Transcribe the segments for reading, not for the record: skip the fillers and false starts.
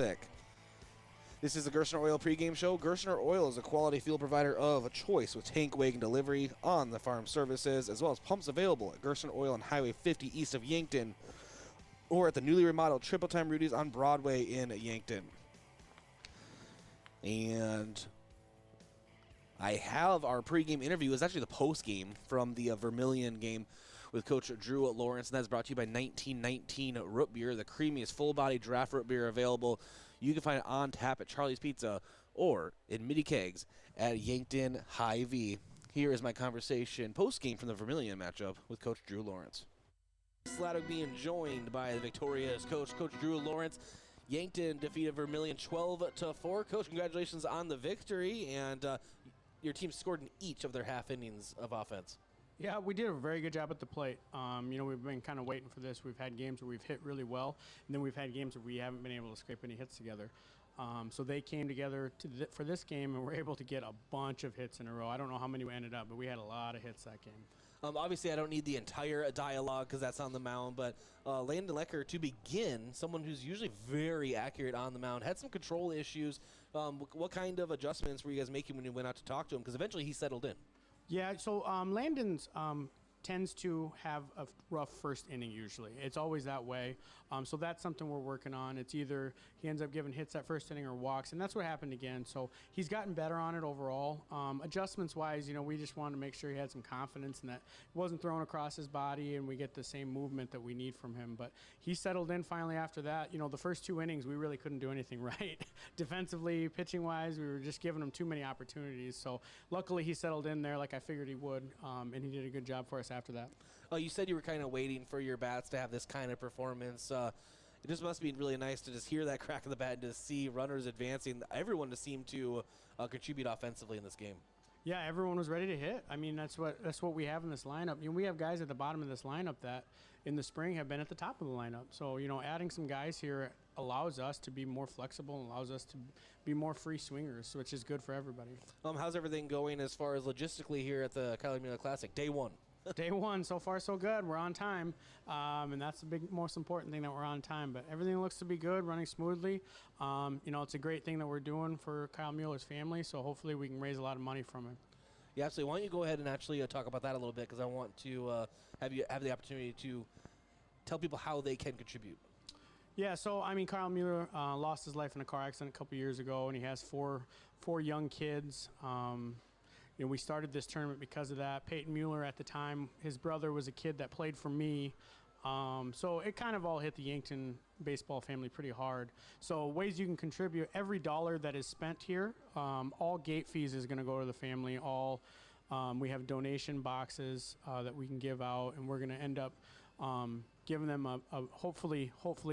Classic. This is the Gerstner Oil pregame show. Gerstner Oil is a quality fuel provider of choice with tank wagon delivery on the farm services, as well as pumps available at Gerstner Oil on Highway 50 east of Yankton, or at the newly remodeled Triple Time Rudy's on Broadway in Yankton. And I have our pregame interview. It's actually the postgame from the Vermilion game with Coach Drew Lawrence, and that's brought to you by 1919 Root Beer, the creamiest full-body draft root beer available. You can find it on tap at Charlie's Pizza or in midi kegs at Yankton Hy-Vee. Here is my conversation postgame from the Vermilion matchup with Coach Drew Lawrence. Sladog being joined by the victorious Coach Drew Lawrence. Yankton defeated Vermilion 12-4. Coach, congratulations on the victory, and your team scored in each of their half innings of offense. Yeah, we did a very good job at the plate. We've been kind of waiting for this. We've had games where we've hit really well, and then we've had games where we haven't been able to scrape any hits together. So they came together for this game and were able to get a bunch of hits in a row. I don't know how many we ended up, but we had a lot of hits that game. Obviously, I don't need the entire dialogue because that's on the mound, but Landon Lecker, to begin, someone who's usually very accurate on the mound, had some control issues. What kind of adjustments were you guys making when you went out to talk to him? Because eventually he settled in. Yeah, so Landon's tends to have a rough first inning usually. It's always that way. So that's something we're working on. It's either he ends up giving hits that first inning or walks, and that's what happened again. So he's gotten better on it overall. Adjustments-wise, we just wanted to make sure he had some confidence and that it wasn't thrown across his body and we get the same movement that we need from him. But he settled in finally after that. The first 2 innings, we really couldn't do anything right. Defensively, pitching-wise, we were just giving him too many opportunities. So luckily he settled in there like I figured he would, and he did a good job for us after that. You said you were kind of waiting for your bats to have this kind of performance. It just must be really nice to just hear that crack of the bat and to see runners advancing, everyone to seem to contribute offensively in this game. Yeah, everyone was ready to hit. I mean, that's what we have in this lineup. We have guys at the bottom of this lineup that in the spring have been at the top of the lineup. So, adding some guys here allows us to be more flexible and allows us to be more free swingers, which is good for everybody. How's everything going as far as logistically here at the Mueller Classic, day one? Day one, so far so good. We're on time, and that's the most important thing, that we're on time. But everything looks to be good, running smoothly. It's a great thing that we're doing for Kyle Mueller's family, so hopefully we can raise a lot of money from it. Yeah, absolutely. Why don't you go ahead and actually talk about that a little bit, because I want to have the opportunity to tell people how they can contribute. Yeah, so, Kyle Mueller lost his life in a car accident a couple years ago, and he has four young kids. We started this tournament because of that. Peyton Mueller at the time, his brother was a kid that played for me. So it kind of all hit the Yankton baseball family pretty hard. So ways you can contribute, every dollar that is spent here, all gate fees is going to go to the family. We have donation boxes that we can give out, and we're going to end up giving them hopefully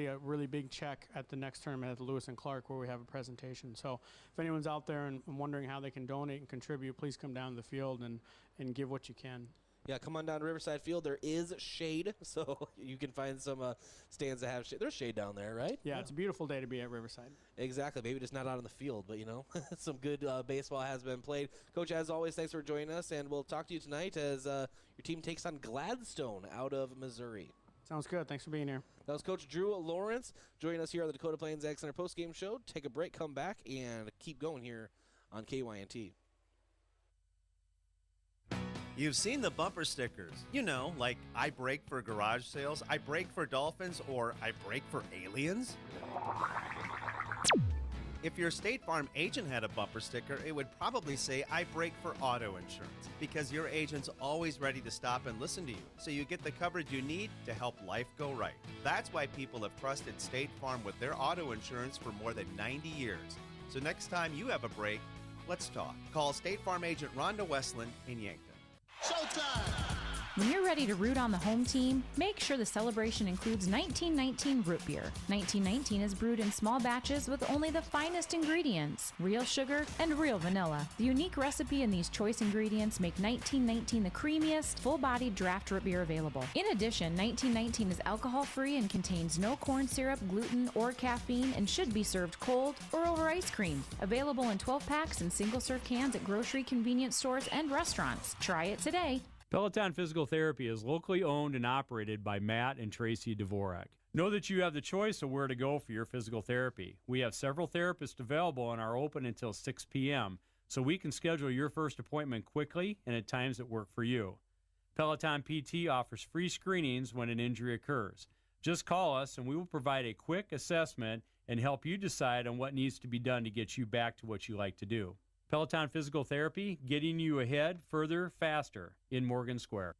a really big check at the next tournament at the Lewis and Clark, where we have a presentation. So if anyone's out there and wondering how they can donate and contribute, please come down to the field and give what you can. Yeah, come on down to Riverside Field. There is shade, so you can find some stands that have shade. There's shade down there, right? Yeah, it's a beautiful day to be at Riverside. Exactly. Maybe just not out on the field, but, some good baseball has been played. Coach, as always, thanks for joining us, and we'll talk to you tonight as your team takes on Gladstone out of Missouri. Sounds good. Thanks for being here. That was Coach Drew Lawrence joining us here on the Dakota Plains Ag Center postgame show. Take a break, come back, and keep going here on KYNT. You've seen the bumper stickers. Like I brake for garage sales, I brake for dolphins, or I brake for aliens. If your State Farm agent had a bumper sticker, it would probably say, I brake for auto insurance, because your agent's always ready to stop and listen to you, so you get the coverage you need to help life go right. That's why people have trusted State Farm with their auto insurance for more than 90 years. So next time you have a break, let's talk. Call State Farm agent Rhonda Westland in Yankton. Showtime! When you're ready to root on the home team, make sure the celebration includes 1919 root beer. 1919 is brewed in small batches with only the finest ingredients, real sugar and real vanilla. The unique recipe and these choice ingredients make 1919 the creamiest, full-bodied draft root beer available. In addition, 1919 is alcohol-free and contains no corn syrup, gluten, or caffeine, and should be served cold or over ice cream. Available in 12-packs and single-serve cans at grocery, convenience stores, and restaurants. Try it today. Peloton Physical Therapy is locally owned and operated by Matt and Tracy Dvorak. Know that you have the choice of where to go for your physical therapy. We have several therapists available and are open until 6 p.m., so we can schedule your first appointment quickly and at times that work for you. Peloton PT offers free screenings when an injury occurs. Just call us and we will provide a quick assessment and help you decide on what needs to be done to get you back to what you like to do. Peloton Physical Therapy, getting you ahead, further, faster in Morgan Square.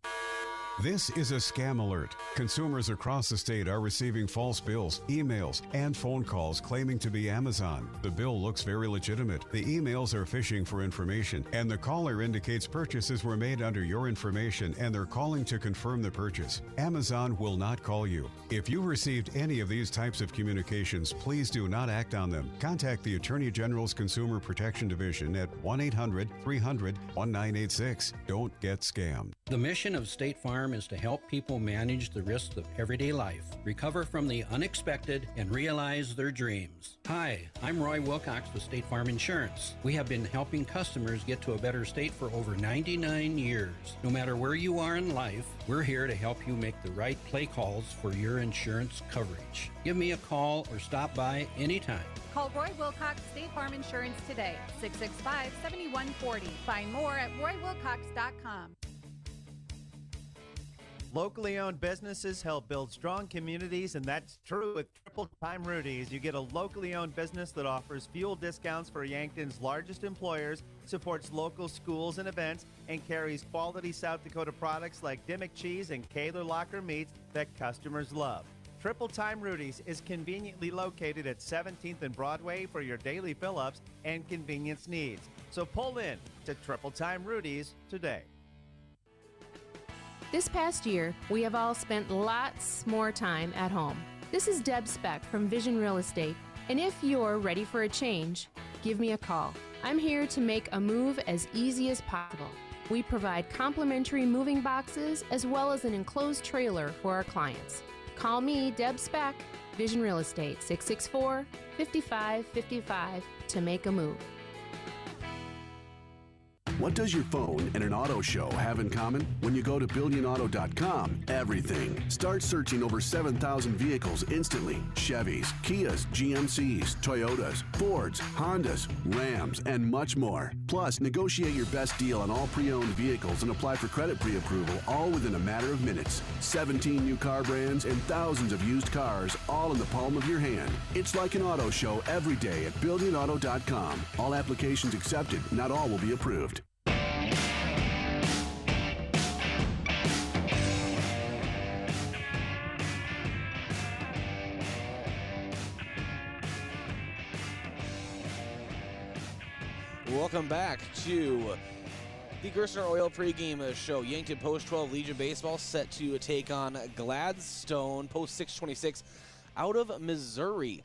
This is a scam alert. Consumers across the state are receiving false bills, emails, and phone calls claiming to be Amazon. The bill looks very legitimate. The emails are phishing for information, and the caller indicates purchases were made under your information, and they're calling to confirm the purchase. Amazon will not call you. If you received any of these types of communications, please do not act on them. Contact the Attorney General's Consumer Protection Division at 1-800-300-1986. Don't get scammed. The mission of State Farm is to help people manage the risks of everyday life, recover from the unexpected, and realize their dreams. Hi, I'm Roy Wilcox with State Farm Insurance. We have been helping customers get to a better state for over 99 years. No matter where you are in life, we're here to help you make the right play calls for your insurance coverage. Give me a call or stop by anytime. Call Roy Wilcox State Farm Insurance today, 665-7140. Find more at roywilcox.com. Locally owned businesses help build strong communities, and that's true with Triple Time Rudy's. You get a locally owned business that offers fuel discounts for Yankton's largest employers, supports local schools and events, and carries quality South Dakota products like Dimmock cheese and Kaler Locker meats that customers love. Triple Time Rudy's is conveniently located at 17th and Broadway for your daily fill-ups and convenience needs. So pull in to Triple Time Rudy's today. This past year, we have all spent lots more time at home. This is Deb Speck from Vision Real Estate, and if you're ready for a change, give me a call. I'm here to make a move as easy as possible. We provide complimentary moving boxes as well as an enclosed trailer for our clients. Call me, Deb Speck, Vision Real Estate, 664-5555 to make a move. What does your phone and an auto show have in common? When you go to BillionAuto.com, everything. Start searching over 7,000 vehicles instantly. Chevys, Kias, GMCs, Toyotas, Fords, Hondas, Rams, and much more. Plus, negotiate your best deal on all pre-owned vehicles and apply for credit pre-approval all within a matter of minutes. 17 new car brands and thousands of used cars all in the palm of your hand. It's like an auto show every day at BillionAuto.com. All applications accepted. Not all will be approved. Welcome back to the Gerstner Oil pregame show. Yankton post-12 Legion baseball set to take on Gladstone post-626 out of Missouri.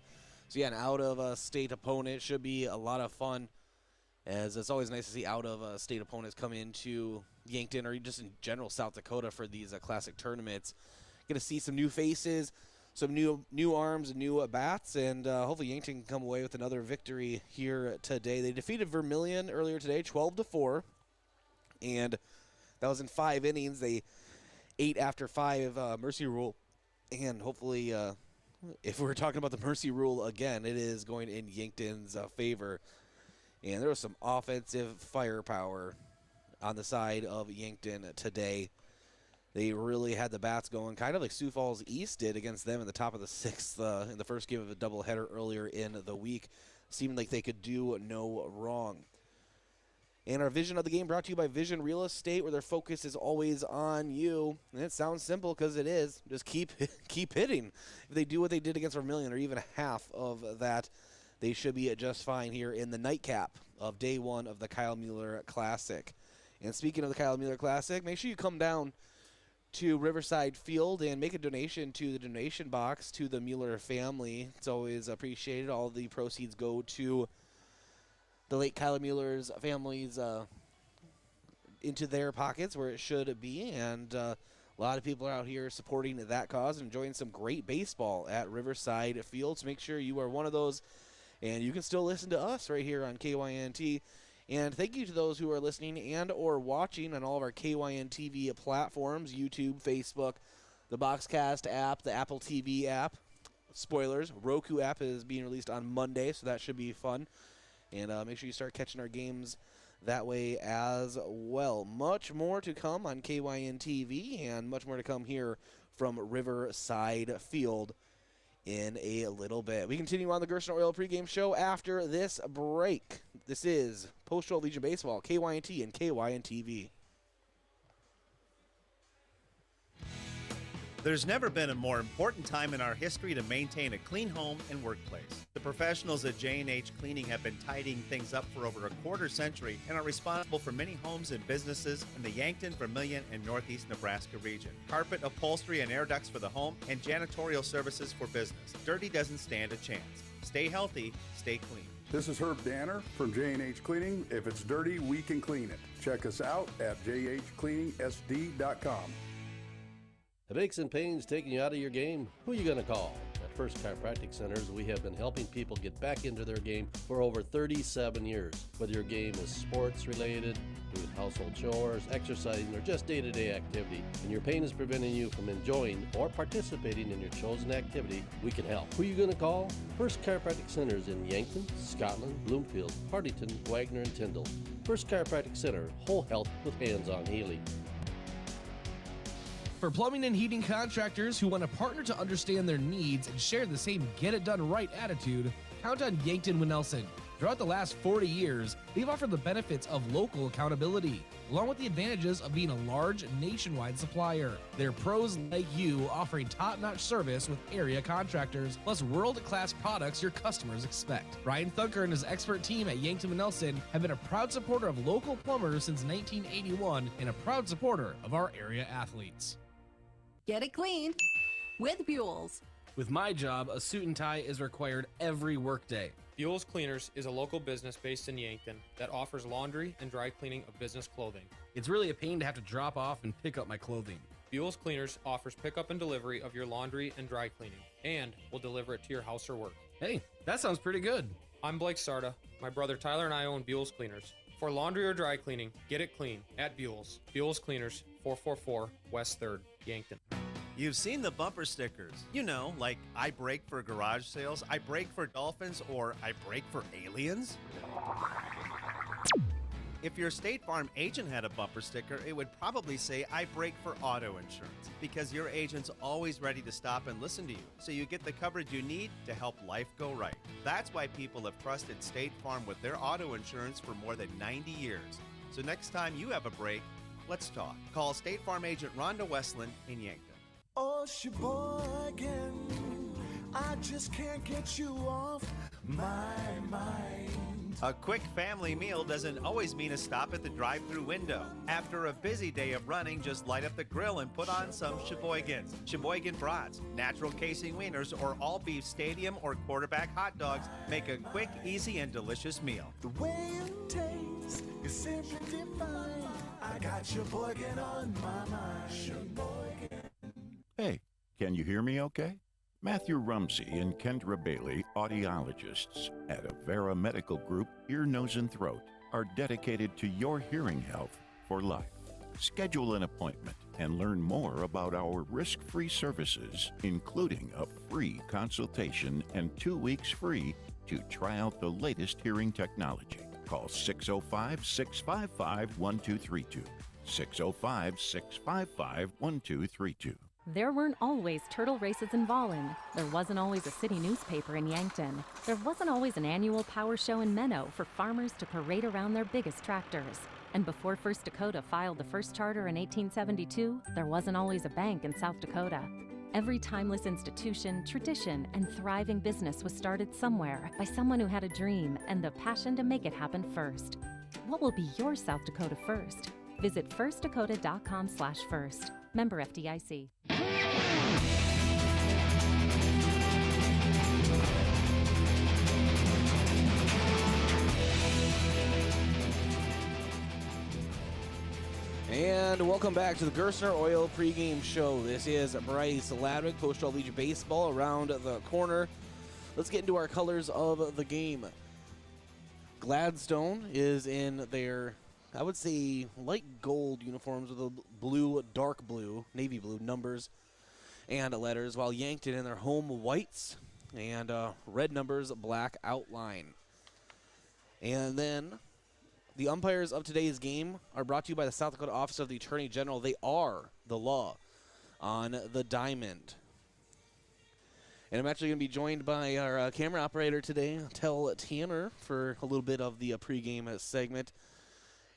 So yeah, an out-of-state opponent. Should be a lot of fun, as it's always nice to see out-of-state opponents come into Yankton or just in general South Dakota for these classic tournaments. Going to see some new faces, some new arms and new bats, and hopefully Yankton can come away with another victory here today. They defeated Vermilion earlier today, 12-4, and that was in 5 innings. They ate after 5 mercy rule, and hopefully, if we're talking about the mercy rule again, it is going in Yankton's favor. And there was some offensive firepower on the side of Yankton today. They really had the bats going, kind of like Sioux Falls East did against them in the top of the 6th in the first game of a doubleheader earlier in the week. Seemed like they could do no wrong. And our vision of the game brought to you by Vision Real Estate, where their focus is always on you. And it sounds simple because it is. Just keep hitting. If they do what they did against Vermilion, or even half of that, they should be just fine here in the nightcap of day 1 of the Kyle Mueller Classic. And speaking of the Kyle Mueller Classic, make sure you come down to Riverside Field and make a donation to the donation box to the Mueller family. It's always appreciated. All the proceeds go to the late Kyle Mueller's family's into their pockets where it should be. And a lot of people are out here supporting that cause and enjoying some great baseball at Riverside Field. So make sure you are one of those, and you can still listen to us right here on KYNT. And thank you to those who are listening and or watching on all of our KYN TV platforms, YouTube, Facebook, the Boxcast app, the Apple TV app. spoilers, Roku app is being released on Monday, so that should be fun. And make sure you start catching our games that way as well. Much more to come on KYN TV and much more to come here from Riverside Field in a little bit. We continue on the Gerson Oil pregame show after this break. This is Post-Show Legion Baseball, KYNT and KYN TV. There's never been a more important time in our history to maintain a clean home and workplace. The professionals at J&H Cleaning have been tidying things up for over a quarter century and are responsible for many homes and businesses in the Yankton, Vermilion, and Northeast Nebraska region. Carpet, upholstery, and air ducts for the home and janitorial services for business. Dirty doesn't stand a chance. Stay healthy, stay clean. This is Herb Danner from J&H Cleaning. If it's dirty, we can clean it. Check us out at jhcleaningsd.com. Have aches and pains taking you out of your game? Who are you going to call? At First Chiropractic Centers, we have been helping people get back into their game for over 37 years. Whether your game is sports related, doing household chores, exercising, or just day-to-day activity, and your pain is preventing you from enjoying or participating in your chosen activity, we can help. Who are you going to call? First Chiropractic Centers in Yankton, Scotland, Bloomfield, Hartington, Wagner, and Tyndall. First Chiropractic Center, whole health with hands-on healing. For plumbing and heating contractors who want a partner to understand their needs and share the same get-it-done-right attitude, count on Yankton Winnelson. Throughout the last 40 years, they've offered the benefits of local accountability, along with the advantages of being a large nationwide supplier. They're pros like you, offering top-notch service with area contractors, plus world-class products your customers expect. Brian Thunker and his expert team at Yankton Winnelson have been a proud supporter of local plumbers since 1981 and a proud supporter of our area athletes. Get it clean with Buell's. With my job, a suit and tie is required every workday. Buell's Cleaners is a local business based in Yankton that offers laundry and dry cleaning of business clothing. It's really a pain to have to drop off and pick up my clothing. Buell's Cleaners offers pickup and delivery of your laundry and dry cleaning, and will deliver it to your house or work. Hey, that sounds pretty good. I'm Blake Sarda. My brother Tyler and I own Buell's Cleaners. For laundry or dry cleaning, get it clean at Buell's. Buell's Cleaners, 444 West 3rd, Yankton. You've seen the bumper stickers. You know, like I brake for garage sales, I brake for dolphins, or I brake for aliens. If your State Farm agent had a bumper sticker, it would probably say, I brake for auto insurance, because your agent's always ready to stop and listen to you, so you get the coverage you need to help life go right. That's why people have trusted State Farm with their auto insurance for more than 90 years. So next time you have a break, let's talk. Call State Farm agent Rhonda Westland in Yankton. Oh, Sheboygan, I just can't get you off my mind. A quick family meal doesn't always mean a stop at the drive-thru window. After a busy day of running, just light up the grill and put on some Sheboygans. Sheboygan brats, natural casing wieners, or all-beef stadium or quarterback hot dogs make a quick, easy, and delicious meal. The way it tastes is simply divine. I got Sheboygan on my mind. Sheboygan. Hey, can you hear me okay? Matthew Rumsey and Kendra Bailey, audiologists at Avera Medical Group, Ear, Nose, and Throat, are dedicated to your hearing health for life. Schedule an appointment and learn more about our risk-free services, including a free consultation and 2 weeks free to try out the latest hearing technology. Call 605-655-1232. 605-655-1232. There weren't always turtle races in Volland. There wasn't always a city newspaper in Yankton. There wasn't always an annual power show in Menno for farmers to parade around their biggest tractors. And before First Dakota filed the first charter in 1872, there wasn't always a bank in South Dakota. Every timeless institution, tradition, and thriving business was started somewhere by someone who had a dream and the passion to make it happen first. What will be your South Dakota first? Visit firstdakota.com/first. Member FDIC. And welcome back to the Gerstner Oil pregame show. This is Bryce Ladwick, Post-Show Legion Baseball around the corner. Let's get into our colors of the game. Gladstone is in their, I would say, light gold uniforms with the blue, dark blue, navy blue numbers and letters, while Yankton in their home whites and red numbers, black outline. And then the umpires of today's game are brought to you by the South Dakota Office of the Attorney General. They are the law on the diamond. And I'm actually going to be joined by our camera operator today, Tell Tanner, for a little bit of the pregame segment.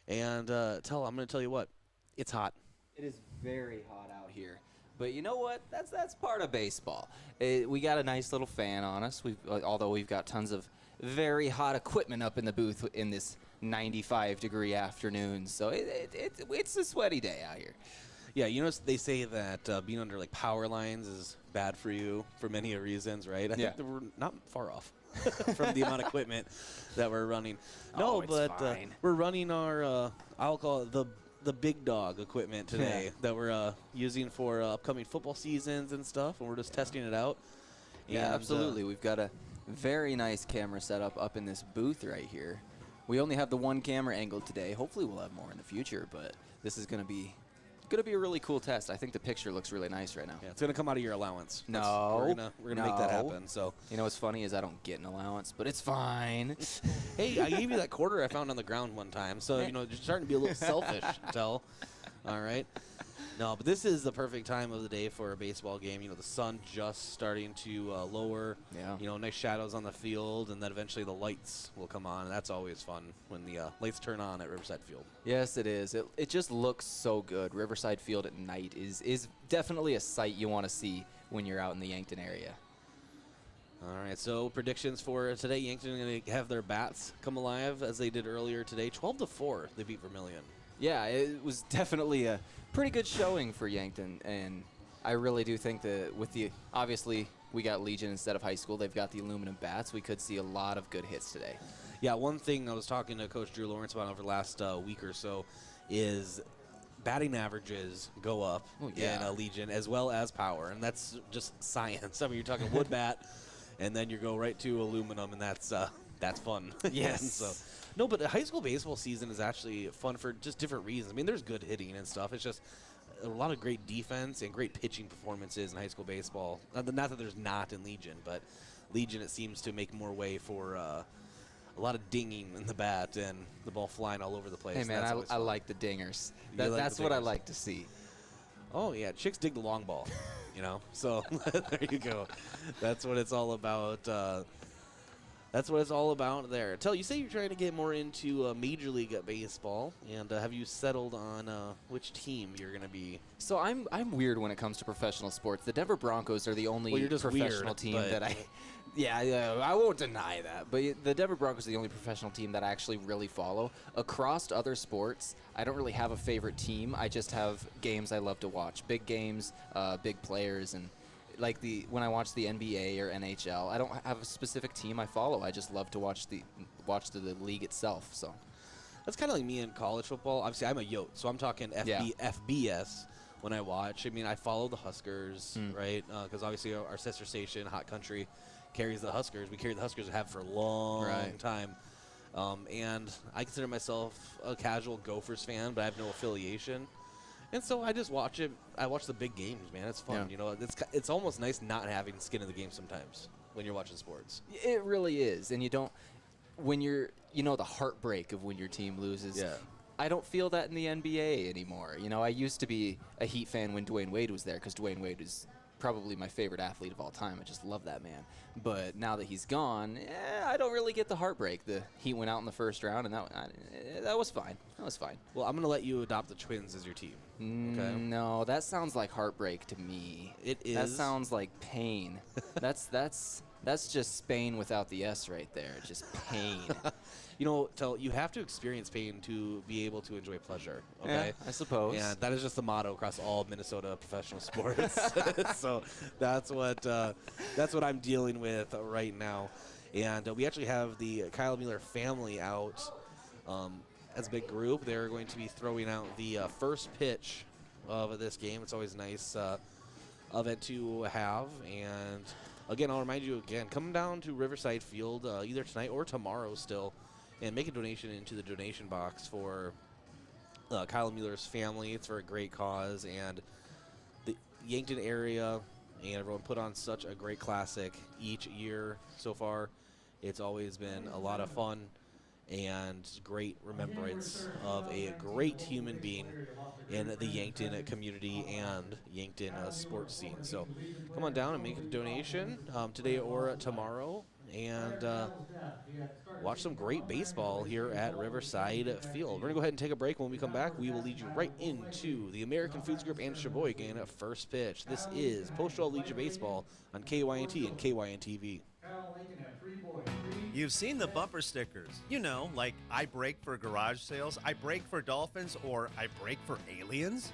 And Tell, I'm going to tell you what, it's hot. It is very hot out here. But you know what? That's part of baseball. We got a nice little fan on us. Although we've got tons of very hot equipment up in the booth in this 95-degree afternoon. So it's a sweaty day out here. Yeah, you know, they say that being under, like, power lines is bad for you for many reasons, right? I think that we're not far off from the amount of equipment that we're running. No, but we're running our, I'll call it the big dog equipment today that we're using for upcoming football seasons and stuff, and we're just testing it out. Yeah, absolutely. We've got a very nice camera setup up in this booth right here. We only have the one camera angle today. Hopefully we'll have more in the future, but this is going to be a really cool test. I think the picture looks really nice right now. Yeah, it's going to come out of your allowance. No. We're gonna make that happen. So, you know what's funny is I don't get an allowance, but it's fine. Hey, I gave you that quarter I found on the ground one time. So, you know, you're starting to be a little selfish, Tell. All right. No, but this is the perfect time of the day for a baseball game. You know, the sun just starting to lower. Yeah. You know, nice shadows on the field, and then eventually the lights will come on. And that's always fun when the lights turn on at Riverside Field. Yes, it is. It just looks so good. Riverside Field at night is definitely a sight you want to see when you're out in the Yankton area. All right, so predictions for today. Yankton are going to have their bats come alive as they did earlier today. 12-4, they beat Vermilion. Yeah, it was definitely a pretty good showing for Yankton, and I really do think that with obviously we got Legion instead of high school. They've got the aluminum bats. We could see a lot of good hits today. Yeah, one thing I was talking to Coach Drew Lawrence about over the last week or so is batting averages go up in Legion as well as power, and that's just science. I mean, you're talking wood bat, and then you go right to aluminum, and that's fun. Yes. So, no, but the high school baseball season is actually fun for just different reasons. I mean, there's good hitting and stuff. It's just a lot of great defense and great pitching performances in high school baseball. Not that there's not in Legion, but Legion, it seems to make more way for a lot of dinging in the bat and the ball flying all over the place. Hey, man, I like the dingers. That's what I like to see. Oh, yeah, chicks dig the long ball, you know. So there you go. That's what it's all about. That's what it's all about there. Tell, you say you're trying to get more into Major League Baseball, and have you settled on which team you're going to be? So I'm weird when it comes to professional sports. The Denver Broncos are the only professional team that I... Yeah, I won't deny that. But the Denver Broncos are the only professional team that I actually really follow. Across other sports, I don't really have a favorite team. I just have games I love to watch. Big games, big players, and... Like when I watch the NBA or NHL, I don't have a specific team I follow. I just love to watch the league itself. So that's kind of like me in college football. Obviously, I'm a Yote, so I'm talking FBS when I watch. I mean, I follow the Huskers, right? Because obviously our sister station, Hot Country, carries the Huskers. We carry the Huskers and have for a long time. And I consider myself a casual Gophers fan, but I have no affiliation. And so I just watch it. I watch the big games, man. It's fun. You know, it's almost nice not having skin in the game sometimes when you're watching sports. It really is. And you don't, when you're, the heartbreak of when your team loses. Yeah. I don't feel that in the NBA anymore. You know, I used to be a Heat fan when Dwayne Wade was there because Dwayne Wade is probably my favorite athlete of all time. I just love that man. But now that he's gone, I don't really get the heartbreak. The Heat went out in the first round, and that was fine. That was fine. Well, I'm going to let you adopt the Twins as your team. Okay? No, that sounds like heartbreak to me. It is. That sounds like pain. That's just Spain without the S right there. Just pain. You know, you have to experience pain to be able to enjoy pleasure. Okay, yeah, I suppose. Yeah, that is just the motto across all Minnesota professional sports. So that's what I'm dealing with right now. And we actually have the Kyle Mueller family out as a big group. They're going to be throwing out the first pitch of this game. It's always nice event to have. And again, I'll remind you again, come down to Riverside Field either tonight or tomorrow still, and make a donation into the donation box for Kyle Mueller's family. It's for a great cause, and the Yankton area and everyone put on such a great classic each year so far. It's always been a lot of fun and great remembrance of a great human being in the Yankton community and Yankton sports scene. So come on down and make a donation today or tomorrow, and watch some great baseball here at Riverside Field. We're going to go ahead and take a break. When we come back, we will lead you right into the American Foods Group and Sheboygan at First Pitch. This is Post-Roll Legion Baseball on KYNT and KYNTV. You've seen the bumper stickers. You know, like I brake for garage sales, I brake for dolphins, or I brake for aliens.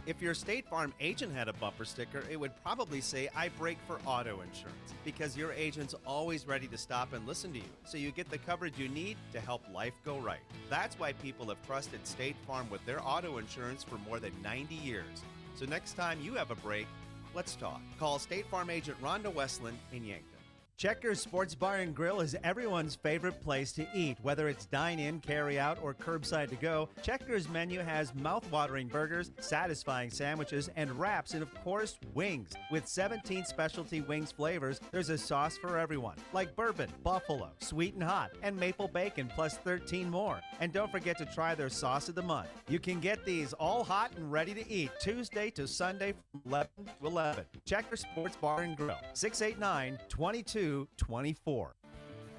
If your State Farm agent had a bumper sticker, it would probably say, I brake for auto insurance, because your agent's always ready to stop and listen to you, so you get the coverage you need to help life go right. That's why people have trusted State Farm with their auto insurance for more than 90 years. So next time you have a break, let's talk. Call State Farm agent Rhonda Westland in Yankton. Checkers Sports Bar and Grill is everyone's favorite place to eat. Whether it's dine-in, carry-out, or curbside to go, Checkers' menu has mouth-watering burgers, satisfying sandwiches, and wraps, and of course, wings. With 17 specialty wings flavors, there's a sauce for everyone, like bourbon, buffalo, sweet and hot, and maple bacon, plus 13 more. And don't forget to try their sauce of the month. You can get these all hot and ready to eat Tuesday to Sunday from 11 to 11. Checkers Sports Bar and Grill, 689-2224.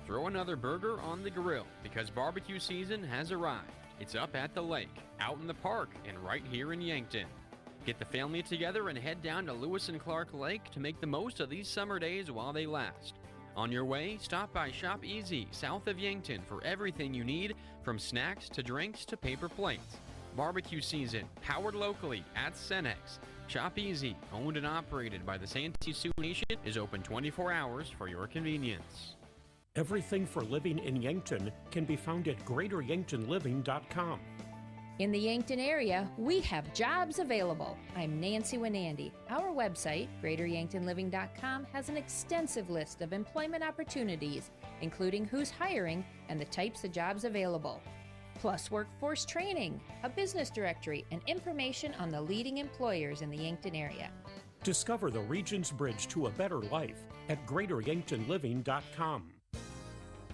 Throw another burger on the grill because barbecue season has arrived. It's up at the lake, out in the park, and right here in Yankton. Get the family together and head down to Lewis and Clark Lake to make the most of these summer days while they last. On your way, stop by Shop Easy, south of Yankton, for everything you need, from snacks to drinks to paper plates. Barbecue season, powered locally at Cenex. Shop Easy, owned and operated by the Santee Sioux Nation, is open 24 hours for your convenience. Everything for living in Yankton can be found at GreaterYanktonLiving.com. In the Yankton area, we have jobs available. I'm Nancy Winandy. Our website, GreaterYanktonLiving.com, has an extensive list of employment opportunities, including who's hiring and the types of jobs available. Plus workforce training, a business directory, and information on the leading employers in the Yankton area. Discover the region's bridge to a better life at GreaterYanktonLiving.com.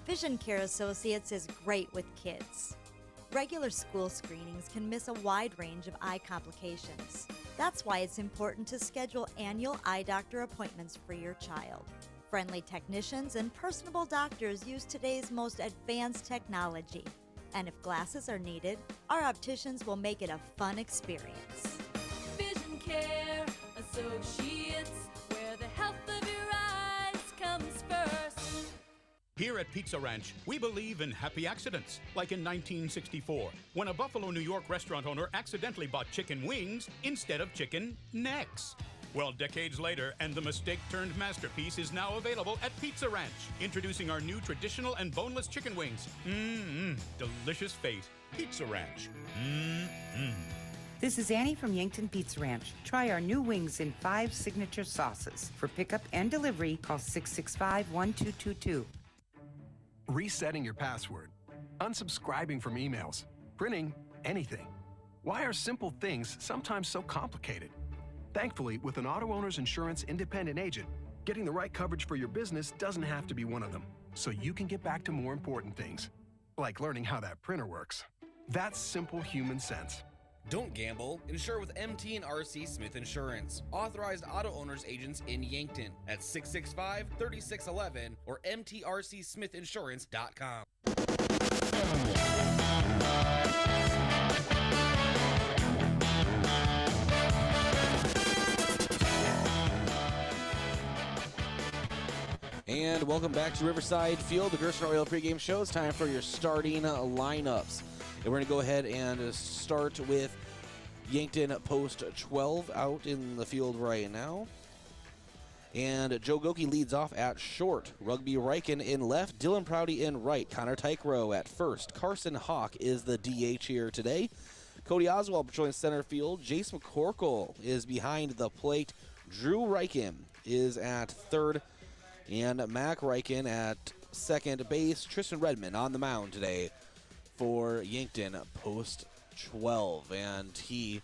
Vision Care Associates is great with kids. Regular school screenings can miss a wide range of eye complications. That's why it's important to schedule annual eye doctor appointments for your child. Friendly technicians and personable doctors use today's most advanced technology. And if glasses are needed, our opticians will make it a fun experience. Vision Care Associates, where the health of your eyes comes first. Here at Pizza Ranch, we believe in happy accidents, like in 1964, when a Buffalo, New York restaurant owner accidentally bought chicken wings instead of chicken necks. Well, decades later, and the mistake-turned masterpiece is now available at Pizza Ranch, introducing our new traditional and boneless chicken wings. Delicious fate. Pizza Ranch. This is Annie from Yankton Pizza Ranch. Try our new wings in 5 signature sauces. For pickup and delivery, call 665-1222. Resetting your password, unsubscribing from emails, printing anything. Why are simple things sometimes so complicated? Thankfully, with an auto owner's insurance independent agent, getting the right coverage for your business doesn't have to be one of them, so you can get back to more important things, like learning how that printer works. That's simple human sense. Don't gamble. Insure with MT and RC Smith Insurance. Authorized auto owners agents in Yankton at 665-3611 or mtrcsmithinsurance.com. And welcome back to Riverside Field, the Gerson Oil pregame show. It's time for your starting lineups. And we're going to go ahead and start with Yankton Post 12 out in the field right now. And Joe Goki leads off at short. Rugby Riken in left, Dylan Prouty in right, Connor Tykrow at first. Carson Hawk is the DH here today. Cody Oswald patrolling center field. Jace McCorkle is behind the plate. Drew Riken is at third. And Mac Riken at second base. Tristan Redmond on the mound today for Yankton Post 12. And he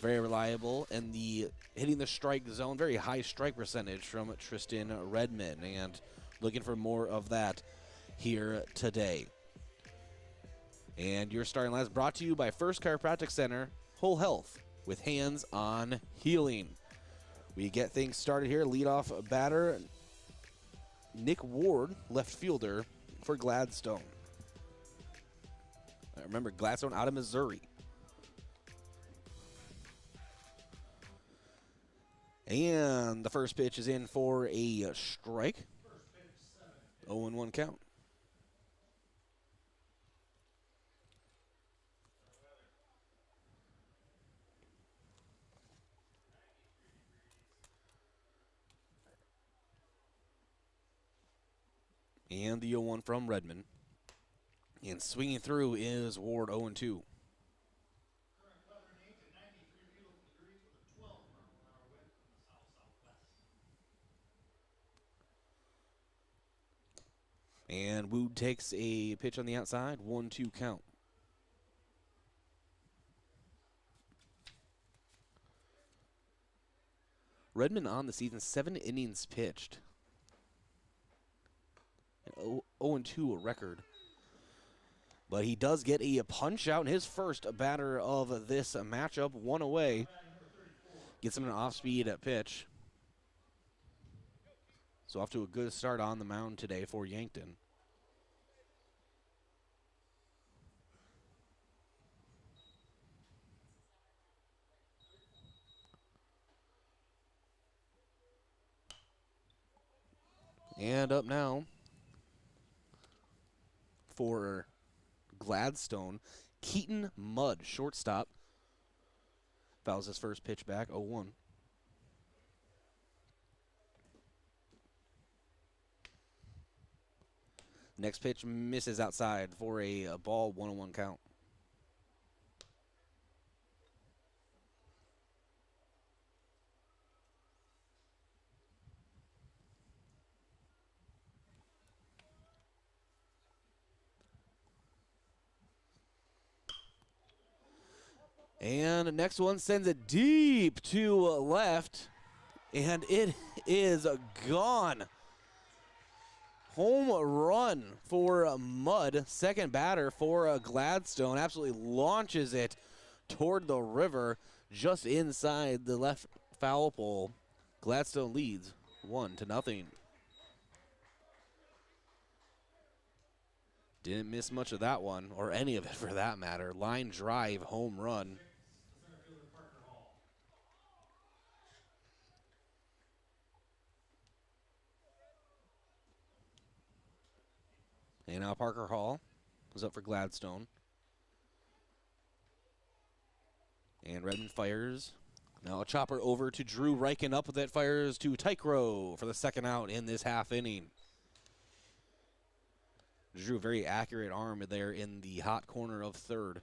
Very reliable, and the hitting the strike zone, very high strike percentage from Tristan Redmond, and looking for more of that here today. And your starting lineup brought to you by First Chiropractic Center, Whole Health with hands-on healing. We get things started here. Leadoff batter, Nick Ward, left fielder for Gladstone. Remember, Gladstone out of Missouri. And the first pitch is in for a strike. 0-1 count. And the 0-1 from Redmond. And swinging through is Ward, 0-2. And Wood takes a pitch on the outside, 1-2 count. Redmond on the season, 7 innings pitched. 0-2 a record. But he does get a punch out in his first batter of this matchup, one away. Gets him an off-speed pitch. So off to a good start on the mound today for Yankton. And up now for Gladstone, Keaton Mudd, shortstop. Fouls his first pitch back, 0-1. Next pitch misses outside for a ball, 1-1 count. And the next one sends it deep to left, and it is gone. Home run for Mudd, second batter for Gladstone. Absolutely launches it toward the river, just inside the left foul pole. Gladstone leads 1-0. Didn't miss much of that one, or any of it for that matter. Line drive, home run. And now Parker Hall is up for Gladstone. And Redmond fires. Now a chopper over to Drew Reichen up that fires to Tykro for the second out in this half inning. Drew, very accurate arm there in the hot corner of third.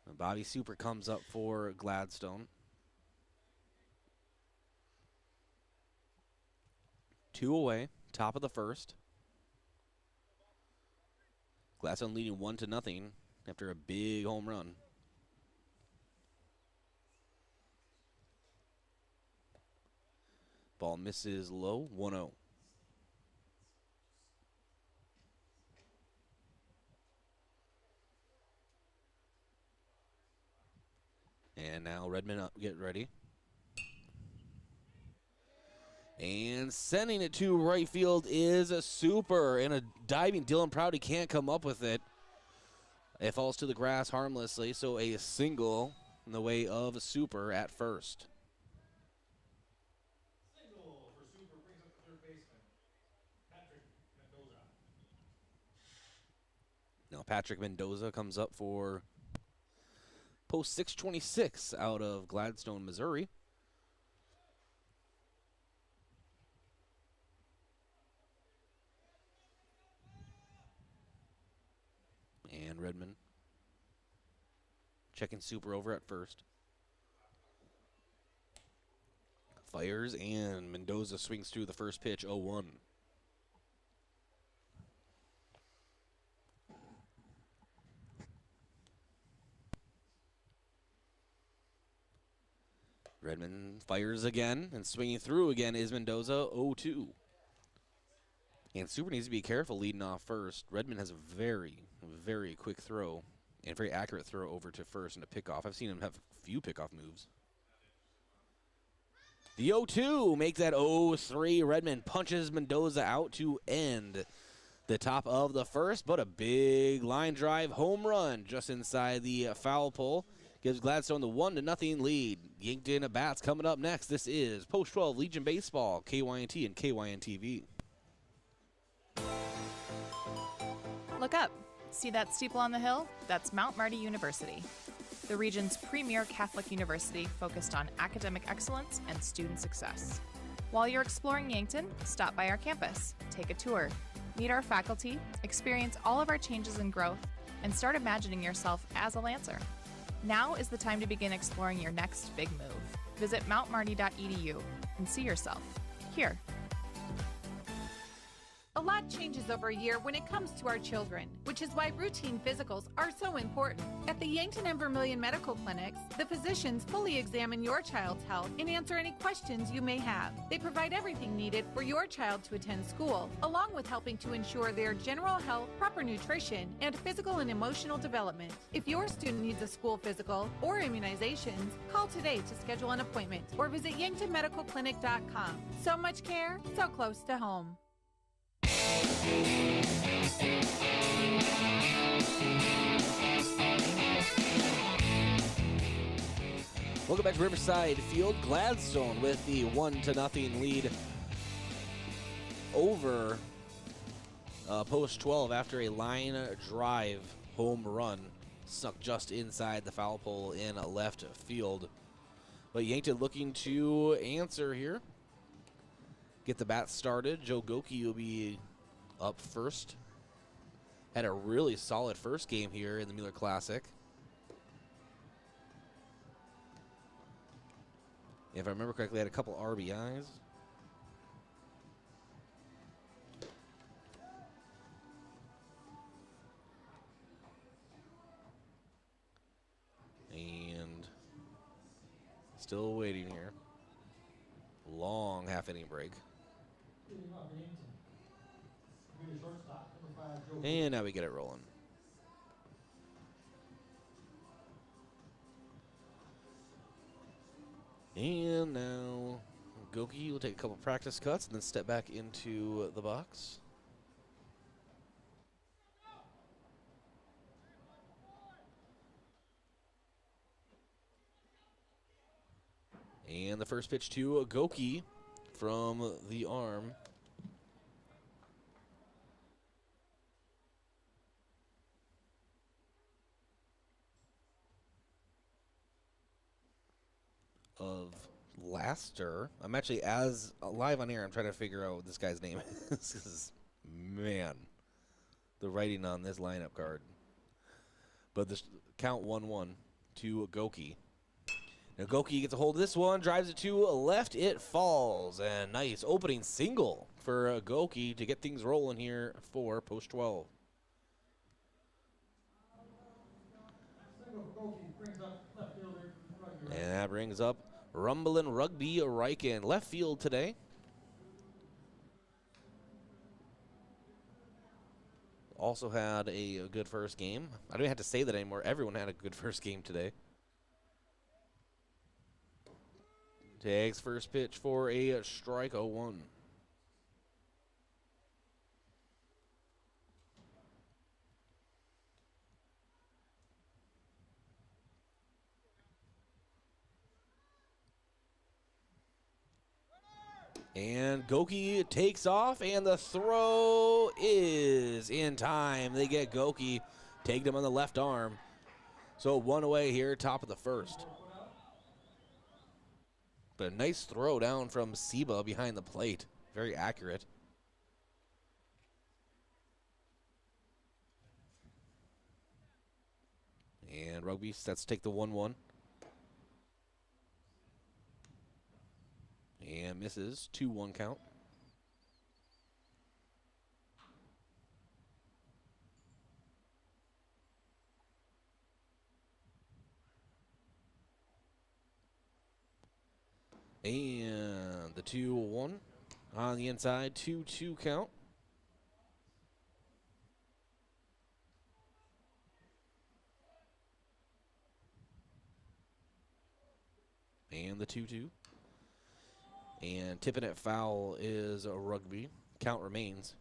And Bobby Super comes up for Gladstone. 2 away, top of the first. Gladstone leading 1-0 after a big home run. Ball misses low, 1-0. And now Redmond up, get ready. And sending it to right field is a Super, and a diving Dylan Prouty can't come up with it. It falls to the grass harmlessly, so a single in the way of a Super at first. Single for Super brings up the third baseman, Patrick Mendoza. Now Patrick Mendoza comes up for post 626 out of Gladstone, Missouri. And Redmond checking Super over at first. Fires, and Mendoza swings through the first pitch, 0-1. Redmond fires again, and swinging through again is Mendoza, 0-2. And Super needs to be careful leading off first. Redmond has a very, very quick throw and very accurate throw over to first and a pickoff. I've seen him have a few pickoff moves. The 0-2 make that 0-3. Redmond punches Mendoza out to end the top of the first, but a big line drive home run just inside the foul pole gives Gladstone the 1-0 lead. Yankton bats coming up next. This is Post 12 Legion Baseball, KYNT and KYN-TV. Look up. See that steeple on the hill? That's Mount Marty University, the region's premier Catholic university focused on academic excellence and student success. While you're exploring Yankton, stop by our campus, take a tour, meet our faculty, experience all of our changes and growth, and start imagining yourself as a Lancer. Now is the time to begin exploring your next big move. Visit mountmarty.edu and see yourself here. A lot changes over a year when it comes to our children, which is why routine physicals are so important. At the Yankton and Vermilion Medical Clinics, the physicians fully examine your child's health and answer any questions you may have. They provide everything needed for your child to attend school, along with helping to ensure their general health, proper nutrition, and physical and emotional development. If your student needs a school physical or immunizations, call today to schedule an appointment or visit yanktonmedicalclinic.com. So much care, so close to home. Welcome back to Riverside Field. Gladstone with the 1-0 lead over Post 12 after a line drive home run snuck just inside the foul pole in left field. But Yankton looking to answer here. Get the bat started. Joe Goki will be up first. Had a really solid first game here in the Mueller Classic. If I remember correctly, had a couple RBIs. And still waiting here. Long half-inning break. And now we get it rolling. And now Goki will take a couple practice cuts and then step back into the box. And the first pitch to Goki from the arm. Of Laster. I'm actually, as live on air, I'm trying to figure out what this guy's name is. Because, man, the writing on this lineup card. But this count 1-1 to Goki. Now Goki gets a hold of this one, drives it to left, it falls. And nice opening single for Goki to get things rolling here for Post 12. And that brings up Rumblin' Rugby Riken. Left field today. Also had a good first game. I don't have to say that anymore. Everyone had a good first game today. Takes first pitch for a strike, 0-1. And Goki takes off, and the throw is in time. They get Goki, tagged him on the left arm. So one away here, top of the first. But a nice throw down from Seba behind the plate. Very accurate. And Rugby sets to take the 1-1. And misses, 2-1 count. And the 2-1 on the inside, 2-2 count. And the 2-2. And tipping it foul is a Rugby. Count remains.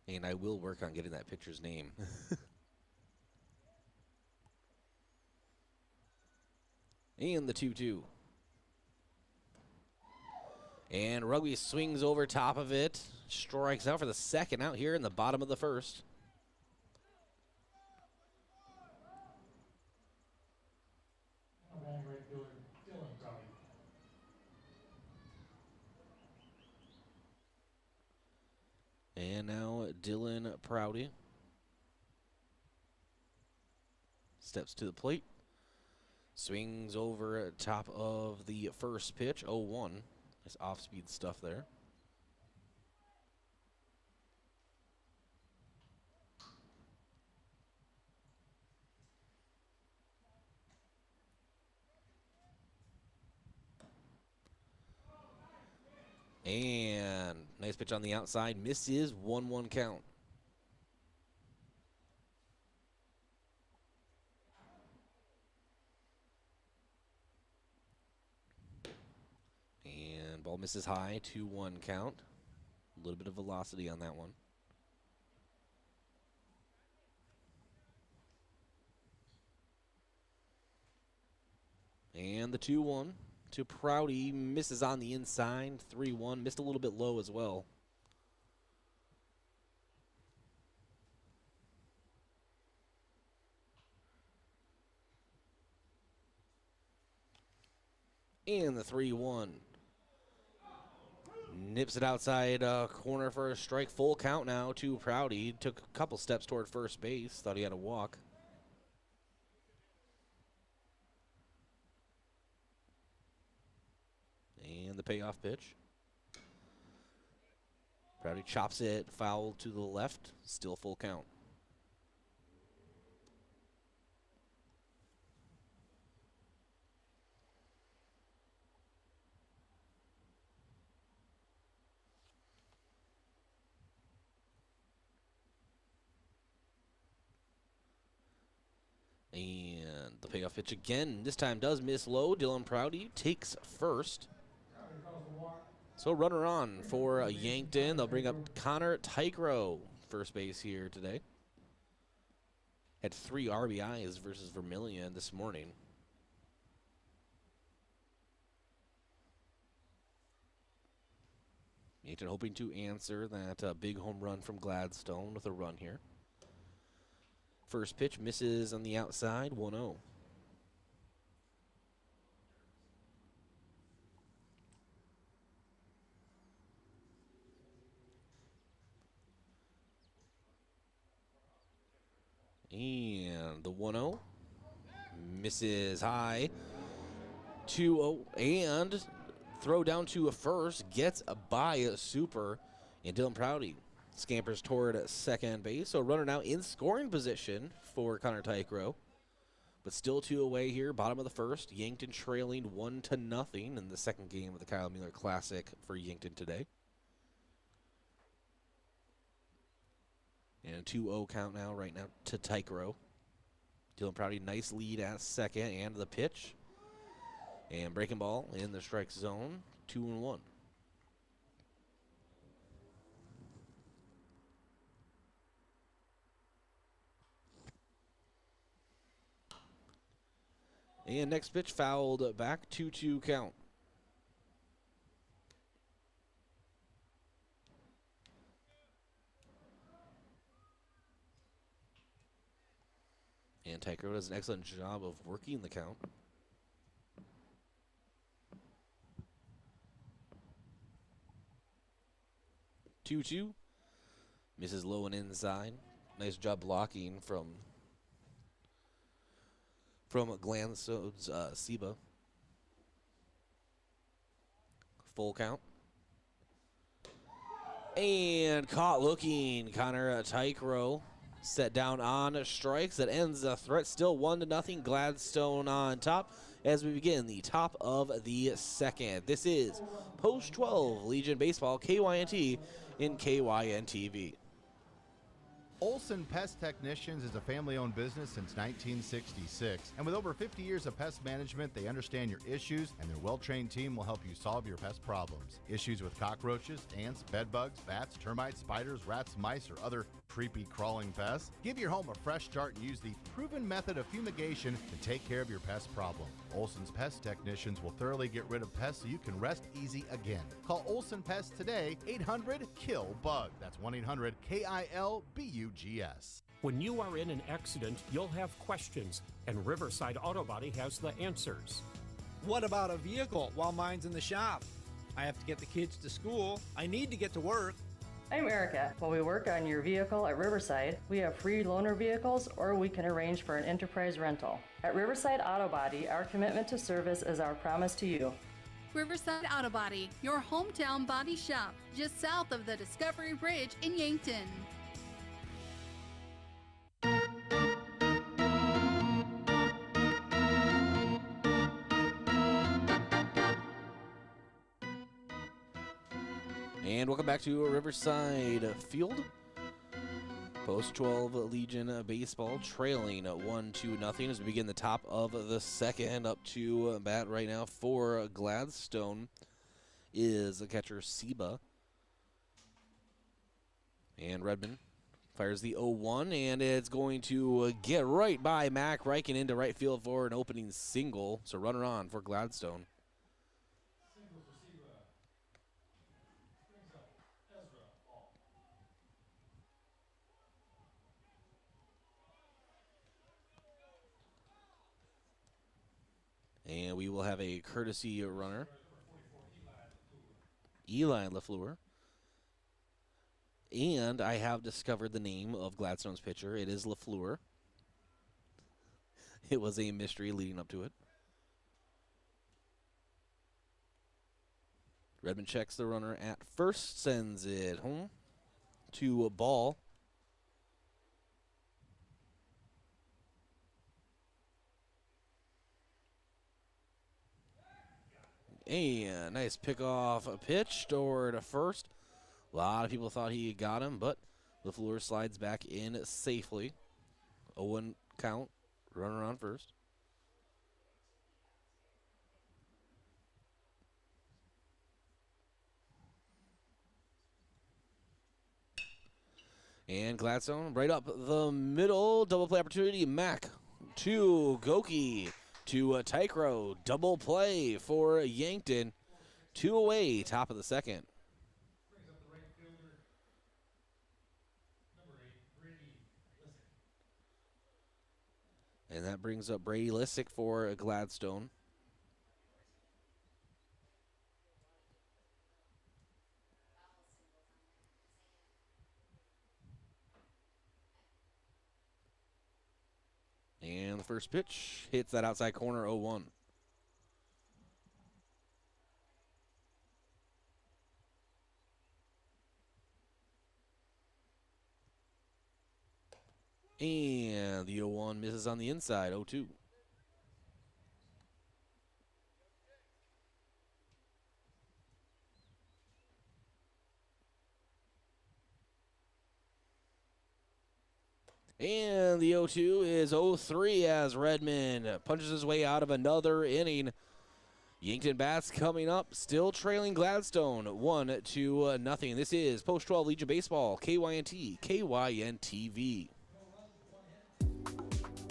And I will work on getting that pitcher's name. And the 2-2. And Rugby swings over top of it. Strikes out for the second out here in the bottom of the first. And now Dylan Prouty steps to the plate. Swings over top of the first pitch, 0-1. Nice off-speed stuff there. And nice pitch on the outside. Misses, 1-1 count. And ball misses high, 2-1 count. A little bit of velocity on that one. And the 2-1 to Prouty. Misses on the inside, 3-1. Missed a little bit low as well. And the 3-1. Nips it outside corner for a strike. Full count now to Prouty. Took a couple steps toward first base. Thought he had a walk. And the payoff pitch. Prouty chops it foul to the left. Still full count. And the payoff pitch again. This time does miss low. Dylan Prouty takes first. So runner on for Yankton. They'll bring up Connor Tycrow, first base here today. Had 3 RBIs versus Vermilion this morning. Yankton hoping to answer that big home run from Gladstone with a run here. First pitch misses on the outside, 1-0. And the 1-0 misses high, 2-0, and throw down to a first, gets by a super, and Dylan Prouty scampers toward second base. So runner now in scoring position for Connor Tycrow, but still 2 away here, bottom of the first. Yankton trailing 1-0 in the second game of the Kyle Mueller Classic for Yankton today. And a 2-0 count now, right now, to Tycrow. Dylan Prouty, nice lead at second, and the pitch. And breaking ball in the strike zone, 2-1. And next pitch fouled back, 2-2 count. And Tycrow does an excellent job of working the count. Two-two. Misses low and inside. Nice job blocking from Gladstone's Seba. Full count. And caught looking. Connor Tykrow set down on strikes. That ends the threat. Still 1-0. Gladstone on top as we begin the top of the second. This is Post 12 Legion Baseball, KYNT in KYN-TV. Olson Pest Technicians is a family-owned business since 1966. And with over 50 years of pest management, they understand your issues, and their well-trained team will help you solve your pest problems. Issues with cockroaches, ants, bedbugs, bats, termites, spiders, rats, mice, or other creepy crawling pests? Give your home a fresh start and use the proven method of fumigation to take care of your pest problem. Olson's Pest Technicians will thoroughly get rid of pests so you can rest easy again. Call Olson Pest today, 800-KILL-BUG. That's 1-800-KILBUGS. When you are in an accident, you'll have questions, and Riverside Auto Body has the answers. What about a vehicle while mine's in the shop? I have to get the kids to school. I need to get to work. I'm Erica. While we work on your vehicle at Riverside, we have free loaner vehicles, or we can arrange for an enterprise rental. At Riverside Auto Body, our commitment to service is our promise to you. Riverside Auto Body, your hometown body shop, just south of the Discovery Bridge in Yankton. And welcome back to Riverside Field. Post 12 Legion Baseball trailing 1-0 as we begin the top of the second. Up to bat right now for Gladstone is the catcher Seba. And Redmond fires the 0-1, and it's going to get right by Mac Reichen into right field for an opening single. So runner on for Gladstone. And we will have a courtesy runner, Eli LaFleur. And I have discovered the name of Gladstone's pitcher. It is LaFleur. It was a mystery leading up to it. Redmond checks the runner at first, sends it home to a ball. And nice pickoff pitch toward first. A lot of people thought he got him, but LaFleur slides back in safely. 0-1 count, runner on first. And Gladstone right up the middle. Double play opportunity. Mack to Goki to Tykrow. Double play for Yankton. 2 away, top of the second. And that brings up Brady Lissick for Gladstone. And the first pitch hits that outside corner, 0-1. And the 0-1 misses on the inside, 0-2. And the 0-2 is 0-3 as Redmond punches his way out of another inning. Yankton bats coming up, still trailing Gladstone 1-0. This is Post 12 Legion Baseball, KYNT, KYN-TV.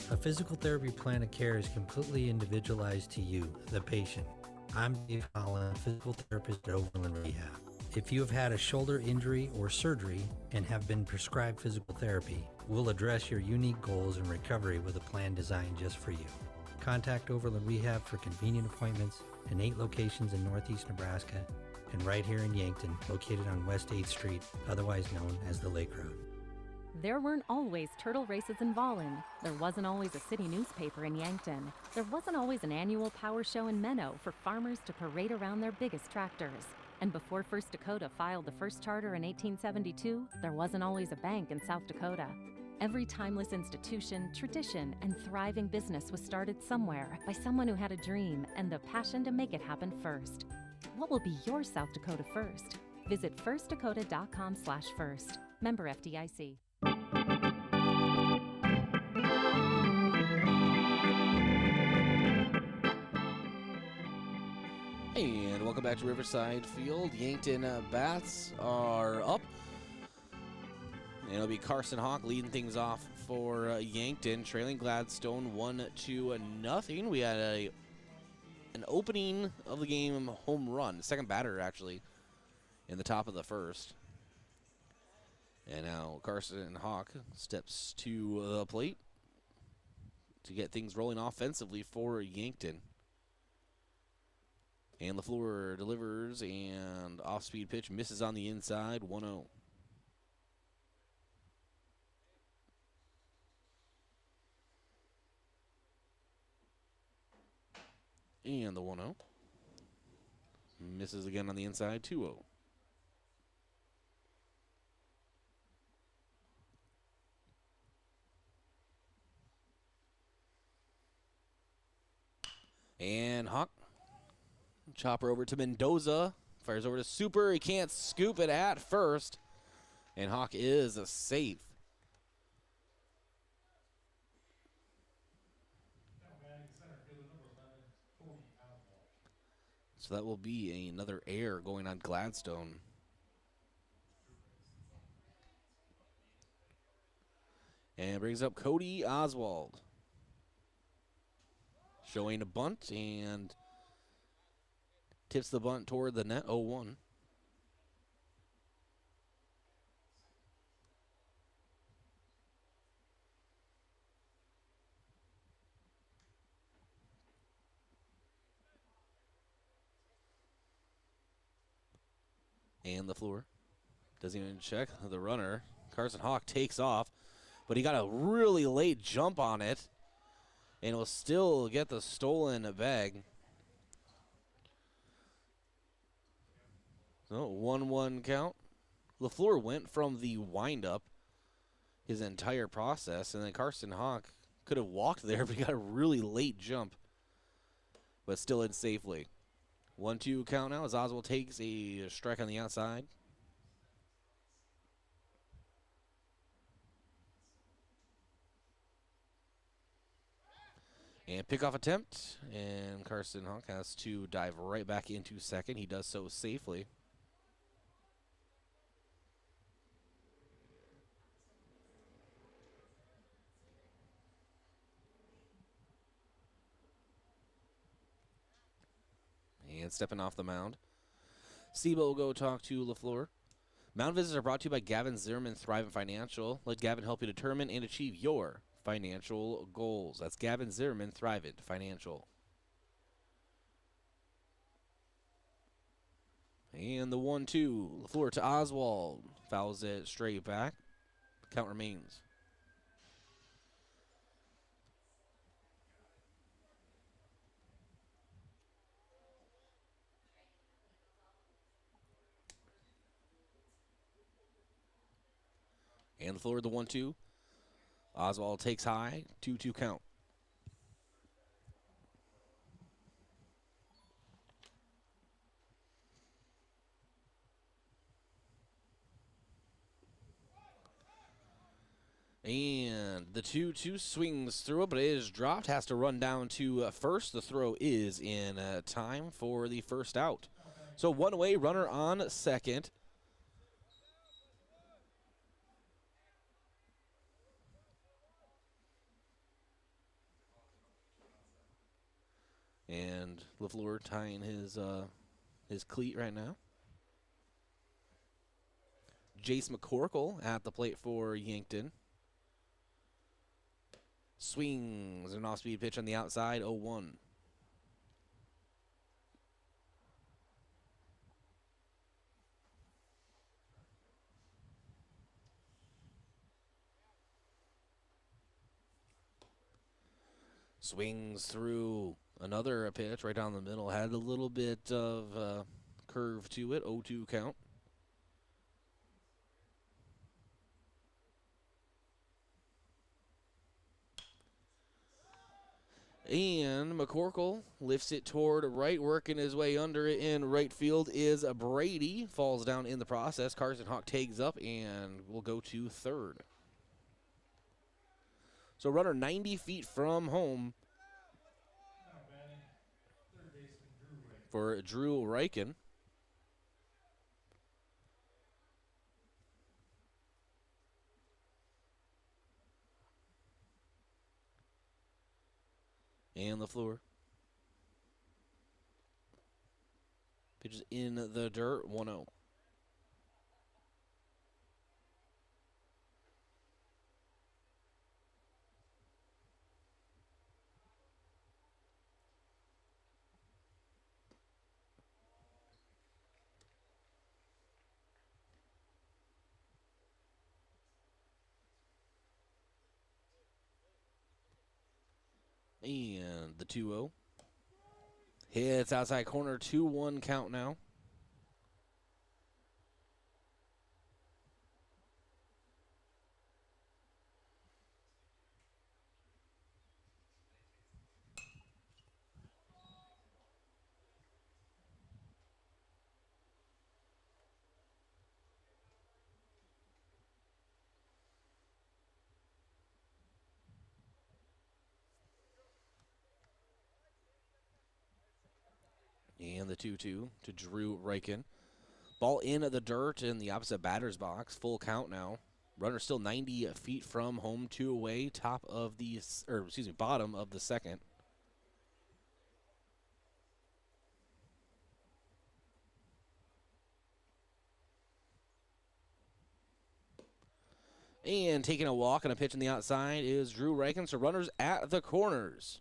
A physical therapy plan of care is completely individualized to you, the patient. I'm Dave Holland, physical therapist at Overland Rehab. If you have had a shoulder injury or surgery and have been prescribed physical therapy, we'll address your unique goals in recovery with a plan designed just for you. Contact Overland Rehab for convenient appointments in 8 locations in Northeast Nebraska and right here in Yankton, located on West 8th Street, otherwise known as the Lake Road. There weren't always turtle races in Volland. There wasn't always a city newspaper in Yankton. There wasn't always an annual power show in Menno for farmers to parade around their biggest tractors. And before First Dakota filed the first charter in 1872, there wasn't always a bank in South Dakota. Every timeless institution, tradition, and thriving business was started somewhere by someone who had a dream and the passion to make it happen first. What will be your South Dakota first? Visit firstdakota.com/first. Member FDIC. And welcome back to Riverside Field. Yankton Bats are up. And it'll be Carson Hawk leading things off for Yankton, trailing Gladstone 1-0. We had an opening of the game home run, second batter actually, in the top of the first. And now Carson Hawk steps to the plate to get things rolling offensively for Yankton. And LaFleur delivers, and off-speed pitch misses on the inside, 1-0. And the 1-0. Misses again on the inside, 2-0. And Hawk. Chopper over to Mendoza. Fires over to Super. He can't scoop it at first. And Hawk is safe. So that will be another error going on Gladstone. And brings up Cody Oswald. Showing a bunt and tips the bunt toward the net, 0-1. And LaFleur doesn't even check the runner. Carson Hawk takes off, but he got a really late jump on it, and will still get the stolen bag. So 1-1 count. LaFleur went from the windup his entire process, and then Carson Hawk could have walked there, but he got a really late jump, but still in safely. 1-2 count now as Oswald takes a strike on the outside. And pickoff attempt, and Carson Hawk has to dive right back into second. He does so safely. And stepping off the mound, Seba will go talk to LaFleur. Mound visits are brought to you by Gavin Zimmerman, Thrive Financial. Let Gavin help you determine and achieve your financial goals. That's Gavin Zimmerman, Thrivent Financial. And the 1-2, LaFleur to Oswald. Fouls it straight back. Count remains. And LaFleur the 1-2. Oswald takes high, 2-2 count. And the 2-2 swings through it, but it is dropped. Has to run down to first. The throw is in time for the first out. So one away, runner on second. And LaFleur tying his cleat right now. Jace McCorkle at the plate for Yankton. Swings an off-speed pitch on the outside, 0-1. Swings through another pitch right down the middle. Had a little bit of curve to it, 0-2 count. And McCorkle lifts it toward right, working his way under it in right field is Brady. Falls down in the process. Carson Hawk tags up and will go to third. So runner 90 feet from home for Drew Reichen. And LaFleur. Pitches in the dirt, 1-0. And the 2-0. Hits outside corner, 2-1 count now. And the 2-2 to Drew Reichen. Ball in the dirt in the opposite batter's box. Full count now. Runner still 90 feet from home, 2 away. Bottom of the second. And taking a walk and a pitch on the outside is Drew Reichen. So runners at the corners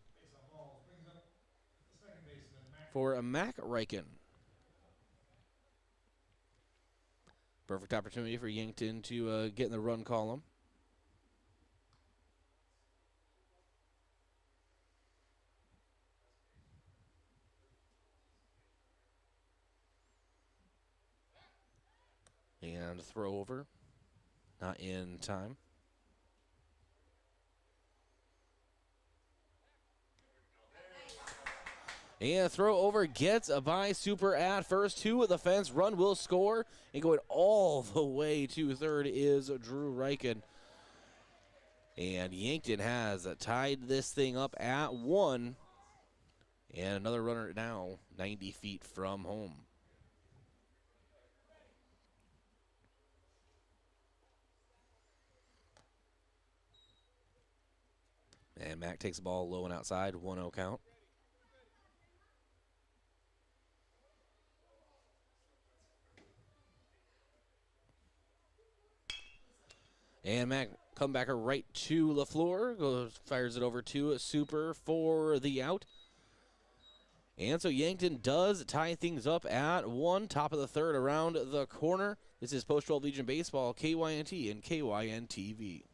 for Mac Reichen. Perfect opportunity for Yankton to get in the run column. And throw over. Not in time. And throw over gets by Super at first to the fence. Run will score. And going all the way to third is Drew Reichen. And Yankton has tied this thing up at 1. And another runner now 90 feet from home. And Mac takes the ball low and outside, 1-0 count. And Mac comebacker right to LaFleur, fires it over to Super for the out. And so Yankton does tie things up at 1, top of the third around the corner. This is Post-12 Legion Baseball, KYNT and KYN-TV.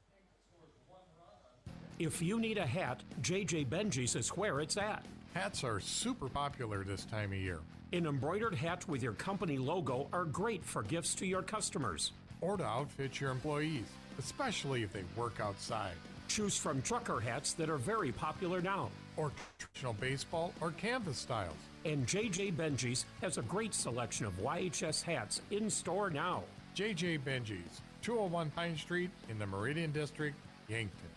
If you need a hat, JJ Benji's is where it's at. Hats are super popular this time of year. An embroidered hat with your company logo are great for gifts to your customers. Or to outfit your employees, especially if they work outside. Choose from trucker hats that are very popular now. Or traditional baseball or canvas styles. And JJ Benji's has a great selection of YHS hats in store now. JJ Benji's, 201 Pine Street in the Meridian District, Yankton.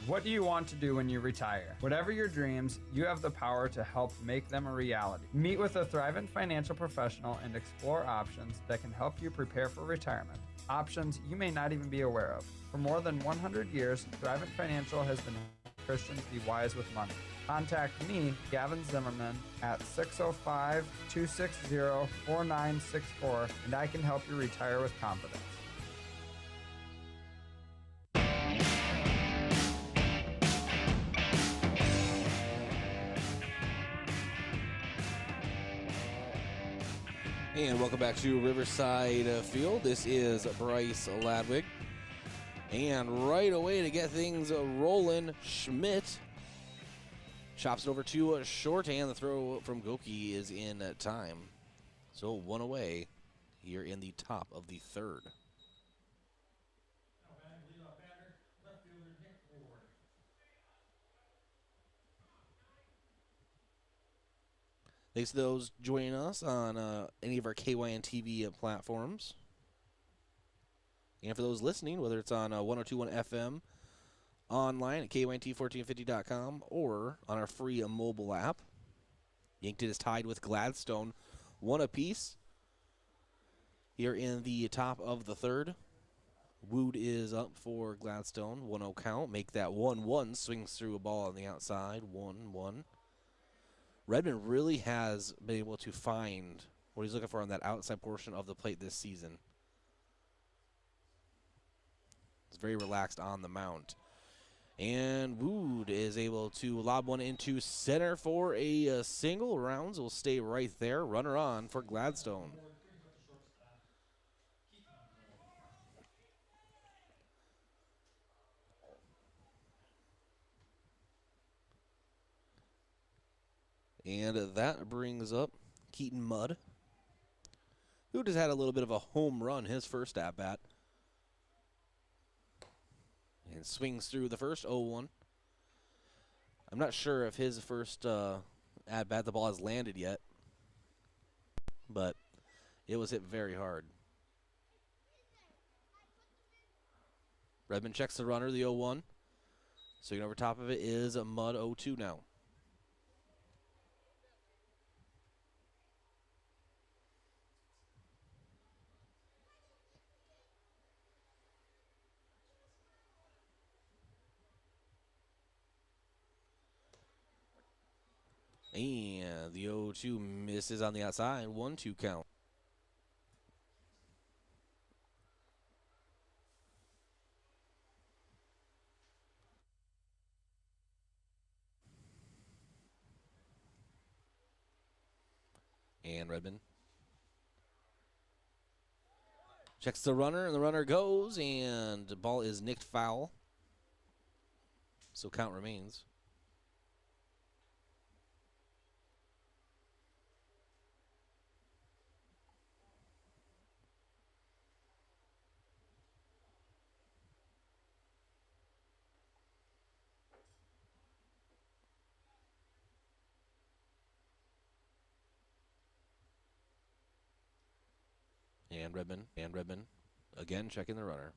What do you want to do when you retire? Whatever your dreams, you have the power to help make them a reality. Meet with a Thrivent financial professional and explore options that can help you prepare for retirement. Options you may not even be aware of. For more than 100 years, Thrivent Financial has been helping Christians be wise with money. Contact me, Gavin Zimmerman, at 605-260-4964, and I can help you retire with confidence. And welcome back to Riverside Field. This is Bryce Ladwig. And right away to get things rolling, Schmidt Chops it over to a short, and the throw from Goki is in time. So 1 away here in the top of the third. Now batting leadoff batter, left fielder Nick Ward. Thanks to those joining us on any of our KYN TV platforms. And for those listening, whether it's on 1021 FM, online at KYNT1450.com, or on our free mobile app. Yankton is tied with Gladstone, 1 apiece. Here in the top of the third. Wood is up for Gladstone, 1-0 count. Make that 1-1. Swings through a ball on the outside, 1-1. Redmond really has been able to find what he's looking for on that outside portion of the plate this season. It's very relaxed on the mound. And Wood is able to lob one into center for a single. Rounds will stay right there. Runner on for Gladstone. And that brings up Keaton Mudd, who just had a little bit of a home run his first at-bat. And swings through the first, 0-1. I'm not sure if his first at-bat, the ball has landed yet. But it was hit very hard. Redmond checks the runner, the 0-1. Swinging over top of it is a Mudd, 0-2 now. And the 0-2 misses on the outside. 1-2 count. And Redmond checks the runner, and the runner goes, and the ball is nicked foul. So count remains. And Redmond again checking the runner.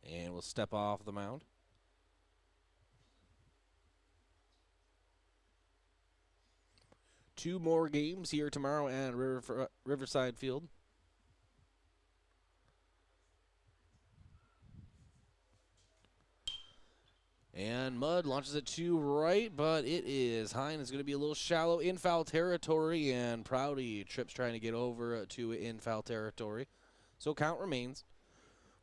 And will step off the mound. Two more games here tomorrow at Riverside Field. And Mudd launches it to right, but it is high, and it's going to be a little shallow in foul territory, and Prouty trips trying to get over to in foul territory. So count remains.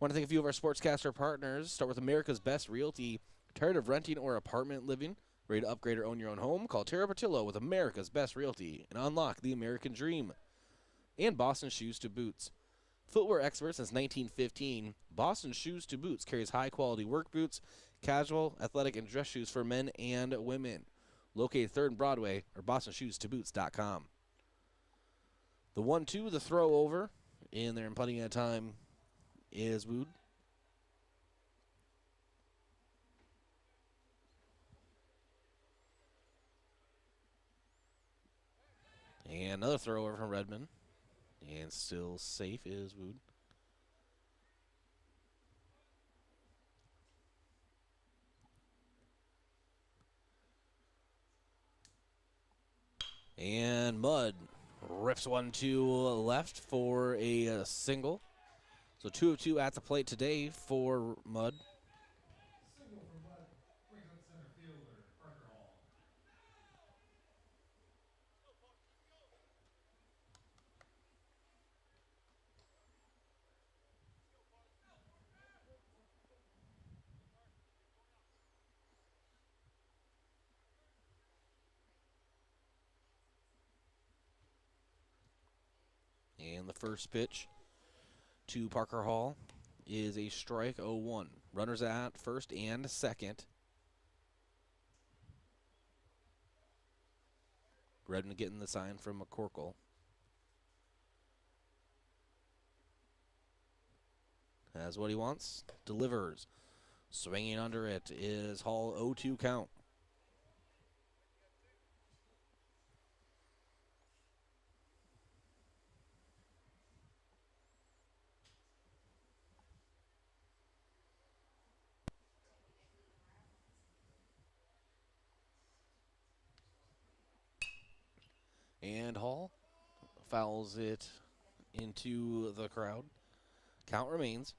Want to thank a few of our sportscaster partners. Start with America's Best Realty. Tired of renting or apartment living? Ready to upgrade or own your own home? Call Tara Patillo with America's Best Realty and unlock the American dream. And Boston Shoes to Boots. Footwear expert since 1915, Boston Shoes to Boots carries high-quality work boots, casual, athletic, and dress shoes for men and women. Located 3rd and Broadway or bostonshoestoboots.com. The 1-2, the throw over, in there and plenty of time is Wood. And another throw over from Redmond. And still safe is Wood. And Mudd rips one to left for a single. So 2 of 2 at the plate today for Mudd. Single from Mudd brings up center fielder Parker Hall. And the first pitch to Parker Hall is a strike, 0-1. Runners at first and second. Redmond getting the sign from McCorkle. Has what he wants. Delivers. Swinging under it is Hall, 0-2 count. And Hall fouls it into the crowd. Count remains.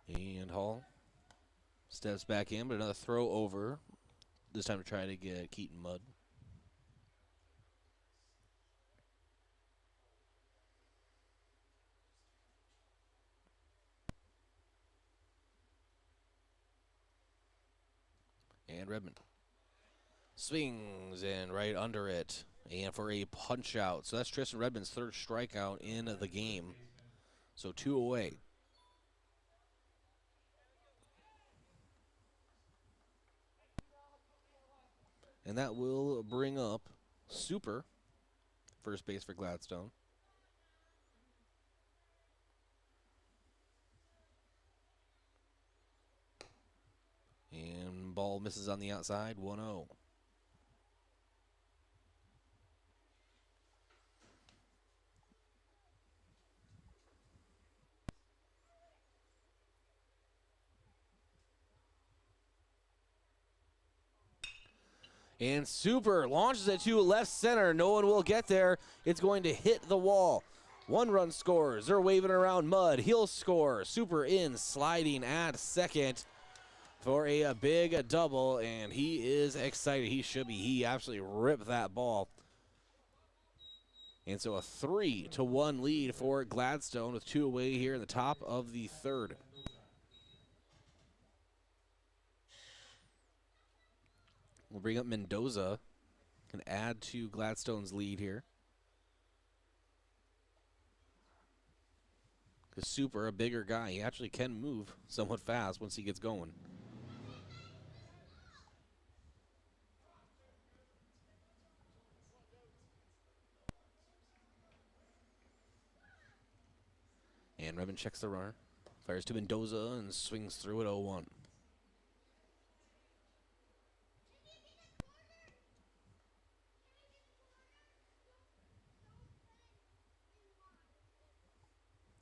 And Hall steps back in, but another throw over. This time to try to get Keaton Mudd. And Redmond swings in right under it, and for a punch out. So that's Tristan Redmond's third strikeout in the game. So 2 away. And that will bring up Super, first base for Gladstone. And ball misses on the outside, 1-0. And Super launches it to left center. No one will get there. It's going to hit the wall. 1 run scores. They're waving around Mudd. He'll score. Super in, sliding at second for a big double, and he is excited. He should be. He absolutely ripped that ball. And so a 3-1 lead for Gladstone with 2 away here in the top of the third. We'll bring up Mendoza, can add to Gladstone's lead here. Because Super, a bigger guy, he actually can move somewhat fast once he gets going. And Redmond checks the runner, fires to Mendoza and swings through at 0-1.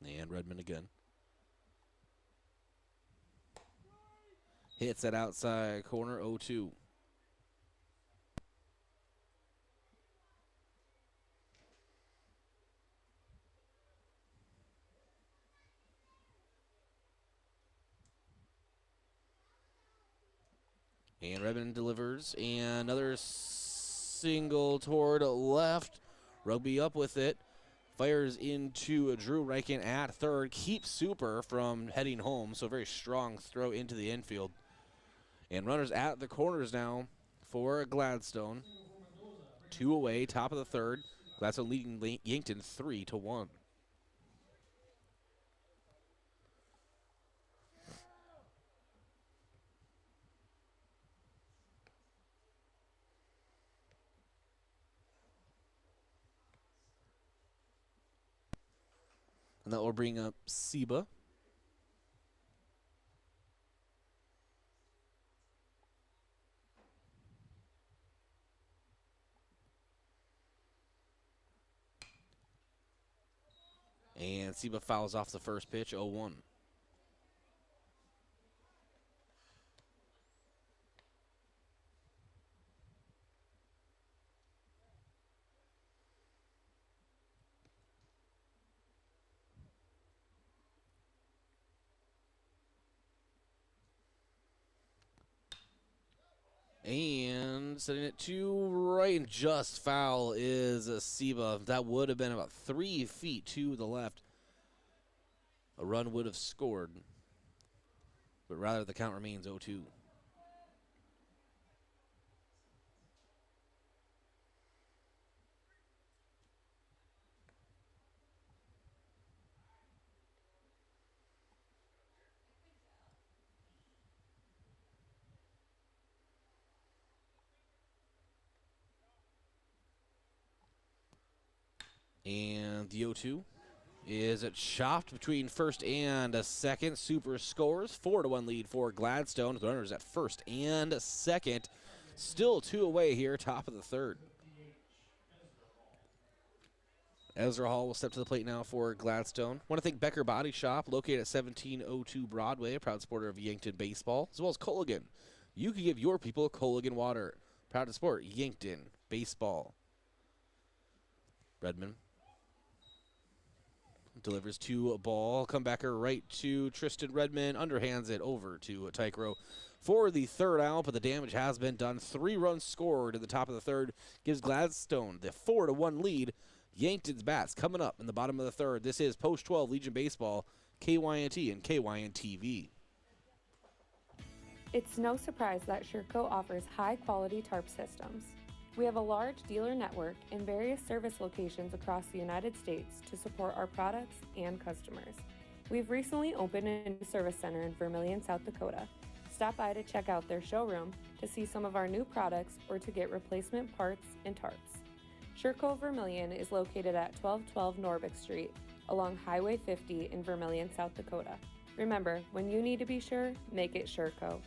And Redmond again. Hits that outside corner, 0-2. And Redmond delivers, and another single toward left. Rugby up with it. Fires into Drew Reichen at third. Keeps Super from heading home, so a very strong throw into the infield. And runners at the corners now for Gladstone. 2 away, top of the third. Gladstone leading Yankton 3-1. And that will bring up Seba. And Seba fouls off the first pitch, 0-1. And setting it to right and just foul is Seba. That would have been about 3 feet to the left A run would have scored, but rather the count remains 0-2. And the 0-2 is it chopped between first and second. Super scores 4-1 lead for Gladstone. The runners at first and second. Still 2 away here, top of the third. Ezra Hall will step to the plate now for Gladstone. Want to thank Becker Body Shop, located at 1702 Broadway, a proud supporter of Yankton baseball, as well as Culligan. You can give your people Culligan water. Proud to support Yankton baseball. Redmond delivers to a ball. Comebacker right to Tristan Redmond. Underhands it over to Tykro for the third out, but the damage has been done. 3 runs scored at the top of the third gives Gladstone the 4-1 lead. Yankton's bats coming up in the bottom of the third. This is Post 12 Legion Baseball, KYNT and KYN-TV. It's no surprise that Sherco offers high-quality tarp systems. We have a large dealer network in various service locations across the United States to support our products and customers. We've recently opened a new service center in Vermillion, South Dakota. Stop by to check out their showroom to see some of our new products or to get replacement parts and tarps. Sherco Vermillion is located at 1212 Norbeck Street along Highway 50 in Vermillion, South Dakota. Remember, when you need to be sure, make it Sherco.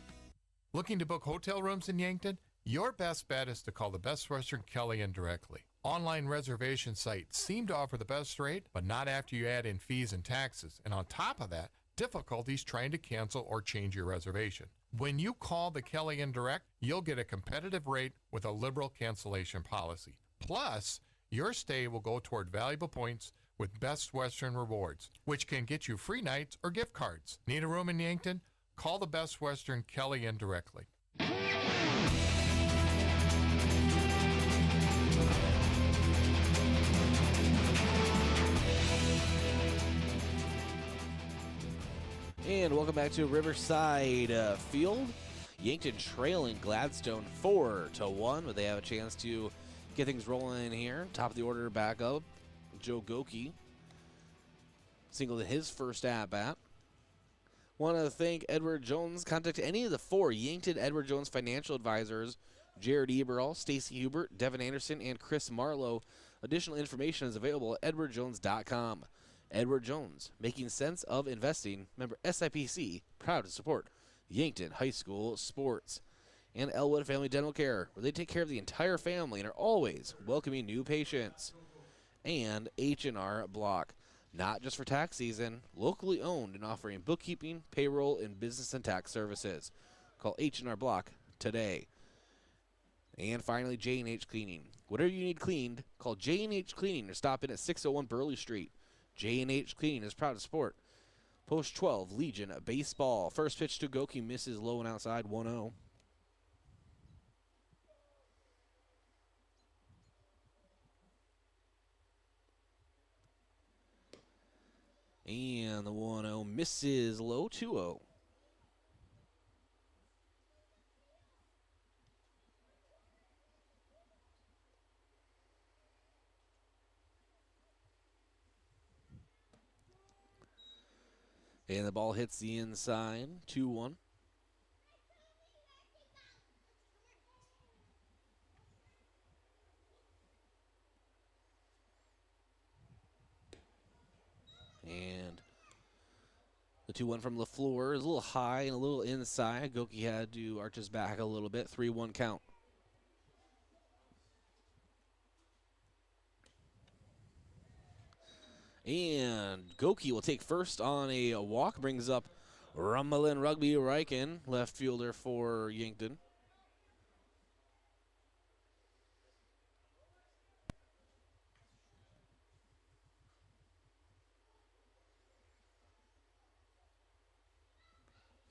Looking to book hotel rooms in Yankton? Your best bet is to call the Best Western Kellyan directly. Online reservation sites seem to offer the best rate, but not after you add in fees and taxes. And on top of that, difficulties trying to cancel or change your reservation. When you call the Kellyan Direct, you'll get a competitive rate with a liberal cancellation policy. Plus, your stay will go toward valuable points with Best Western Rewards, which can get you free nights or gift cards. Need a room in Yankton? Call the Best Western Kellyan directly. And welcome back to Riverside Field. Yankton trailing Gladstone 4-1, but they have a chance to get things rolling in here. Top of the order back up. Joe Goki singled in his first at-bat. Want to thank Edward Jones. Contact any of the 4 Yankton Edward Jones financial advisors, Jared Eberl, Stacy Hubert, Devin Anderson, and Chris Marlowe. Additional information is available at edwardjones.com. Edward Jones, making sense of investing. Member SIPC, proud to support Yankton High School sports. And Elwood Family Dental Care, where they take care of the entire family and are always welcoming new patients. And H&R Block, not just for tax season, locally owned and offering bookkeeping, payroll, and business and tax services. Call H&R Block today. And finally, J&H Cleaning. Whatever you need cleaned, call J&H Cleaning or stop in at 601 Burley Street. J&H Cleaning is proud to support Post 12 Legion Baseball. First pitch to Goki misses low and outside, 1-0. And the 1-0 misses low, 2-0. And the ball hits the inside, 2-1. And the 2-1 from LaFleur is a little high and a little inside. Goki had to arch his back a little bit, 3-1 count. And Goki will take first on a walk, brings up Rummelin Rugby Riken, left fielder for Yankton.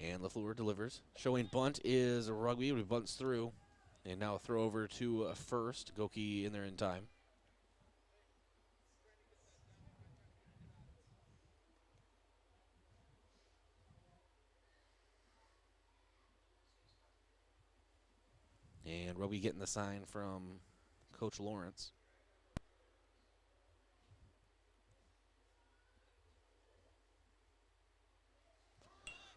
And LaFleur delivers. Showing bunt is Rugby, but he bunts through. And now a throw over to first. Goki in there in time. And we'll be getting the sign from Coach Lawrence.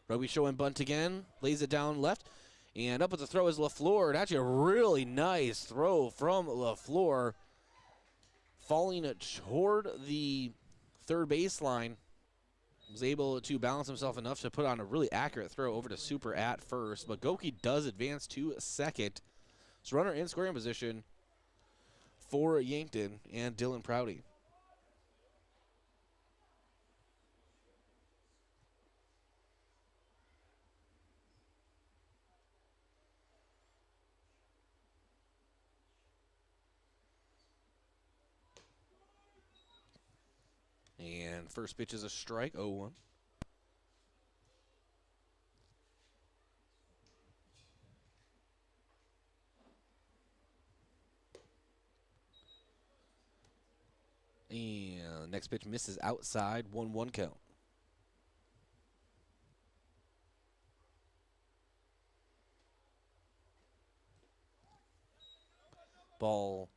Roby showing bunt again, lays it down left, and up with the throw is LaFleur. And actually a really nice throw from LaFleur, falling toward the third baseline. Was able to balance himself enough to put on a really accurate throw over to Super at first, but Goki does advance to second. So runner in scoring position for Yankton and Dylan Prouty. And first pitch is a strike, 0-1. And next pitch misses outside, 1-1 count. Ball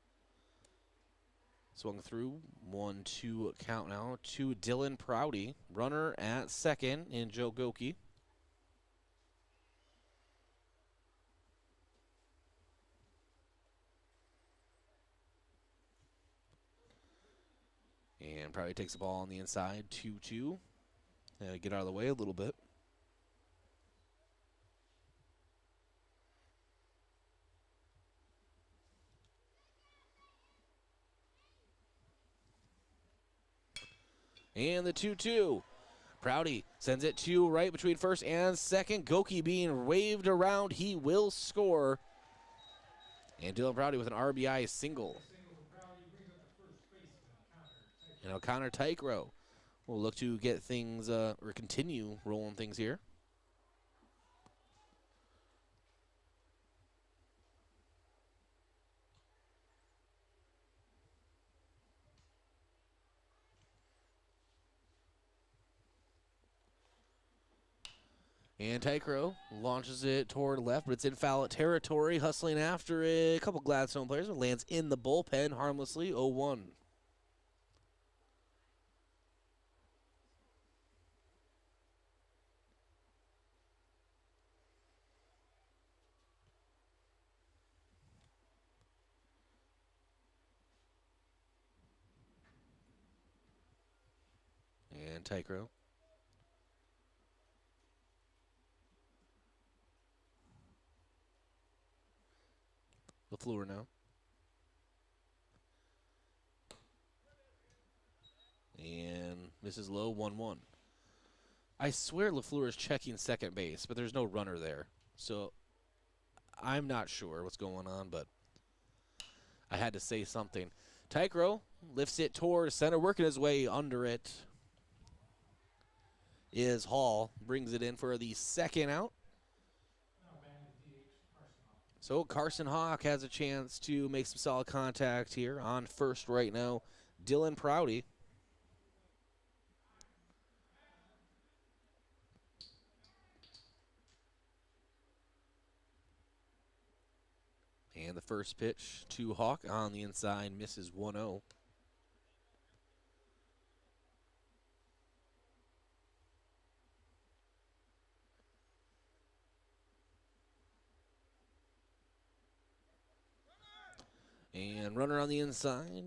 swung through, 1-2 count now to Dylan Prouty. Runner at second in Joe Goki. And Prouty takes the ball on the inside, 2-2. Get out of the way a little bit. And the 2-2. Prouty sends it to right between first and second. Goki being waved around. He will score. And Dylan Prouty with an RBI single. And O'Connor Tycro will look to get things, or continue rolling things here. And Tycro launches it toward left, but it's in foul territory, hustling after it. A couple Gladstone players, but lands in the bullpen harmlessly, 0-1. And Tycro. LaFleur now. And misses low, 1-1. I swear LaFleur is checking second base, but there's no runner there. So I'm not sure what's going on, but I had to say something. Tycro lifts it towards center, working his way under it is Hall. Brings it in for the second out. So Carson Hawk has a chance to make some solid contact here on first right now. Dylan Prouty. And the first pitch to Hawk on the inside misses 1-0. And runner on the inside.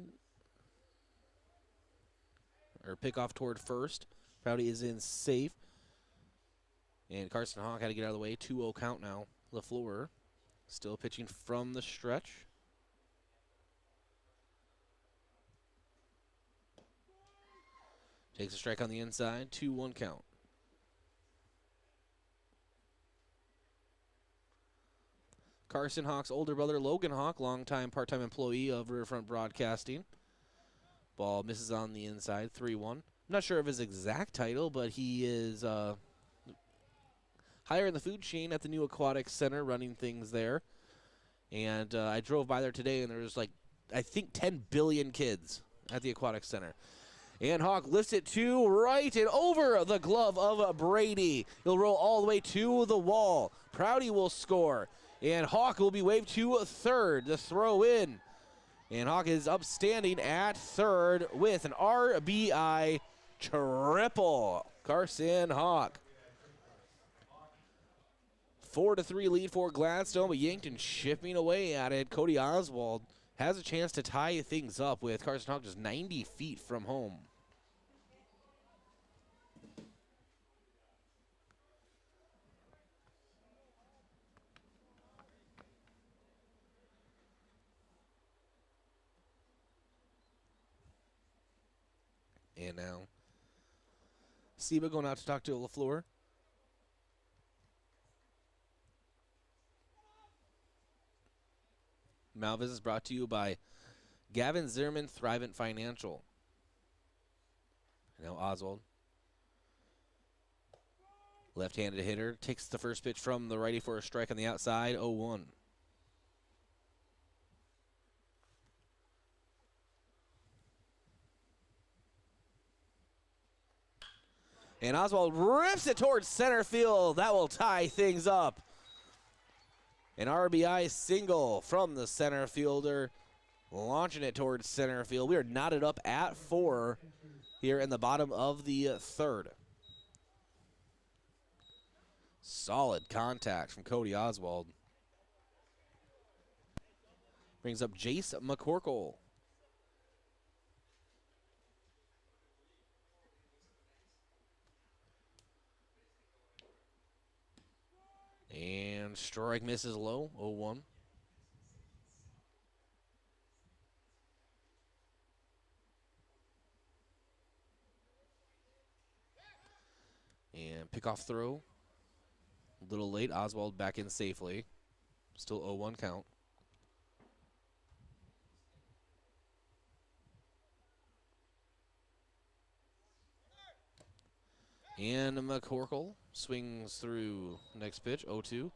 Or pick off toward first. Prouty is in safe. And Carson Hawk had to get out of the way. 2-0 count now. LaFleur still pitching from the stretch. Takes a strike on the inside. 2-1 count. Carson Hawk's older brother, Logan Hawk, longtime part-time employee of Riverfront Broadcasting. Ball misses on the inside, 3-1. I'm not sure of his exact title, but he is higher in the food chain at the new Aquatic Center, running things there. And I drove by there today, and there was like, I think 10 billion kids at the Aquatic Center. And Hawk lifts it to right and over the glove of Brady. He'll roll all the way to the wall. Prouty will score. And Hawk will be waved to third. The throw in. And Hawk is upstanding at third with an RBI triple. Carson Hawk. 4-3 lead for Gladstone, but Yankton chipping away at it. Cody Oswald has a chance to tie things up with Carson Hawk just 90 feet from home. And now, Seba going out to talk to LaFleur. Malvis is brought to you by Gavin Zimmerman, Thrivent Financial. Now Oswald. Left-handed hitter. Takes the first pitch from the righty for a strike on the outside. 0-1. And Oswald rips it towards center field. That will tie things up. An RBI single from the center fielder, launching it towards center field. We are knotted up at 4 here in the bottom of the third. Solid contact from Cody Oswald. Brings up Jace McCorkle. And strike misses low, 0-1. And pickoff throw. A little late. Oswald back in safely. Still 0-1 count. And McCorkle swings through next pitch, 0-2.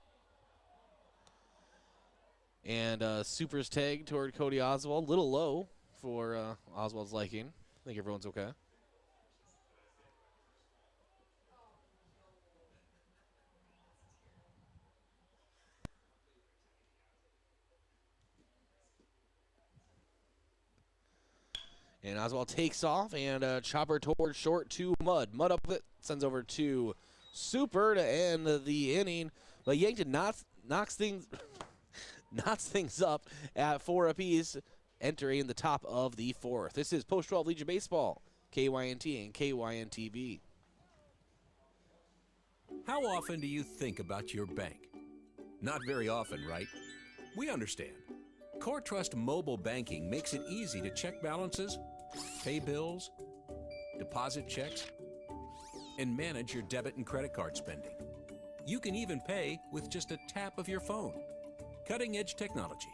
And Super's tag toward Cody Oswald. Little low for Oswald's liking. I think everyone's okay. And Oswald takes off and chopper towards short to Mudd. Mudd up with it, sends over to Super to end the inning. But Yankton knocks things up at 4 apiece, entering the top of the 4th. This is Post 12 Legion Baseball, KYNT and KYNTV. How often do you think about your bank? Not very often, right? We understand. Core Trust Mobile Banking makes it easy to check balances, pay bills, deposit checks, and manage your debit and credit card spending. You can even pay with just a tap of your phone. Cutting-edge technology.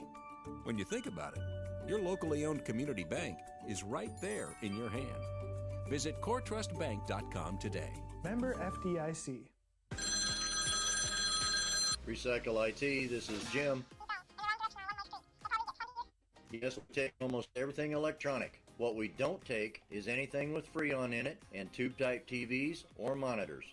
When you think about it, your locally owned community bank is right there in your hand. Visit coretrustbank.com today. Member FDIC. Recycle IT, this is Jim. Yes, we take almost everything electronic. What we don't take is anything with Freon in it and tube-type TVs or monitors.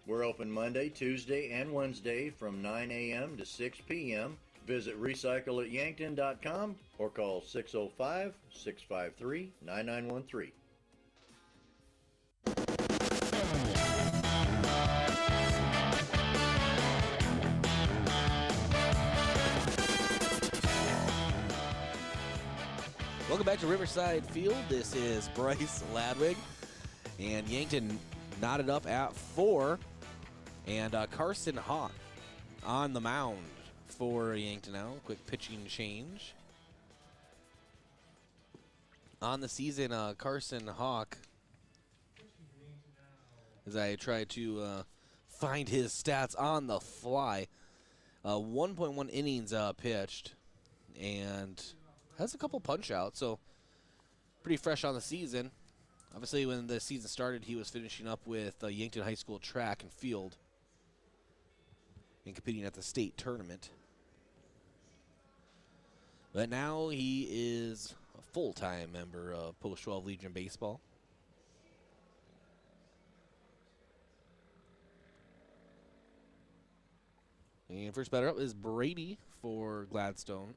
We're open Monday, Tuesday, and Wednesday from 9 a.m. to 6 p.m. Visit recycleatyankton.com or call 605-653-9913. Welcome back to Riverside Field. This is Bryce Ladwig. And Yankton knotted up at 4. And Carson Hawk on the mound for Yankton now. Quick pitching change. On the season, Carson Hawk, as I try to find his stats on the fly, 1.1 innings pitched and has a couple punch-outs, so pretty fresh on the season. Obviously, when the season started, he was finishing up with Yankton High School track and field and competing at the state tournament. But now he is a full-time member of Post 12 Legion Baseball. And first batter up is Brady for Gladstone.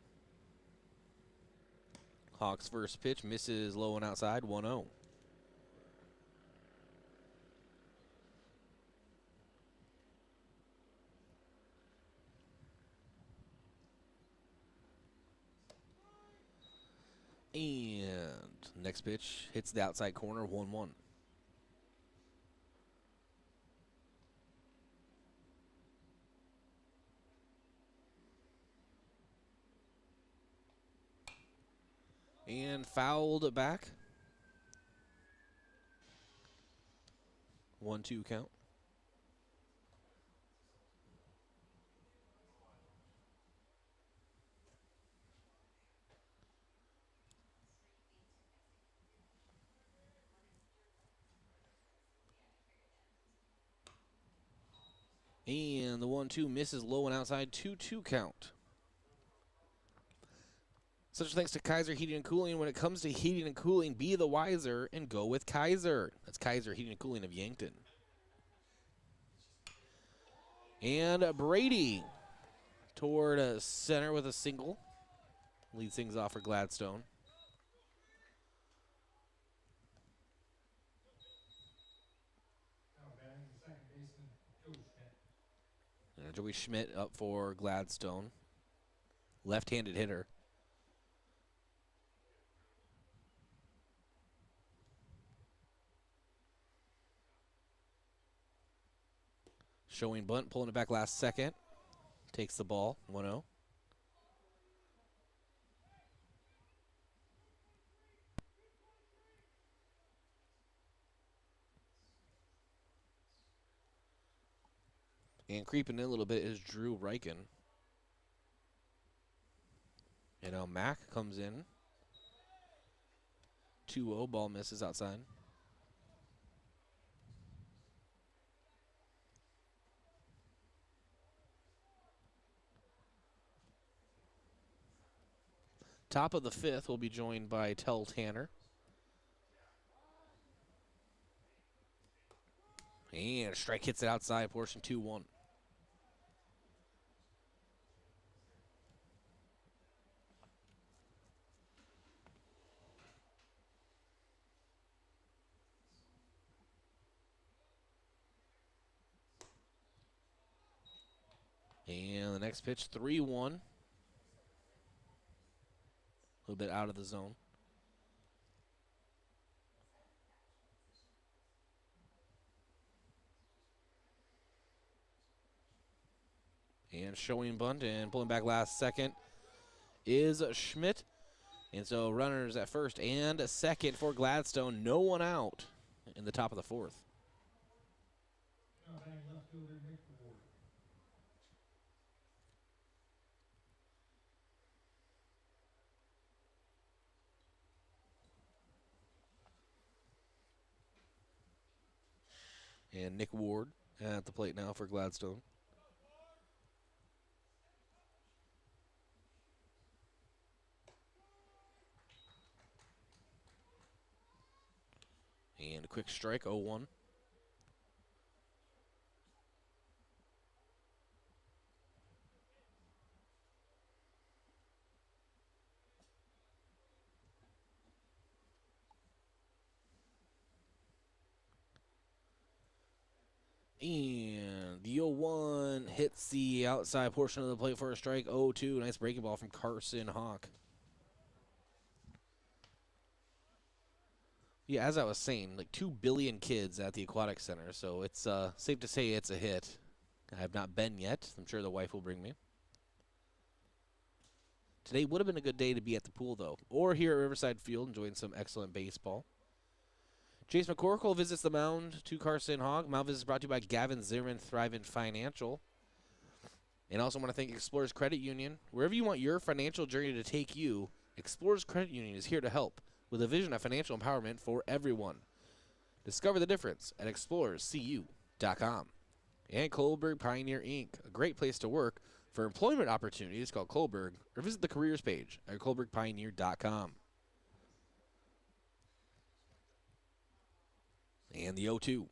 Hawks' first pitch misses low and outside, 1-0. And next pitch hits the outside corner, 1-1. And fouled back. 1-2 count. And the 1-2 misses low and outside, 2-2 count. Such thanks to Kaiser Heating and Cooling. When it comes to heating and cooling, be the wiser and go with Kaiser. That's Kaiser Heating and Cooling of Yankton. And Brady toward center with a single. Leads things off for Gladstone. Joey Schmidt up for Gladstone. Left-handed hitter. Showing bunt, pulling it back last second. Takes the ball, 1-0. And creeping in a little bit is Drew Reichen. And now Mack comes in. 2-0, ball misses outside. Top of the fifth, will be joined by Tell Tanner. And strike hits it outside, portion 2-1. And the next pitch, 3-1. A little bit out of the zone. And showing bunt and pulling back last second is Schmidt. And so runners at first and second for Gladstone. No one out in the top of the fourth. And Nick Ward at the plate now for Gladstone. And a quick strike, 0-1. And the 0-1 hits the outside portion of the plate for a strike. 0-2, nice breaking ball from Carson Hawk. Yeah, as I was saying, like 2 billion kids at the Aquatic Center, so it's safe to say it's a hit. I have not been yet. I'm sure the wife will bring me. Today would have been a good day to be at the pool, though, or here at Riverside Field enjoying some excellent baseball. Chase McCorkle visits the mound to Carson Hogg. Mound visit is brought to you by Gavin Zimmerman, Thrivent Financial. And also want to thank Explorers Credit Union. Wherever you want your financial journey to take you, Explorers Credit Union is here to help with a vision of financial empowerment for everyone. Discover the difference at explorerscu.com. And Kohlberg Pioneer Inc., a great place to work for employment opportunities called Kohlberg, or visit the careers page at kohlbergpioneer.com. And the 0-2.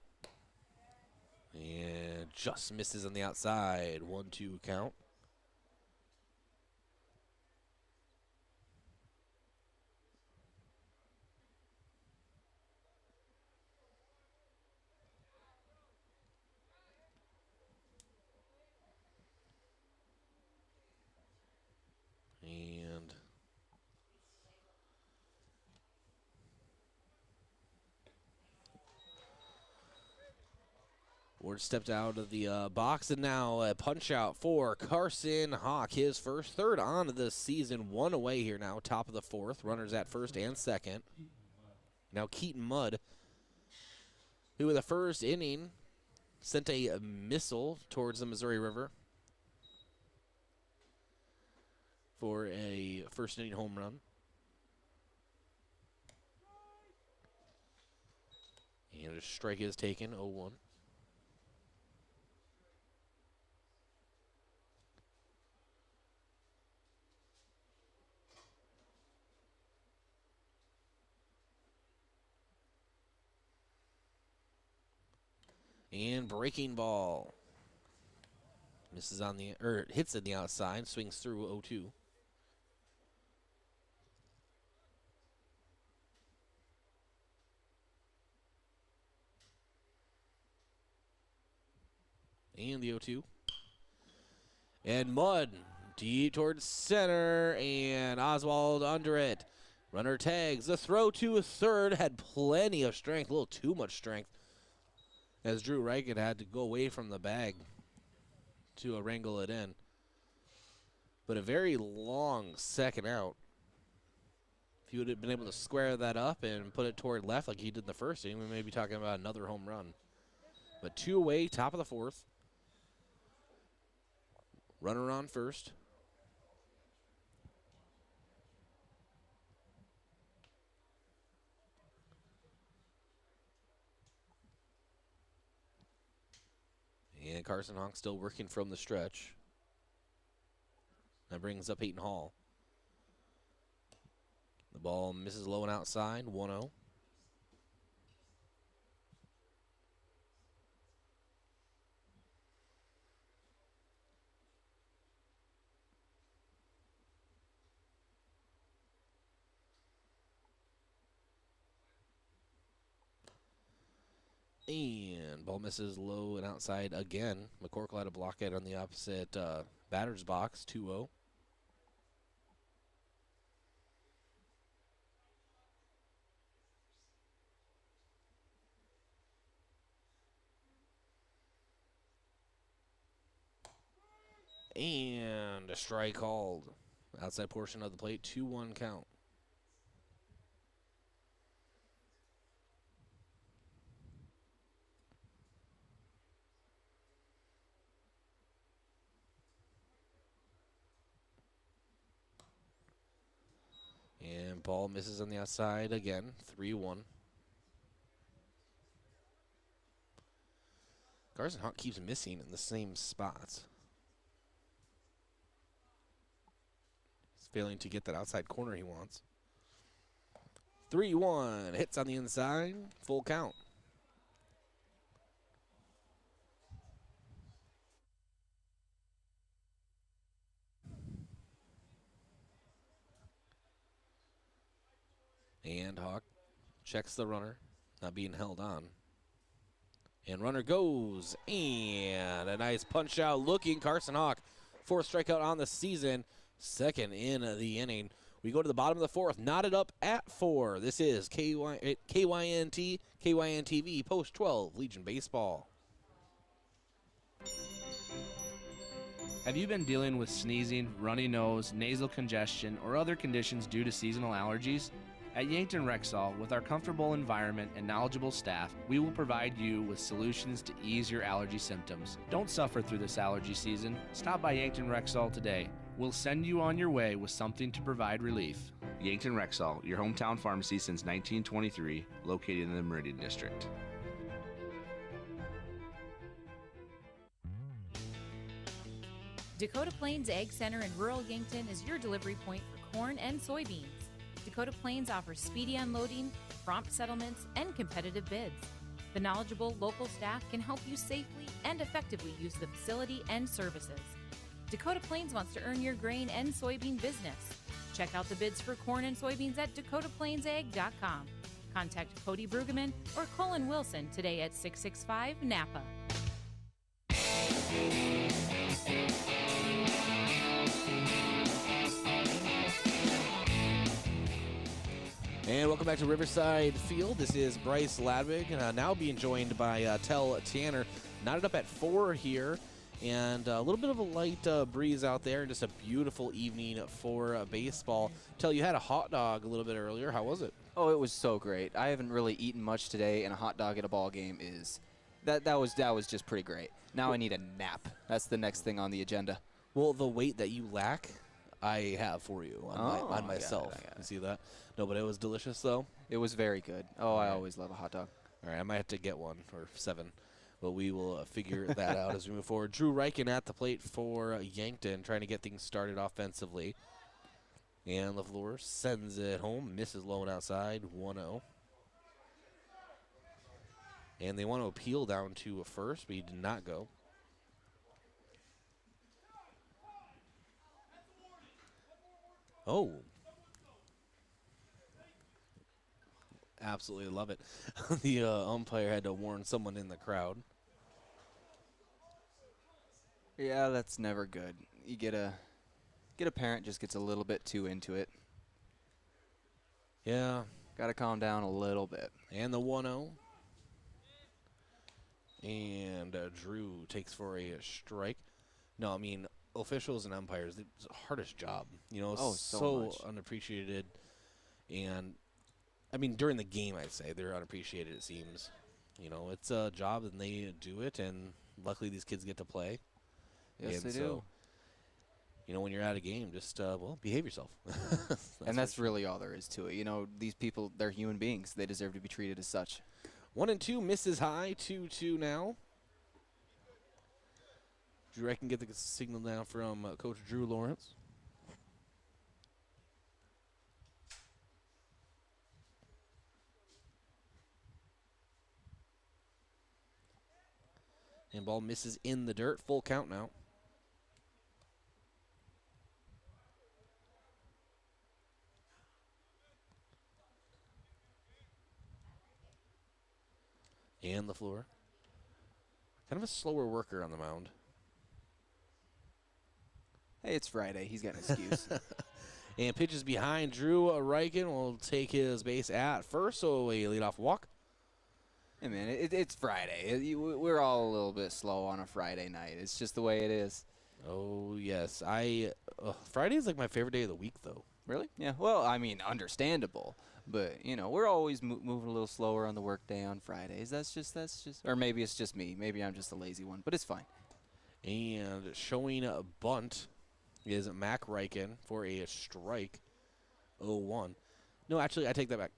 And just misses on the outside. 1-2 count. And Ward stepped out of the box, and now a punch out for Carson Hawk. His first, third on of the season, one away here now, top of the fourth. Runners at first and second. Now Keaton Mudd, who in the first inning sent a missile towards the Missouri River for a first inning home run. And a strike is taken, 0-1. And breaking ball. Misses on the, hits in the outside, swings through 0-2. And the 0-2. And Mudd deep towards center, and Oswald under it. Runner tags. The throw to a third had plenty of strength, a little too much strength, as Drew Reichen had to go away from the bag to wrangle it in. But a very long second out. If he would have been able to square that up and put it toward left like he did in the first inning, we may be talking about another home run. But 2 away, top of the fourth. Runner on first. And Carson Hawk still working from the stretch. That brings up Peyton Hall. The ball misses low and outside, 1-0. And ball misses low and outside again. McCorkle had a blockhead on the opposite batter's box, 2-0. And a strike called. Outside portion of the plate, 2-1 count. And ball misses on the outside again, 3-1. Carson Hawk keeps missing in the same spots. He's failing to get that outside corner he wants. 3-1, hits on the inside, full count. And Hawk checks the runner, not being held on. And runner goes, and a nice punch out looking Carson Hawk. Fourth strikeout on the season, second in the inning. We go to the bottom of the fourth, knotted up at 4. This is KYNT, KYNTV, Post 12, Legion Baseball. Have you been dealing with sneezing, runny nose, nasal congestion, or other conditions due to seasonal allergies? At Yankton Rexall, with our comfortable environment and knowledgeable staff, we will provide you with solutions to ease your allergy symptoms. Don't suffer through this allergy season. Stop by Yankton Rexall today. We'll send you on your way with something to provide relief. Yankton Rexall, your hometown pharmacy since 1923, located in the Meridian District. Dakota Plains Ag Center in rural Yankton is your delivery point for corn and soybeans. Dakota Plains offers speedy unloading, prompt settlements, and competitive bids. The knowledgeable local staff can help you safely and effectively use the facility and services. Dakota Plains wants to earn your grain and soybean business. Check out the bids for corn and soybeans at dakotaplainsag.com. Contact Cody Brueggemann or Colin Wilson today at 665 Napa. And welcome back to Riverside Field. This is Bryce Ladwig, now being joined by Tell Tanner. Knotted up at 4 here, and a little bit of a light breeze out there, and just a beautiful evening for baseball. Tell, you had a hot dog a little bit earlier. How was it? Oh, it was so great. I haven't really eaten much today, and a hot dog at a ball game is that was just pretty great. Now I need a nap. That's the next thing on the agenda. Well, the weight that you lack, I have for you on myself. You see that? No, but it was delicious, though. It was very good. Oh, I always love a hot dog. All right, I might have to get one, or 7. But we will figure that out as we move forward. Drew Reichen at the plate for Yankton, trying to get things started offensively. And LaFleur sends it home, misses low and outside, 1-0. And they want to appeal down to a first, but he did not go. Oh. Absolutely love it. The umpire had to warn someone in the crowd. Yeah, that's never good. You get a parent just gets a little bit too into it. Yeah. Got to calm down a little bit. And the 1-0. And Drew takes for a strike. No, I mean, officials and umpires, it's the hardest job. You know, so unappreciated. And, I mean, during the game, I'd say they're unappreciated, it seems. You know, it's a job and they do it, and luckily these kids get to play. Yes, and they do. You know, when you're at a game, just, behave yourself. That's really all there is to it. You know, these people, they're human beings. They deserve to be treated as such. 1-2, misses high, 2-2 now. Drew Reichen get the signal now from Coach Drew Lawrence. And ball misses in the dirt. Full count now. And LaFleur. Kind of a slower worker on the mound. Hey, it's Friday. He's got an excuse. And pitches behind. Drew Reichen will take his base at first, so a leadoff walk. Hey, man, it's Friday. We're all a little bit slow on a Friday night. It's just the way it is. Oh, yes. Friday is like my favorite day of the week, though. Really? Yeah. Well, I mean, understandable. But, you know, we're always moving a little slower on the work day on Fridays. That's just, or maybe it's just me. Maybe I'm just a lazy one, but it's fine. And showing a bunt is Mac Reichen for a strike, 0-1. No, actually, I take that back.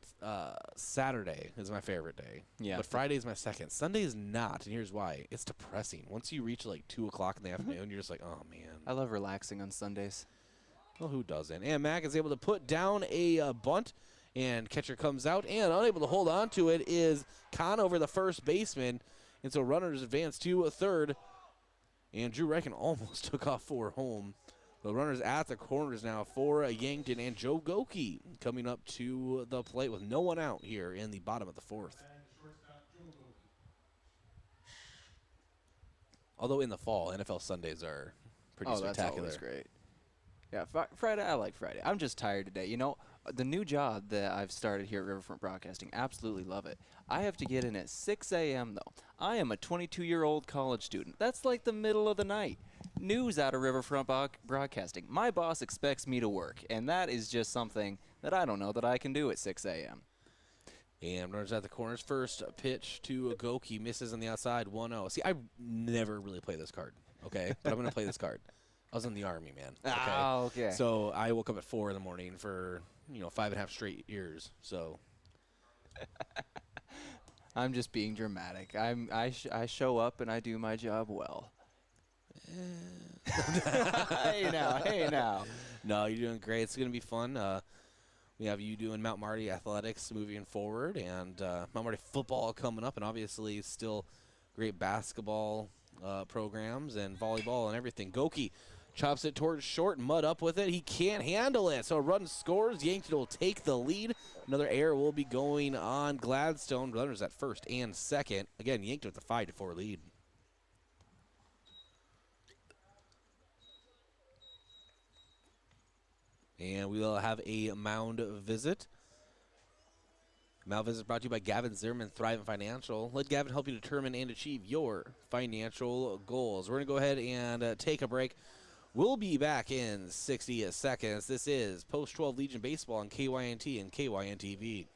Saturday is my favorite day. Yeah. But Friday is my second. Sunday is not, and here's why. It's depressing. Once you reach like 2 o'clock in the afternoon, you're just like, oh, man. I love relaxing on Sundays. Well, who doesn't? And Mac is able to put down a bunt, and catcher comes out, and unable to hold on to it is Conover, the first baseman. And so runners advance to a third, and Drew Reichen almost took off for home. The runners at the corners now for Yankton, and Joe Goki coming up to the plate with no one out here in the bottom of the fourth. Although in the fall, NFL Sundays are pretty spectacular. That's always great. Yeah, Friday, I like Friday. I'm just tired today. You know, the new job that I've started here at Riverfront Broadcasting, absolutely love it. I have to get in at 6 a.m., though. I am a 22-year-old college student. That's like the middle of the night. News out of Riverfront Broadcasting. My boss expects me to work, and that is just something that I don't know that I can do at 6 a.m. And runners at the corners. First pitch to Goki, misses on the outside, 1-0. See, I never really play this card, okay? But I'm going to play this card. I was in the Army, man. Okay? Oh, okay. So I woke up at 4 in the morning for, 5.5 straight years, so. I'm just being dramatic. I show up and I do my job well. Hey now. No, you're doing great. It's going to be fun. We have you doing Mount Marty athletics moving forward, and Mount Marty football coming up, and obviously still great basketball programs and volleyball and everything. Goki chops it towards short, mud up with it. He can't handle it, so a run scores. Yankton will take the lead. Another error will be going on Gladstone. Runners at first and second. Again, Yankton with a 5-4 lead. And we will have a mound visit. Mound visit brought to you by Gavin Zimmerman, Thrivent Financial. Let Gavin help you determine and achieve your financial goals. We're going to go ahead and take a break. We'll be back in 60 seconds. This is Post-12 Legion Baseball on KYNT and KYNTV.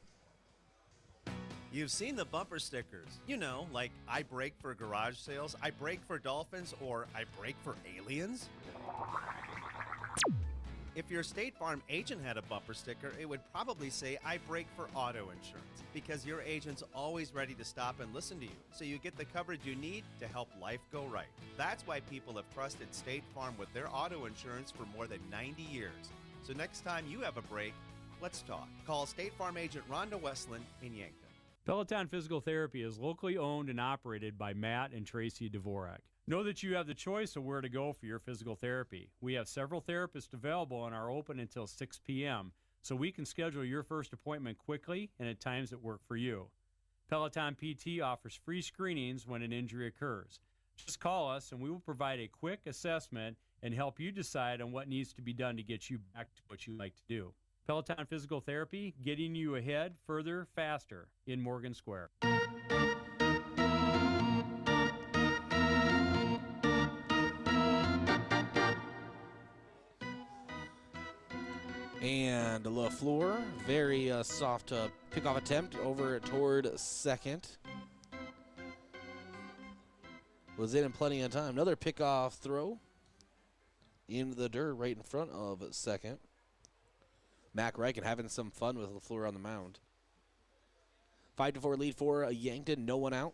You've seen the bumper stickers. You know, like I brake for garage sales, I brake for dolphins, or I brake for aliens. If your State Farm agent had a bumper sticker, it would probably say, I brake for auto insurance, because your agent's always ready to stop and listen to you, so you get the coverage you need to help life go right. That's why people have trusted State Farm with their auto insurance for more than 90 years. So next time you have a break, let's talk. Call State Farm agent Rhonda Westland in Yankton. Peloton Physical Therapy is locally owned and operated by Matt and Tracy Dvorak. Know that you have the choice of where to go for your physical therapy. We have several therapists available and are open until 6 p.m., so we can schedule your first appointment quickly and at times that work for you. Peloton PT offers free screenings when an injury occurs. Just call us and we will provide a quick assessment and help you decide on what needs to be done to get you back to what you like to do. Peloton Physical Therapy, getting you ahead, further, faster in Morgan Square. And LaFleur, very soft pickoff attempt over toward second. Was in plenty of time. Another pickoff throw into the dirt right in front of second. Mac Reichen having some fun with LaFleur on the mound. 5-4 lead for Yankton, no one out.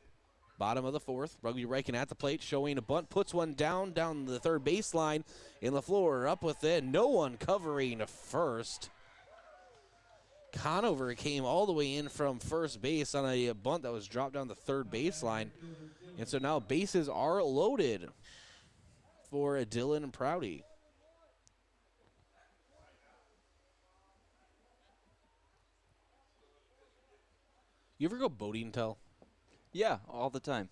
Bottom of the fourth, Rugby Reichen at the plate, showing a bunt, puts one down the third baseline, and LaFleur up with it. No one covering first. Conover came all the way in from first base on a bunt that was dropped down the third baseline. And so now bases are loaded for Dylan and Prouty. You ever go boating, Tell? Yeah, all the time.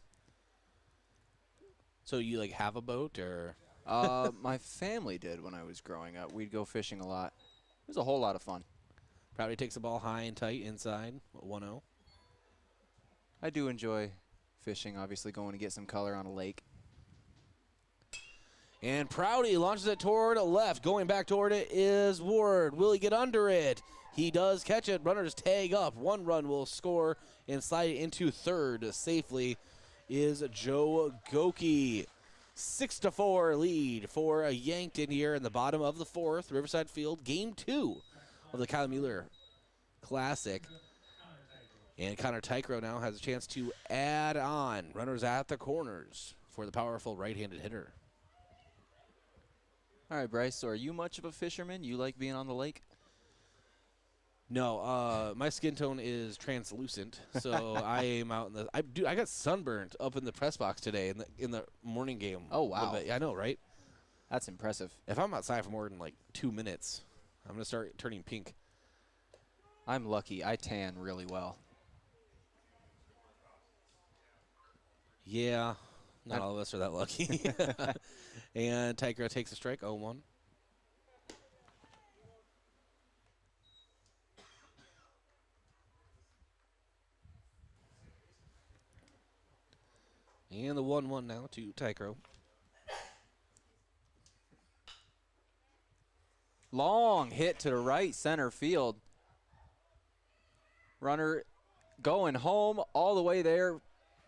So you like have a boat or? My family did when I was growing up. We'd go fishing a lot. It was a whole lot of fun. Prouty takes the ball high and tight inside, 1-0. I do enjoy fishing, obviously going to get some color on a lake. And Prouty launches it toward left. Going back toward it is Ward. Will he get under it? He does catch it. Runners tag up. One run will score and slide it into third safely is Joe Goki. 6-4 lead for Yankton here in the bottom of the fourth. Riverside Field, game 2 of the Kyle Mueller Classic. And Connor Tycro now has a chance to add on. Runners at the corners for the powerful right-handed hitter. All right, Bryce, so are you much of a fisherman? You like being on the lake? No, my skin tone is translucent, so I am out in the. I got sunburned up in the press box today in the morning game. Oh wow! I know, right? That's impressive. If I'm outside for more than like 2 minutes, I'm gonna start turning pink. I'm lucky. I tan really well. Yeah, not all of us are that lucky. And Tycro takes a strike, 0-1. And the 1-1 now to Tycro. Long hit to the right center field. Runner going home all the way there.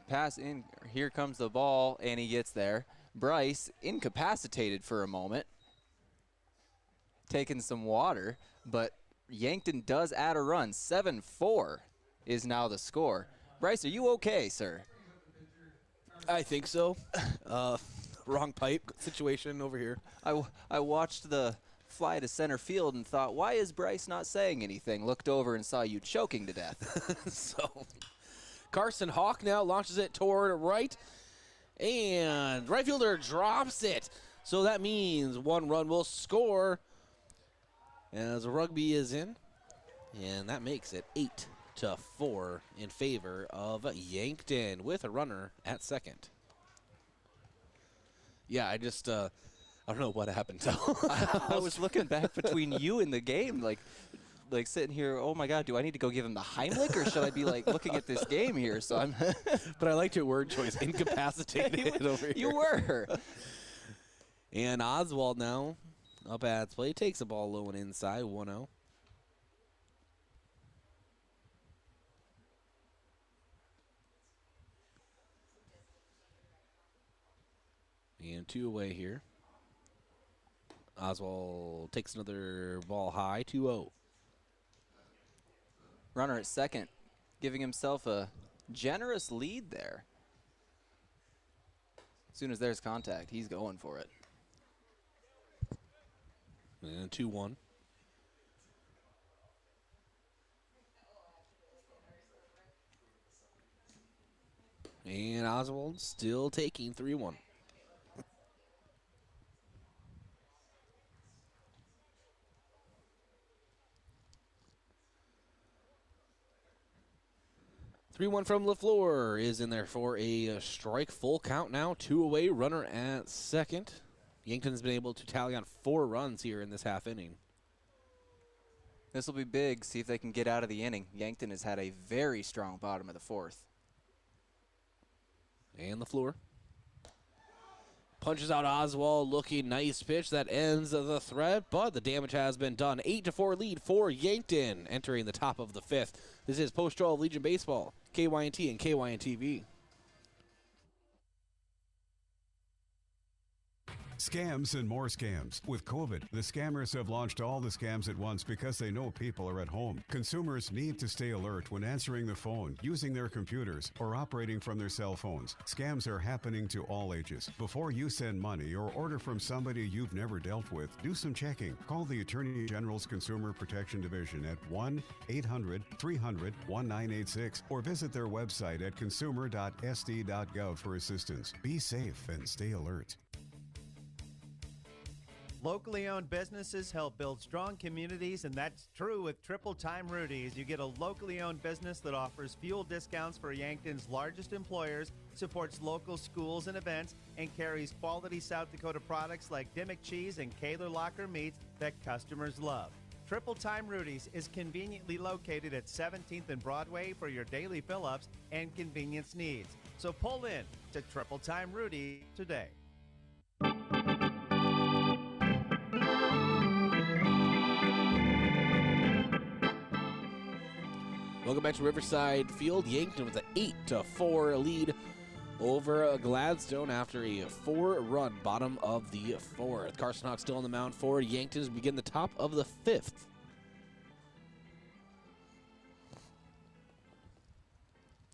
Pass in. Here comes the ball, and he gets there. Bryce incapacitated for a moment. Taking some water, but Yankton does add a run. 7-4 is now the score. Bryce, are you okay, sir? I think so. Wrong pipe situation over here. I watched the fly to center field and thought, why is Bryce not saying anything? Looked over and saw you choking to death. So Carson Hawk now launches it toward right, and right fielder drops it. So that means 1 run will score as Rugby is in, and that makes it 8-4 in favor of Yankton with a runner at second. Yeah, I just, I don't know what happened. I was looking back between you and the game, like sitting here, oh my God, do I need to go give him the Heimlich, or should I be like looking at this game here? So I'm. But I liked your word choice, incapacitated over here. You were. And Oswald now up at play, takes the ball low and inside, 1-0. And 2 away here. Oswald takes another ball high, 2-0. Runner at second, giving himself a generous lead there. As soon as there's contact, he's going for it. And 2-1. And Oswald still taking 3-1. (3-1) from LaFleur is in there for a strike. Full count now. 2 away. Runner at second. Yankton's been able to tally on 4 runs here in this half inning. This will be big. See if they can get out of the inning. Yankton has had a very strong bottom of the 4th. And LaFleur punches out Oswald. Looking nice pitch. That ends the threat, but the damage has been done. 8-4 lead for Yankton entering the top of the 5th. This is Post-12 Legion Baseball, KYNT and KYNTV. Scams and more scams. With COVID, the scammers have launched all the scams at once because they know people are at home. Consumers need to stay alert when answering the phone, using their computers, or operating from their cell phones. Scams are happening to all ages. Before you send money or order from somebody you've never dealt with, do some checking. Call the Attorney General's Consumer Protection Division at 1-800-300-1986 or visit their website at consumer.sd.gov for assistance. Be safe and stay alert. Locally owned businesses help build strong communities, and that's true with Triple Time Rudy's. You get a locally owned business that offers fuel discounts for Yankton's largest employers, supports local schools and events, and carries quality South Dakota products like Dimmick cheese and Kaler Locker meats that customers love. Triple Time Rudy's is conveniently located at 17th and Broadway for your daily fill-ups and convenience needs. So pull in to Triple Time Rudy today. Welcome back to Riverside Field. Yankton with an 8-4 lead over Gladstone after a 4-run bottom of the 4th. Carson Hawk still on the mound for Yankton as we begin the top of the 5th.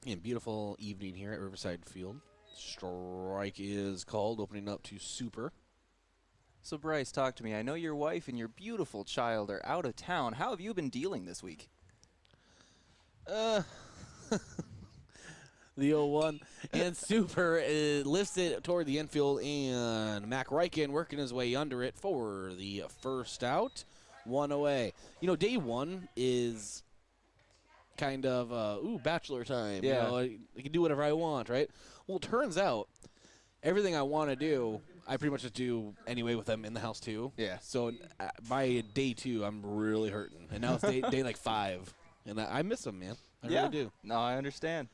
And beautiful evening here at Riverside Field. Strike is called, opening up to Super. So Bryce, talk to me. I know your wife and your beautiful child are out of town. How have you been dealing this week? The 0-1 and Super lifts it toward the infield, and Mac Reichen working his way under it for the first out. 1 away. You know, day 1 is kind of bachelor time. Yeah. You know, I can do whatever I want, right? Well, it turns out everything I want to do, I pretty much just do anyway with them in the house too. Yeah. So by day 2, I'm really hurting, and now it's day like 5. And I miss them, man. I really do. No, I understand.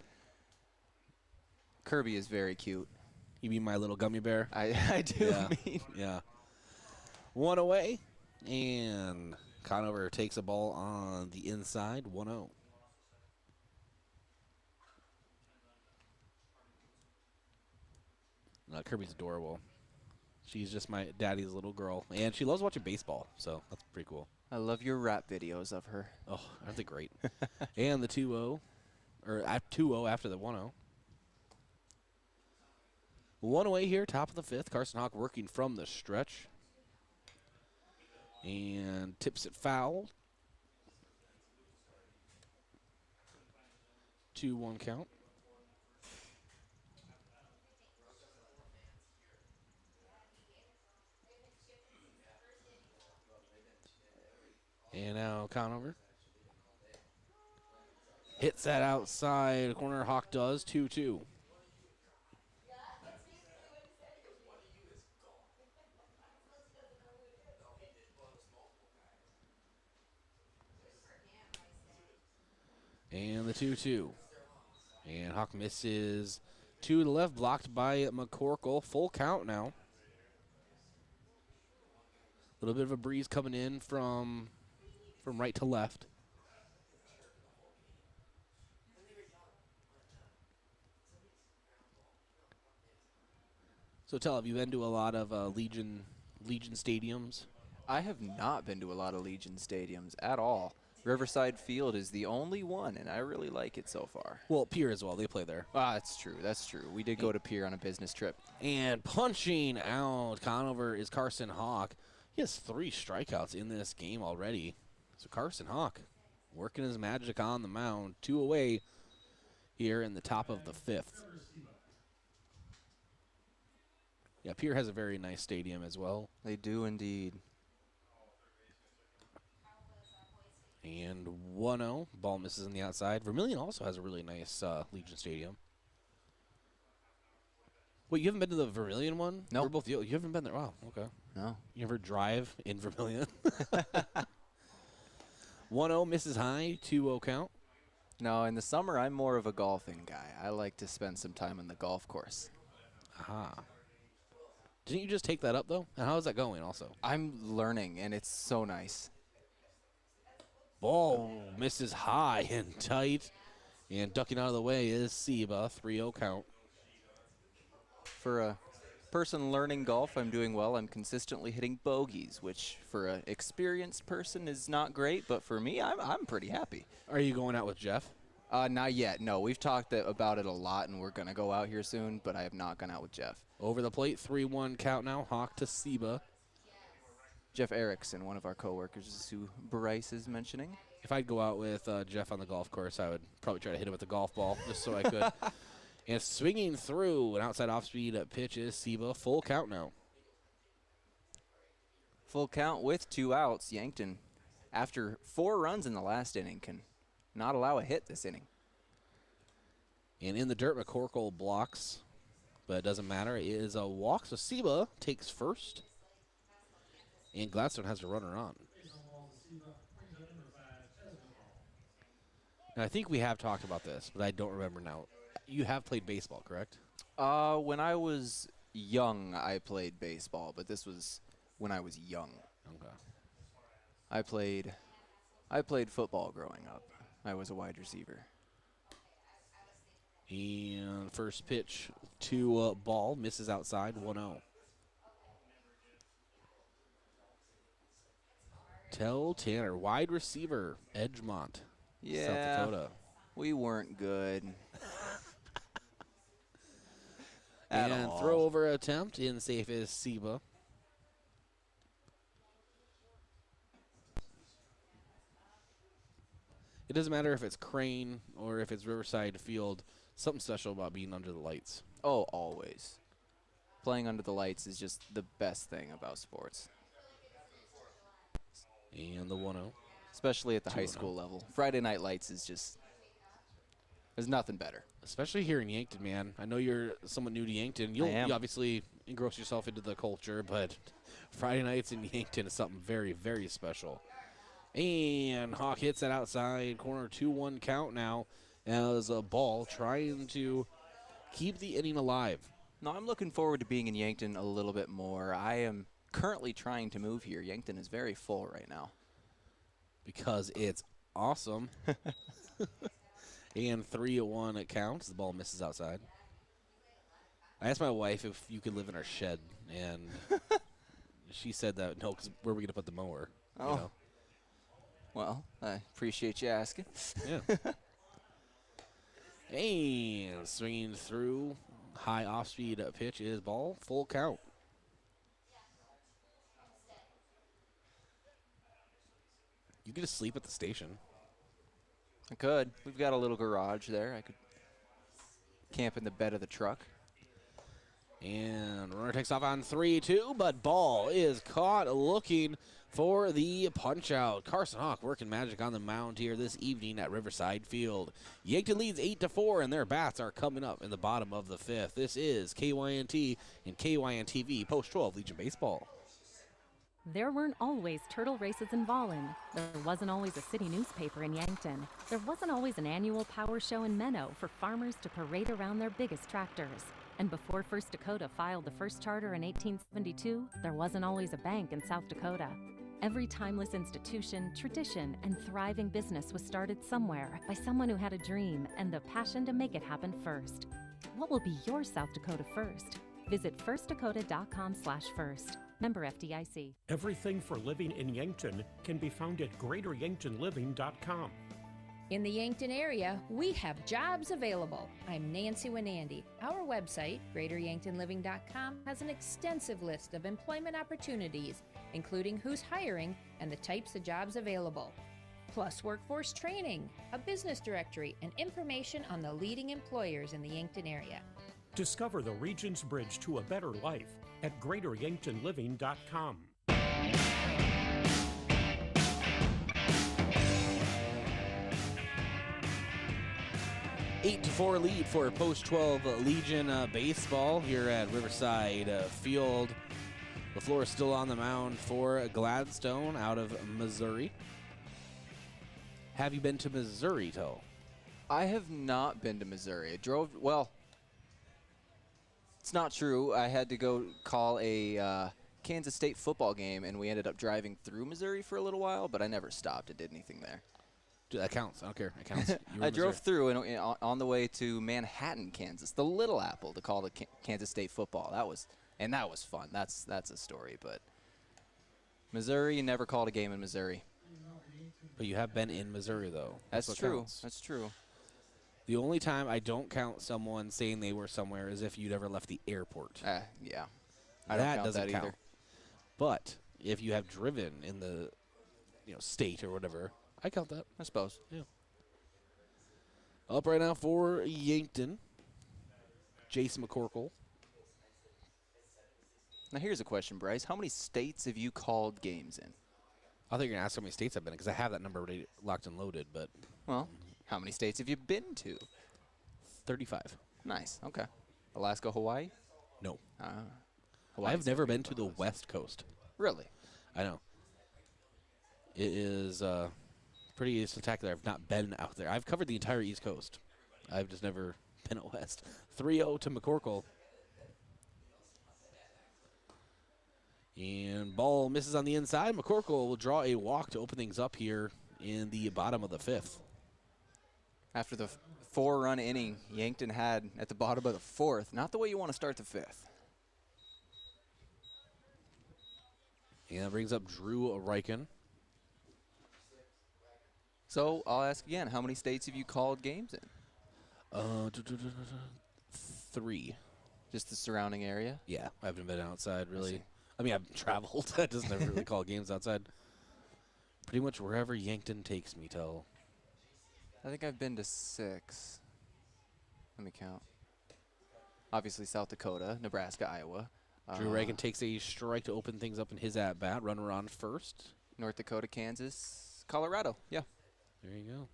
Kirby is very cute. You mean my little gummy bear? I do mean. Yeah. 1 away, and Conover takes a ball on the inside, 1-0. Kirby's adorable. She's just my daddy's little girl, and she loves watching baseball, so that's pretty cool. I love your rap videos of her. Oh, aren't they great? And the 2-0, or 2-0 after the 1-0. 1 away here, top of the 5th. Carson Hawk working from the stretch. And tips it foul. 2-1 count. And now Conover. Hits that outside corner. Hawk does. 2-2. And the 2-2. And Hawk misses 2 to the left, blocked by McCorkle. Full count now. A little bit of a breeze coming in from right to left. So tell, have you been to a lot of Legion stadiums? I have not been to a lot of Legion stadiums at all. Riverside Field is the only one, and I really like it so far. Well, Pier as well. They play there. Ah, that's true. That's true. We did go to Pier on a business trip. And punching out Conover is Carson Hawk. He has 3 strikeouts in this game already. So Carson Hawk working his magic on the mound. 2 away here in the top of the 5th. Yeah, Pier has a very nice stadium as well. They do indeed. And 1-0. Ball misses on the outside. Vermilion also has a really nice Legion stadium. Wait, you haven't been to the Vermilion one? No. Nope. You haven't been there? Wow, okay. No. You ever drive in Vermilion? 1-0 misses high. 2-0 count. No, in the summer, I'm more of a golfing guy. I like to spend some time on the golf course. Aha. Didn't you just take that up, though? And how is that going also? I'm learning, and it's so nice. Ball misses high and tight. And ducking out of the way is Seba. 3-0 count. For a person learning golf, I'm doing well. I'm consistently hitting bogeys, which for an experienced person is not great, but for me, I'm pretty happy. Are you going out with Jeff? Not yet. No, we've talked about it a lot, and we're going to go out here soon, but I have not gone out with Jeff. Over the plate, 3-1 count now. Hawk to Seba. Jeff Erickson, one of our coworkers, is who Bryce is mentioning. If I'd go out with Jeff on the golf course, I would probably try to hit him with the golf ball just so I could. And swinging through an outside off-speed pitch is Seba. Full count now. Full count with 2 outs. Yankton, after 4 runs in the last inning, can not allow a hit this inning. And in the dirt, McCorkle blocks, but it doesn't matter. It is a walk, so Seba takes first. And Gladstone has a runner on. Now, I think we have talked about this, but I don't remember now. You have played baseball, correct? When I was young, I played baseball, but this was when I was young. Okay. I played football growing up. I was a wide receiver. And first pitch to ball, misses outside, 1-0. Tell Tanner, wide receiver, Edgemont, Yeah, South Dakota. We weren't good. And throw over attempt, in safe is Seba. It doesn't matter if it's Crane or if it's Riverside Field, something special about being under the lights. Oh, always. Playing under the lights is just the best thing about sports. And the 1-0. Especially at the high school level. Friday Night Lights is just, there's nothing better. Especially here in Yankton, man. I know you're somewhat new to Yankton. You obviously engross yourself into the culture, but Friday nights in Yankton is something very, very special. And Hawk hits that outside corner, 2-1 count now as a ball trying to keep the inning alive. No, I'm looking forward to being in Yankton a little bit more. I am currently trying to move here. Yankton is very full right now. Because it's awesome. And 3-1 it counts. The ball misses outside. I asked my wife if you could live in our shed, and she said that no, because where are we going to put the mower? Oh. You know? Well, I appreciate you asking. Yeah. And swinging through, high off-speed pitch is ball, full count. could just sleep at the station. I could. We've got a little garage there. I could camp in the bed of the truck. And runner takes off on 3-2, but ball is caught looking for the punch-out. Carson Hawk working magic on the mound here this evening at Riverside Field. Yankton leads 8-4, and their bats are coming up in the bottom of the fifth. This is KYNT and KYNTV Post-12 Legion Baseball. There weren't always turtle races in Volin. There wasn't always a city newspaper in Yankton. There wasn't always an annual power show in Menno for farmers to parade around their biggest tractors. And before First Dakota filed the first charter in 1872, there wasn't always a bank in South Dakota. Every timeless institution, tradition, and thriving business was started somewhere by someone who had a dream and the passion to make it happen first. What will be your South Dakota first? Visit firstdakota.com/first. Member FDIC. Everything for living in Yankton can be found at greateryanktonliving.com. In the Yankton area, we have jobs available. I'm Nancy Winandy. Our website, greateryanktonliving.com, has an extensive list of employment opportunities, including who's hiring and the types of jobs available. Plus workforce training, a business directory, and information on the leading employers in the Yankton area. Discover the region's bridge to a better life at greateryanktonliving.com. 8-4 lead for Post-12 Legion baseball here at Riverside Field. LaFleur is still on the mound for Gladstone out of Missouri. Have you been to Missouri, Toe? I have not been to Missouri. I drove, well, it's not true. I had to go call a Kansas State football game, and we ended up driving through Missouri for a little while, but I never stopped and did anything there. Dude, that counts. I don't care. It counts. I drove through and on the way to Manhattan, Kansas, the Little Apple, to call the Kansas State football. That was fun. That's a story. But Missouri, never called a game in Missouri. But you have been in Missouri, though. That's true. That's true. The only time I don't count someone saying they were somewhere is if you'd ever left the airport. Yeah. I don't count doesn't that count. either. But if you have driven in the state or whatever, I count that. I suppose. Yeah. Up right now for Yankton, Jason McCorkle. Now here's a question, Bryce. How many states have you called games in? I think you're going to ask how many states I've been in because I have that number already locked and loaded. But well, how many states have you been to? 35. Nice. Okay. Alaska, Hawaii? No. Hawaii's I've never been to the West Coast. Really? I know. It is pretty spectacular. I've not been out there. I've covered the entire East Coast. I've just never been out west. 3-0 to McCorkle. And ball misses on the inside. McCorkle will draw a walk to open things up here in the bottom of the fifth. After the 4-run inning Yankton had at the bottom of the fourth, not the way you want to start the fifth. And that brings up Drew Reichen. So I'll ask again, how many states have you called games in? 3. Just the surrounding area? Yeah, I haven't been outside really. I mean, I've traveled. I just never really call games outside. Pretty much wherever Yankton takes me, Tell. I think I've been to 6. Let me count. Obviously South Dakota, Nebraska, Iowa. Drew Reagan takes a strike to open things up in his at-bat. Runner on first. North Dakota, Kansas, Colorado. Yeah. There you go.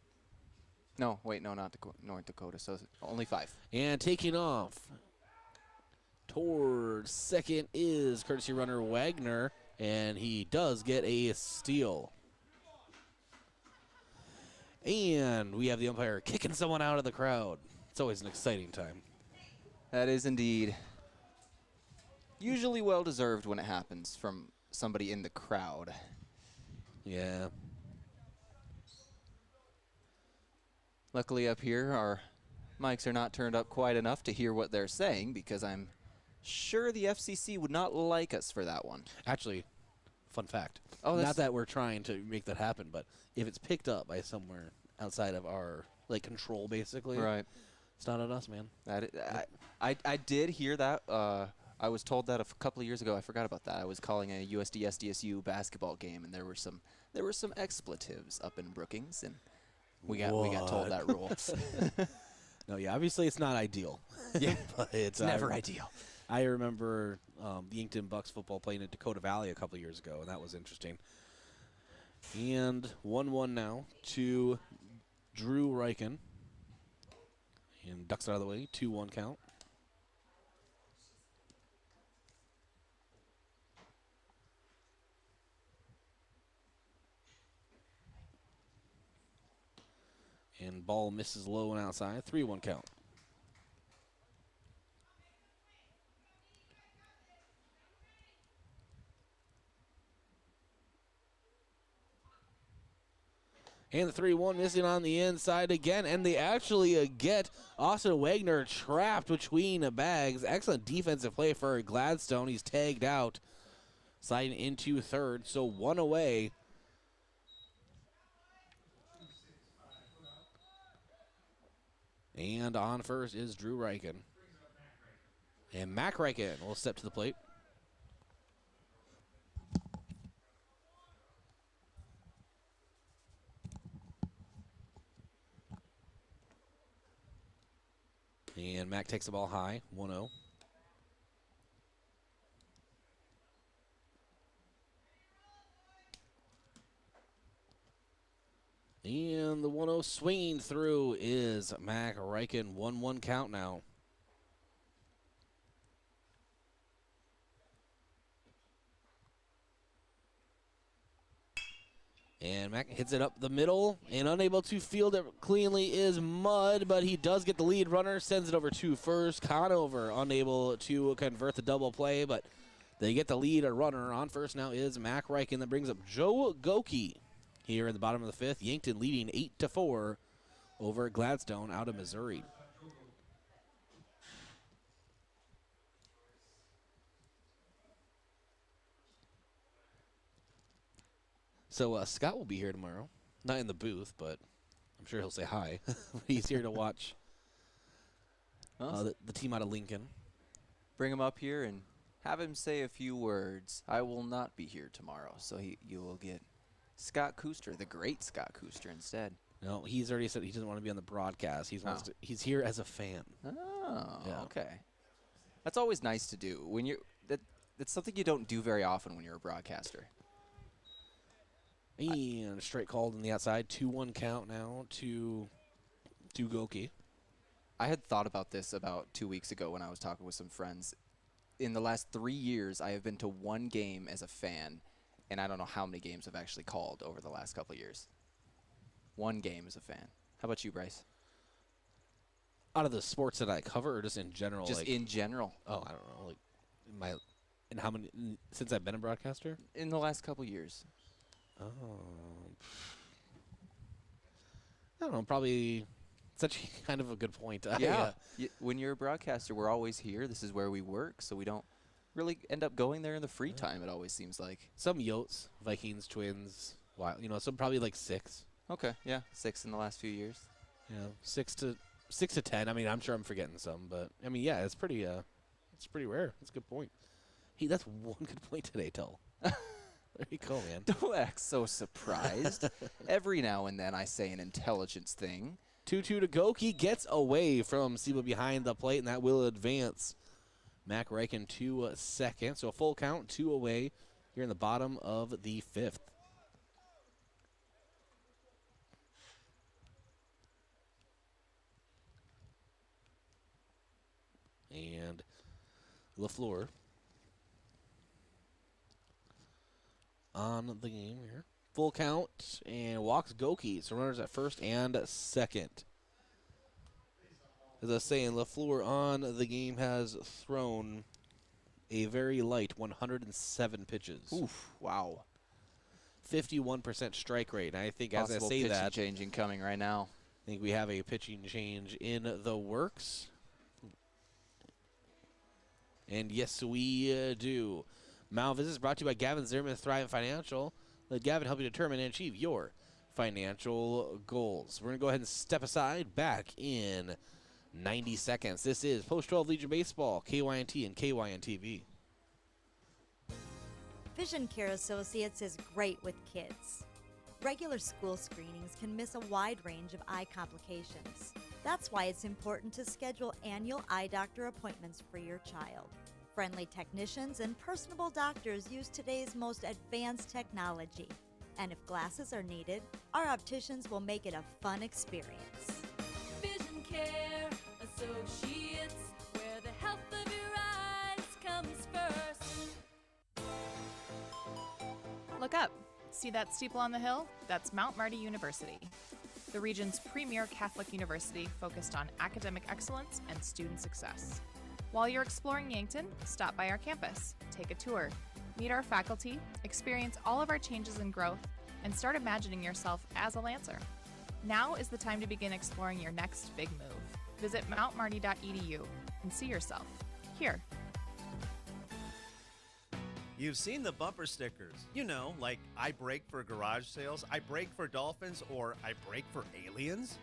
No, wait, no, not North Dakota. So only 5. And taking off towards second is courtesy runner Wagner, and he does get a steal. And we have the umpire kicking someone out of the crowd. It's always an exciting time. That is indeed. Usually well-deserved when it happens from somebody in the crowd. Yeah. Luckily up here, our mics are not turned up quite enough to hear what they're saying because I'm sure the FCC would not like us for that one. Actually, fun fact. Oh, not that we're trying to make that happen, but if it's picked up by somewhere outside of our control, basically, right? It's not on us, man. I did hear that. I was told that a couple of years ago. I forgot about that. I was calling a USD SDSU basketball game, and there were some expletives up in Brookings, and we got told that rule. No, yeah, obviously it's not ideal. Yeah, but it's never ideal. I remember the Yankton Bucks football playing at Dakota Valley a couple years ago, and that was interesting. And 1-1 now to Drew Reichen. And ducks it out of the way, 2-1 count. And ball misses low and outside, 3-1 count. And the 3-1 missing on the inside again. And they actually get Austin Wagner trapped between bags. Excellent defensive play for Gladstone. He's tagged out, sliding into third. So 1 away. And on first is Drew Reichen. And Mac Reichen will step to the plate. And Mac takes the ball high, 1-0. And the 1-0 swinging through is Mac Reichen, 1-1 count now. And Mac hits it up the middle, and unable to field it cleanly is Mudd, but he does get the lead runner, sends it over to first. Conover unable to convert the double play, but they get the lead. A runner on first now is Mac Reichen. That brings up Joe Goki here in the bottom of the fifth. Yankton leading 8-4 over Gladstone out of Missouri. So Scott will be here tomorrow. Not in the booth, but I'm sure he'll say hi. He's here to watch the team out of Lincoln. Bring him up here and have him say a few words. I will not be here tomorrow, so you will get Scott Kooster, the great Scott Kooster, instead. No, he's already said he doesn't want to be on the broadcast. He's here as a fan. Oh, yeah. Okay. That's always nice to do. When that's something you don't do very often when you're a broadcaster. And straight called on the outside. 2-1 count now to Goki. I had thought about this about 2 weeks ago when I was talking with some friends. In the last 3 years, I have been to one game as a fan, and I don't know how many games I've actually called over the last couple of years. One game as a fan. How about you, Bryce? Out of the sports that I cover, or just in general? Just in general. Oh, I don't know. And how many since I've been a broadcaster? In the last couple of years. Oh, I don't know. Probably such kind of a good point. Yeah. When you're a broadcaster, we're always here. This is where we work, so we don't really end up going there in the free time. It always seems like some Yotes, Vikings, Twins. Wild, some probably like 6. Okay, yeah, 6 in the last few years. Yeah, 6 to 10. I mean, I'm sure I'm forgetting some, but I mean, yeah, it's pretty rare. That's a good point. Hey, that's one good point today, Tull. There you go, man. Don't act so surprised. Every now and then I say an intelligence thing. 2-2 to Goki gets away from Seba behind the plate, and that will advance Mac Reichen to second. So a full count, 2 away here in the bottom of the fifth. And LaFleur on the game here. Full count and walks Goki. So runners at first and second. As I was saying, LaFleur on the game has thrown a very light 107 pitches. Oof, wow. 51% strike rate. And I think Possible as I say pitching that, changing coming right now. I think we have a pitching change in the works. And yes, we do. Mal Visits brought to you by Gavin Zimmerman, Thrive Financial. Let Gavin help you determine and achieve your financial goals. We're going to go ahead and step aside back in 90 seconds. This is Post 12 Legion Baseball, KYNT and KYNTV. Vision Care Associates is great with kids. Regular school screenings can miss a wide range of eye complications. That's why it's important to schedule annual eye doctor appointments for your child. Friendly technicians and personable doctors use today's most advanced technology. And if glasses are needed, our opticians will make it a fun experience. Vision Care Associates, where the health of your eyes comes first. Look up. See that steeple on the hill? That's Mount Marty University, the region's premier Catholic university focused on academic excellence and student success. While you're exploring Yankton, stop by our campus, take a tour, meet our faculty, experience all of our changes and growth, and start imagining yourself as a Lancer. Now is the time to begin exploring your next big move. Visit mountmarty.edu and see yourself here. You've seen the bumper stickers. You know, like I brake for garage sales, I brake for dolphins, or I brake for aliens.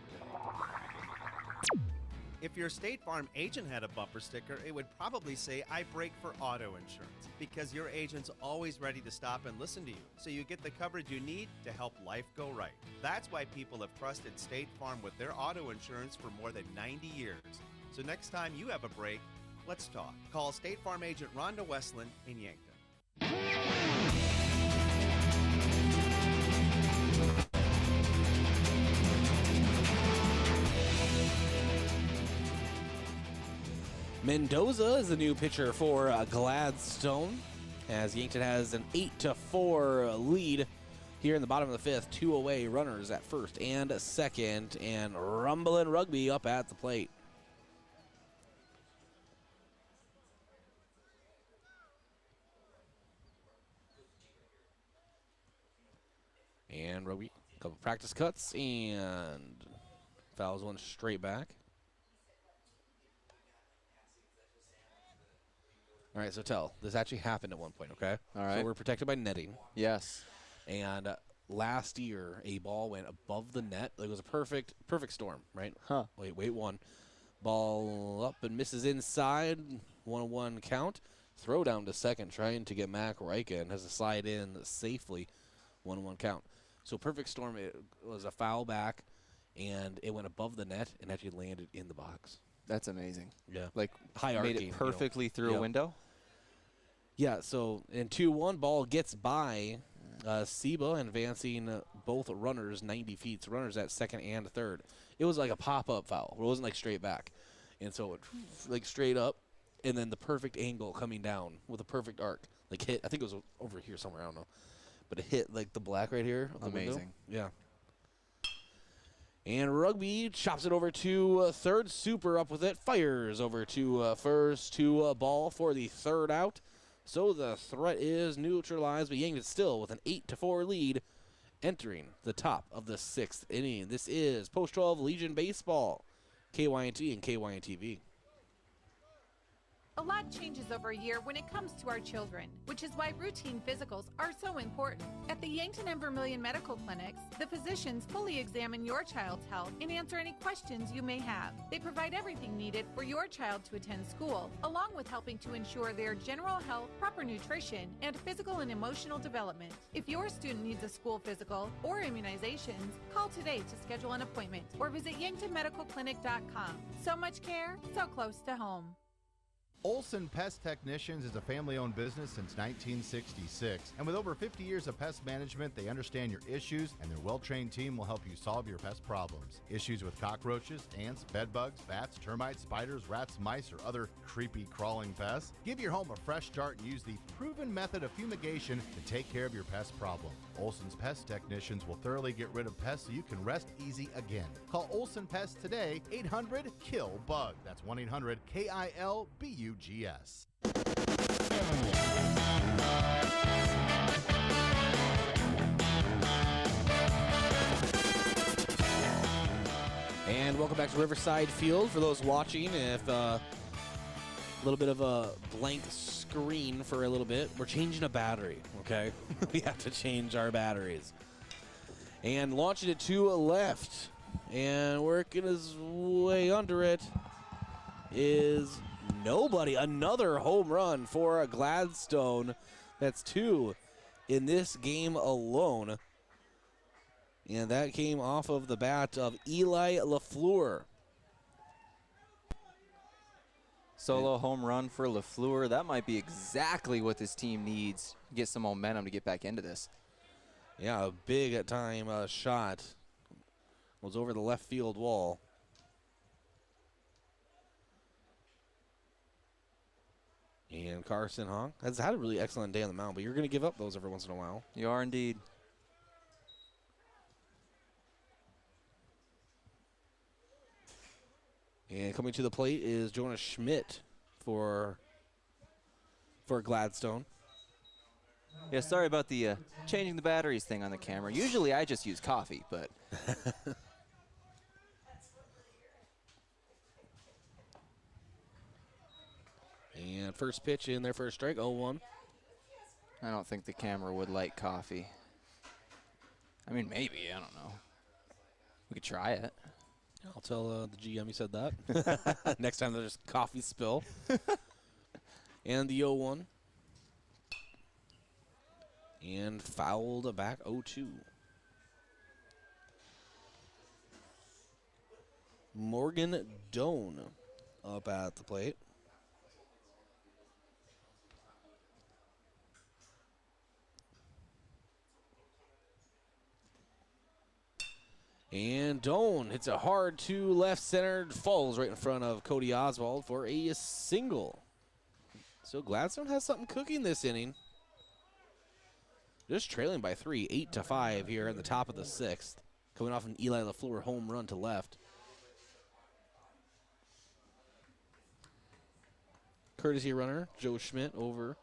If your State Farm agent had a bumper sticker, it would probably say, I brake for auto insurance, because your agent's always ready to stop and listen to you, so you get the coverage you need to help life go right. That's why people have trusted State Farm with their auto insurance for more than 90 years. So next time you have a break, let's talk. Call State Farm agent Rhonda Westland in Yankton. Mendoza is the new pitcher for Gladstone, as Yankton has an 8-4 lead here in the bottom of the fifth. 2 away, runners at first and second, and Rumblin' Rugby up at the plate. And Rugby, a couple practice cuts, and fouls one straight back. All right, so this actually happened at one point, okay? All right. So we're protected by netting. Yes. And last year, a ball went above the net. It was a perfect storm, right? Huh. Wait, one. Ball up and misses inside. 1-1 count. Throw down to second, trying to get Mac Reichen. Has to slide in safely. 1-1 count. So perfect storm, it was a foul back, and it went above the net and actually landed in the box. That's amazing. Yeah. Like, high made arcing, it perfectly through a window? Yeah, so in 2-1, ball gets by Seba, advancing both runners 90 feet. So runners at second and third. It was like a pop-up foul. It wasn't like straight back. And so it like straight up, and then the perfect angle coming down with a perfect arc. Like hit, I think it was over here somewhere, I don't know. But it hit like the black right here. Of the Amazing. window. Yeah. And Rugby chops it over to third. Super up with it. Fires over to first to ball for the third out. So the threat is neutralized, but Yankton still with an 8-4 lead entering the top of the sixth inning. This is Post 12 Legion Baseball, KYNT and KYNTV. A lot changes over a year when it comes to our children, which is why routine physicals are so important. At the Yankton and Vermilion Medical Clinics, the physicians fully examine your child's health and answer any questions you may have. They provide everything needed for your child to attend school, along with helping to ensure their general health, proper nutrition, and physical and emotional development. If your student needs a school physical or immunizations, call today to schedule an appointment or visit yanktonmedicalclinic.com. So much care, so close to home. Olson Pest Technicians is a family-owned business since 1966, and with over 50 years of pest management, they understand your issues, and their well-trained team will help you solve your pest problems. Issues with cockroaches, ants, bedbugs, bats, termites, spiders, rats, mice, or other creepy crawling pests? Give your home a fresh start and use the proven method of fumigation to take care of your pest problem. Olson's Pest Technicians will thoroughly get rid of pests so you can rest easy again. Call Olson Pest today, 800-KILL-BUG. That's 1-800-KILBUGS. And welcome back to Riverside Field. For those watching, if a little bit of a blank screen for a little bit, we're changing a battery, okay? We have to change our batteries. And launching it to a left and working his way under it. is nobody. Another home run for Gladstone. That's 2 in this game alone. And that came off of the bat of Eli LaFleur. Solo home run for LaFleur. That might be exactly what this team needs to get some momentum to get back into this. Yeah, a big time shot was over the left field wall. And Carson Hong has had a really excellent day on the mound, but you're going to give up those every once in a while. You are indeed. And coming to the plate is Jonas Schmidt for Gladstone. Yeah, sorry about the changing the batteries thing on the camera. Usually I just use coffee, but... And first pitch in there for a strike, 0-1. I don't think the camera would like coffee. I mean, maybe, I don't know. We could try it. I'll tell the GM you said that. Next time there's coffee spill. And the 0-1. And fouled back 0-2. Morgan Doan up at the plate. And Doan hits a hard to left centered, falls right in front of Cody Oswald for a single. So Gladstone has something cooking this inning. Just trailing by 3, 8-5 here in the top of the 6th. Coming off an Eli LaFleur home run to left. Courtesy runner, Joe Schmidt over.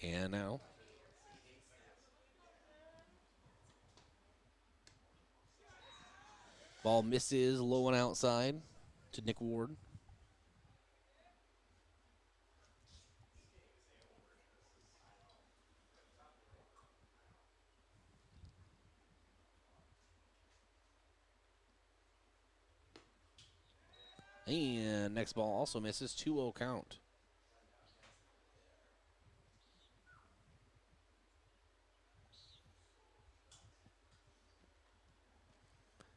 And now ball misses low and outside to Nick Ward. And next ball also misses, 2-0 count.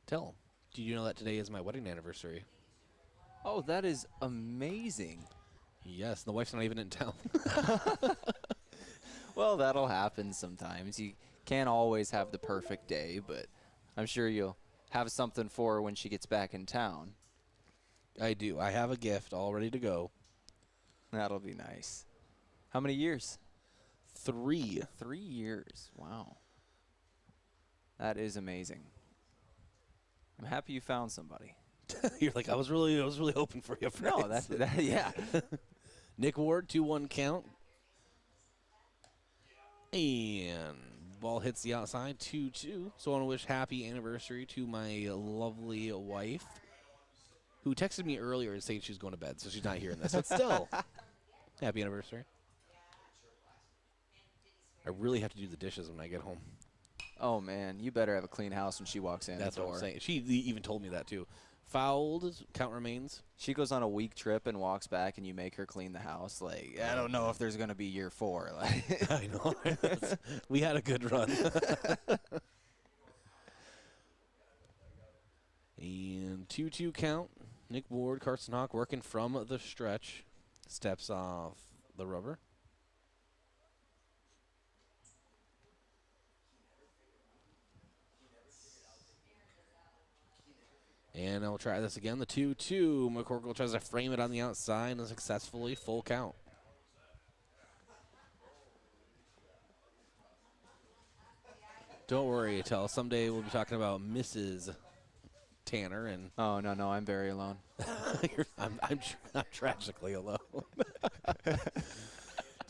Tell him. Do you know that today is my wedding anniversary? Oh, that is amazing. Yes, the wife's not even in town. Well, that'll happen sometimes. You can't always have the perfect day, but I'm sure you'll have something for her when she gets back in town. I do. I have a gift all ready to go. That'll be nice. How many years? 3. 3 years. Wow. That is amazing. I'm happy you found somebody. You're like, I was really hoping for you. No, that's yeah. Nick Ward, 2-1 count. And ball hits the outside, 2-2. So I want to wish happy anniversary to my lovely wife, who texted me earlier and saying she's going to bed, so she's not hearing this. But still, happy anniversary. I really have to do the dishes when I get home. Oh, man, you better have a clean house when she walks in That's the door. what I'm saying. She even told me that, too. Fouled, count remains. She goes on a week trip and walks back, and you make her clean the house. Like, I don't know if there's going to be year 4. Like, I know. We had a good run. And 2-2 count. Nick Ward, Carson Hawk working from the stretch. Steps off the rubber. And I'll try this again. The 2-2. McCorkle tries to frame it on the outside and successfully full count. Don't worry, Tell. Someday we'll be talking about Mrs. Tanner and. Oh no, I'm very alone. I'm tragically alone.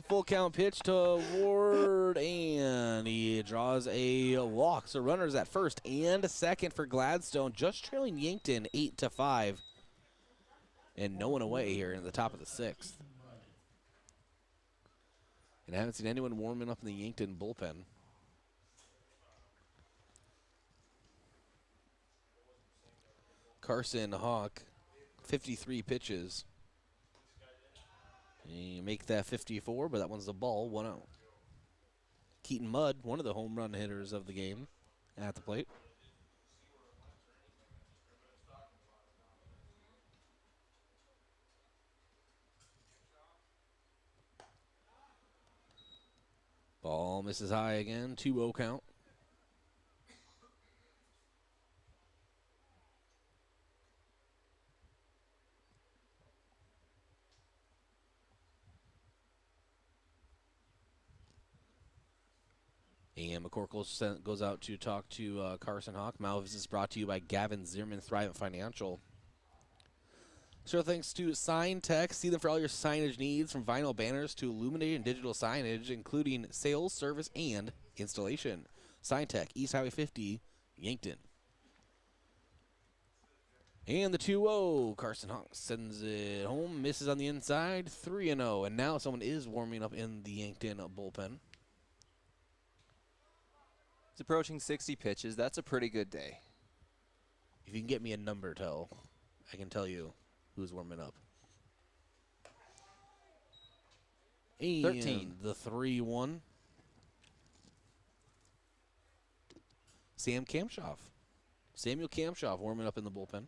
Full count pitch to Ward, and he draws a walk. So runners at first and second for Gladstone, just trailing Yankton 8-5, and no one away here in the top of the 6th. And I haven't seen anyone warming up in the Yankton bullpen. Carson Hawk, 53 pitches. You make that 54, but that one's the ball, 1-0. Keaton Mudd, one of the home run hitters of the game, at the plate. Ball misses high again, 2-0 count. And McCorkle goes out to talk to Carson Hawk. Malvis is brought to you by Gavin Zierman, Thrivent Financial. So thanks to Sign Tech. See them for all your signage needs, from vinyl banners to illuminated and digital signage, including sales, service, and installation. Sign Tech, East Highway 50, Yankton. And the 2-0. Carson Hawk sends it home, misses on the inside, 3-0. And now someone is warming up in the Yankton bullpen. It's approaching 60 pitches. That's a pretty good day. If you can get me a number, I can tell you who's warming up. 13. The 3-1. Samuel Kamshoff warming up in the bullpen.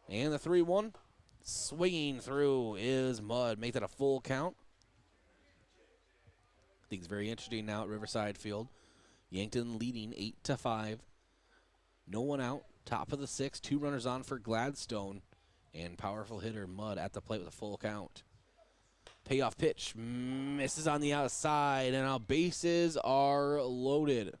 And the 3-1. Swinging through is Mudd. Make that a full count. I think it's very interesting now at Riverside Field. Yankton leading 8-5. No one out. Top of the 6th. 2 runners on for Gladstone. And powerful hitter Mudd at the plate with a full count. Payoff pitch. Misses on the outside. And now bases are loaded.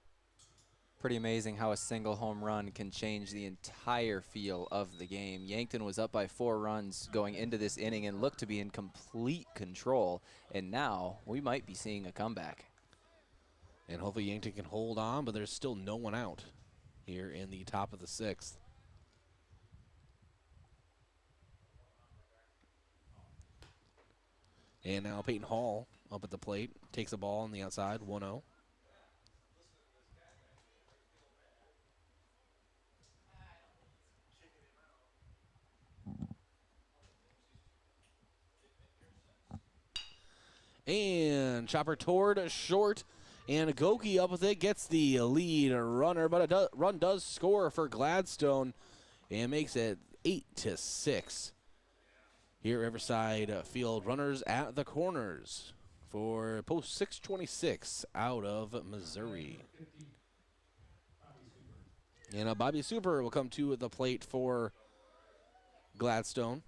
Pretty amazing how a single home run can change the entire feel of the game. Yankton was up by 4 runs going into this inning and looked to be in complete control. And now we might be seeing a comeback. And hopefully Yankton can hold on, but there's still no one out here in the top of the 6th. And now Peyton Hall up at the plate. Takes the ball on the outside, 1-0. And chopper toward short, and Goki up with it, gets the lead runner, but a run does score for Gladstone and makes it 8-6. Here at Riverside Field, runners at the corners for post 626 out of Missouri. And Bobby Super will come to the plate for Gladstone.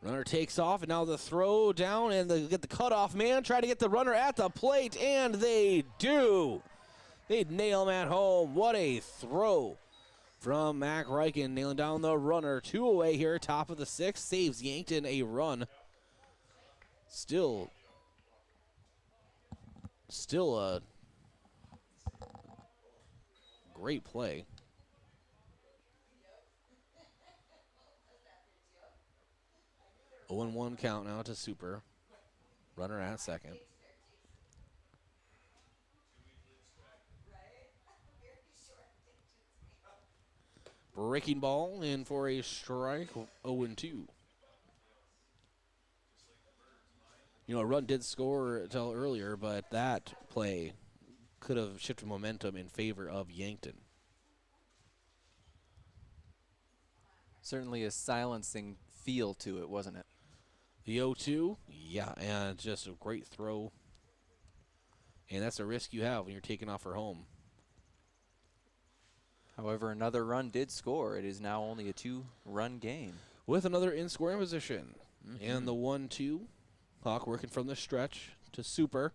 Runner takes off, and now the throw down, and they get the cutoff man. Try to get the runner at the plate, and they do. They nail him at home. What a throw from Mac Reichen, nailing down the runner. 2 away here, top of the 6th. Saves Yankton a run. Still a great play. 0-1 count now to Super. Runner at second. Breaking ball in for a strike, 0-2. You know, a run did score until earlier, but that play could have shifted momentum in favor of Yankton. Certainly a silencing feel to it, wasn't it? The 0-2, yeah, and just a great throw. And that's a risk you have when you're taking off for home. However, another run did score. It is now only a 2-run game. With another in scoring position. And the 1-2. Hawk working from the stretch to Super.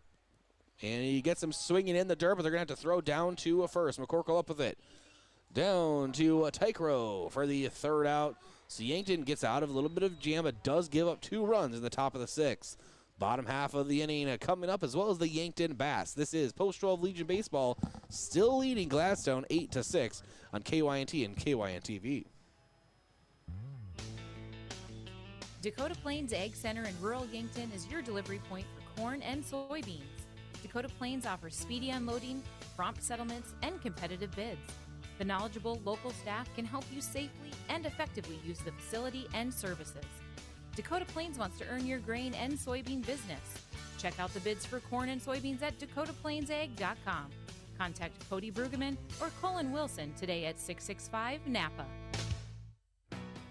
And he gets him swinging in the dirt, but they're going to have to throw down to a first. McCorkle up with it. Down to a Tykro for the 3rd out. So Yankton gets out of a little bit of jam, but does give up 2 runs in the top of the 6th. Bottom half of the inning coming up, as well as the Yankton Bass. This is Post 12 Legion Baseball, still leading Gladstone 8-6 on KYNT and KYNTV. Dakota Plains Ag Center in rural Yankton is your delivery point for corn and soybeans. Dakota Plains offers speedy unloading, prompt settlements, and competitive bids. The knowledgeable local staff can help you safely and effectively use the facility and services. Dakota Plains wants to earn your grain and soybean business. Check out the bids for corn and soybeans at dakotaplainsag.com. Contact Cody Brueggemann or Colin Wilson today at 665 Napa.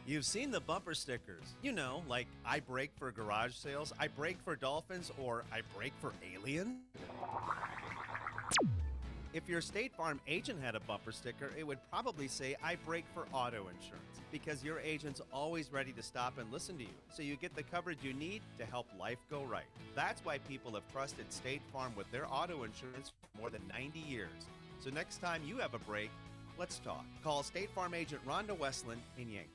You've seen the bumper stickers. You know, like I brake for garage sales, I brake for dolphins, or I brake for alien. If your State Farm agent had a bumper sticker, it would probably say, I brake for auto insurance, because your agent's always ready to stop and listen to you, so you get the coverage you need to help life go right. That's why people have trusted State Farm with their auto insurance for more than 90 years. So next time you have a break, let's talk. Call State Farm agent Rhonda Westland in Yankton.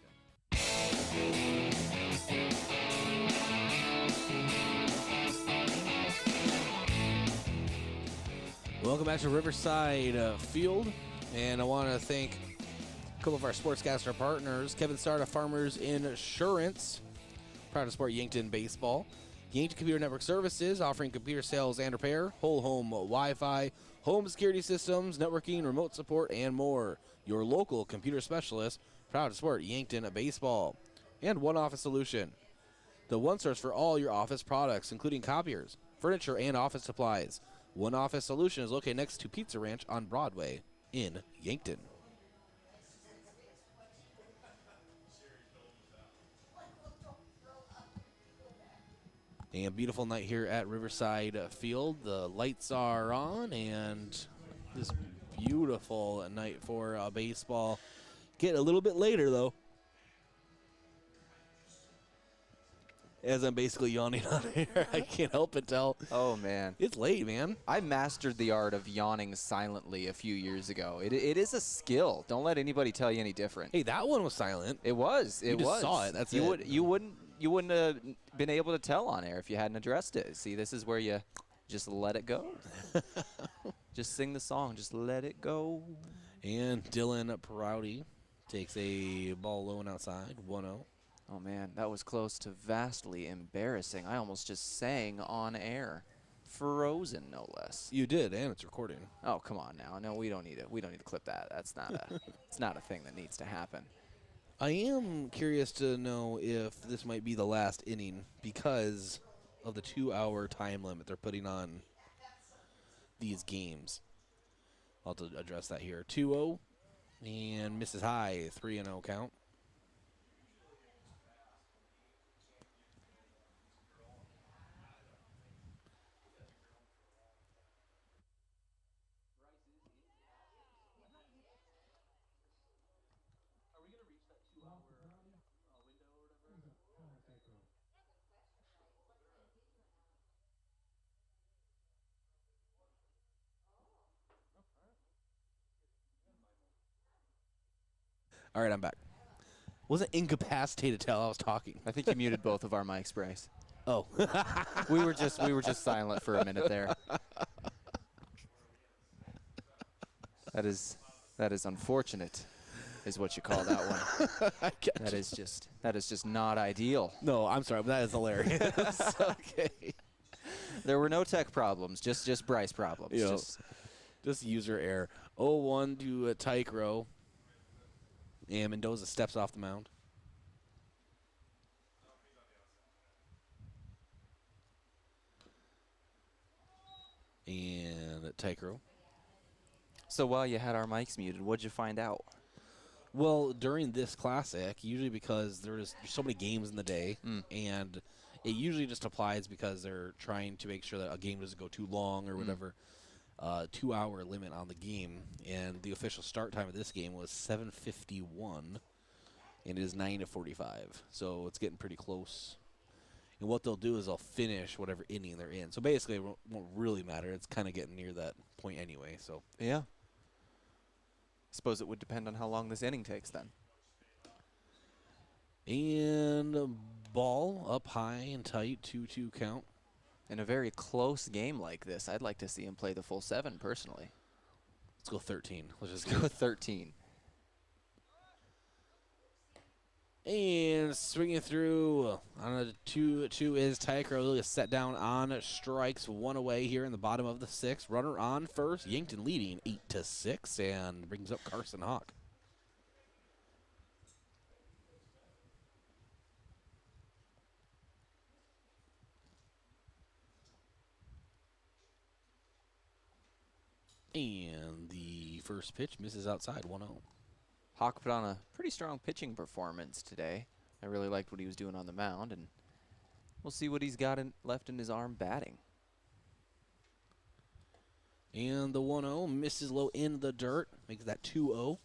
Welcome back to Riverside Field, and I want to thank a couple of our sportscaster partners. Kevin Starr of Farmers Insurance, proud to support Yankton Baseball. Yankton Computer Network Services, offering computer sales and repair, whole home Wi-Fi, home security systems, networking, remote support, and more. Your local computer specialist, proud to support Yankton Baseball. And One Office Solution, the one source for all your office products, including copiers, furniture, and office supplies. One Office Solution is located next to Pizza Ranch on Broadway in Yankton. And beautiful night here at Riverside Field. The lights are on, and this beautiful night for baseball. Get a little bit later, though, as I'm basically yawning on here. I can't help but tell. Oh, man. It's late, man. I mastered the art of yawning silently a few years ago. It is a skill. Don't let anybody tell you any different. Hey, that one was silent. It was. You just saw it. That's it. You wouldn't have been able to tell on air if you hadn't addressed it. See, this is where you just let it go. Just sing the song. Just let it go. And Dylan Perotti takes a ball low and outside, 1-0. Oh, man, that was close to vastly embarrassing. I almost just sang on air. Frozen, no less. You did, and it's recording. Oh, come on now. No, we don't need it. We don't need to clip that. That's not it's not a thing that needs to happen. I am curious to know if this might be the last inning because of the 2-hour time limit they're putting on these games. I'll have to address that here. 2-0 and misses high, 3-0 count. All right, I'm back. Wasn't incapacitated till I was talking. I think you muted both of our mics, Bryce. Oh. we were just silent for a minute there. That is unfortunate, is what you call that one. That is just not ideal. No, I'm sorry, but that is hilarious. Okay. There were no tech problems, just Bryce problems. You know, just user error. 0-1 to Tycro. And Mendoza steps off the mound. And Tycro. So while you had our mics muted, what'd you find out? Well, during this classic, usually because there's so many games in the day, and it usually just applies because they're trying to make sure that a game doesn't go too long or whatever. 2-hour limit on the game, and the official start time of this game was 7:51. And it is 9:45, so it's getting pretty close. And what they'll do is they'll finish whatever inning they're in. So basically, it won't really matter. It's kind of getting near that point anyway. So yeah. Suppose it would depend on how long this inning takes then. And ball up high and tight, 2-2 count. In a very close game like this, I'd like to see him play the full 7 personally. Let's go 13. Let's just go 13. And swinging through on a 2-2 is Tyker. Set down on strikes, 1 away here in the bottom of the 6th. Runner on first. Yankton leading 8-6 and brings up Carson Hawk. And the first pitch misses outside, 1-0. Hawk put on a pretty strong pitching performance today. I really liked what he was doing on the mound, and we'll see what he's got left in his arm batting. And the 1-0 misses low in the dirt, makes that 2-0.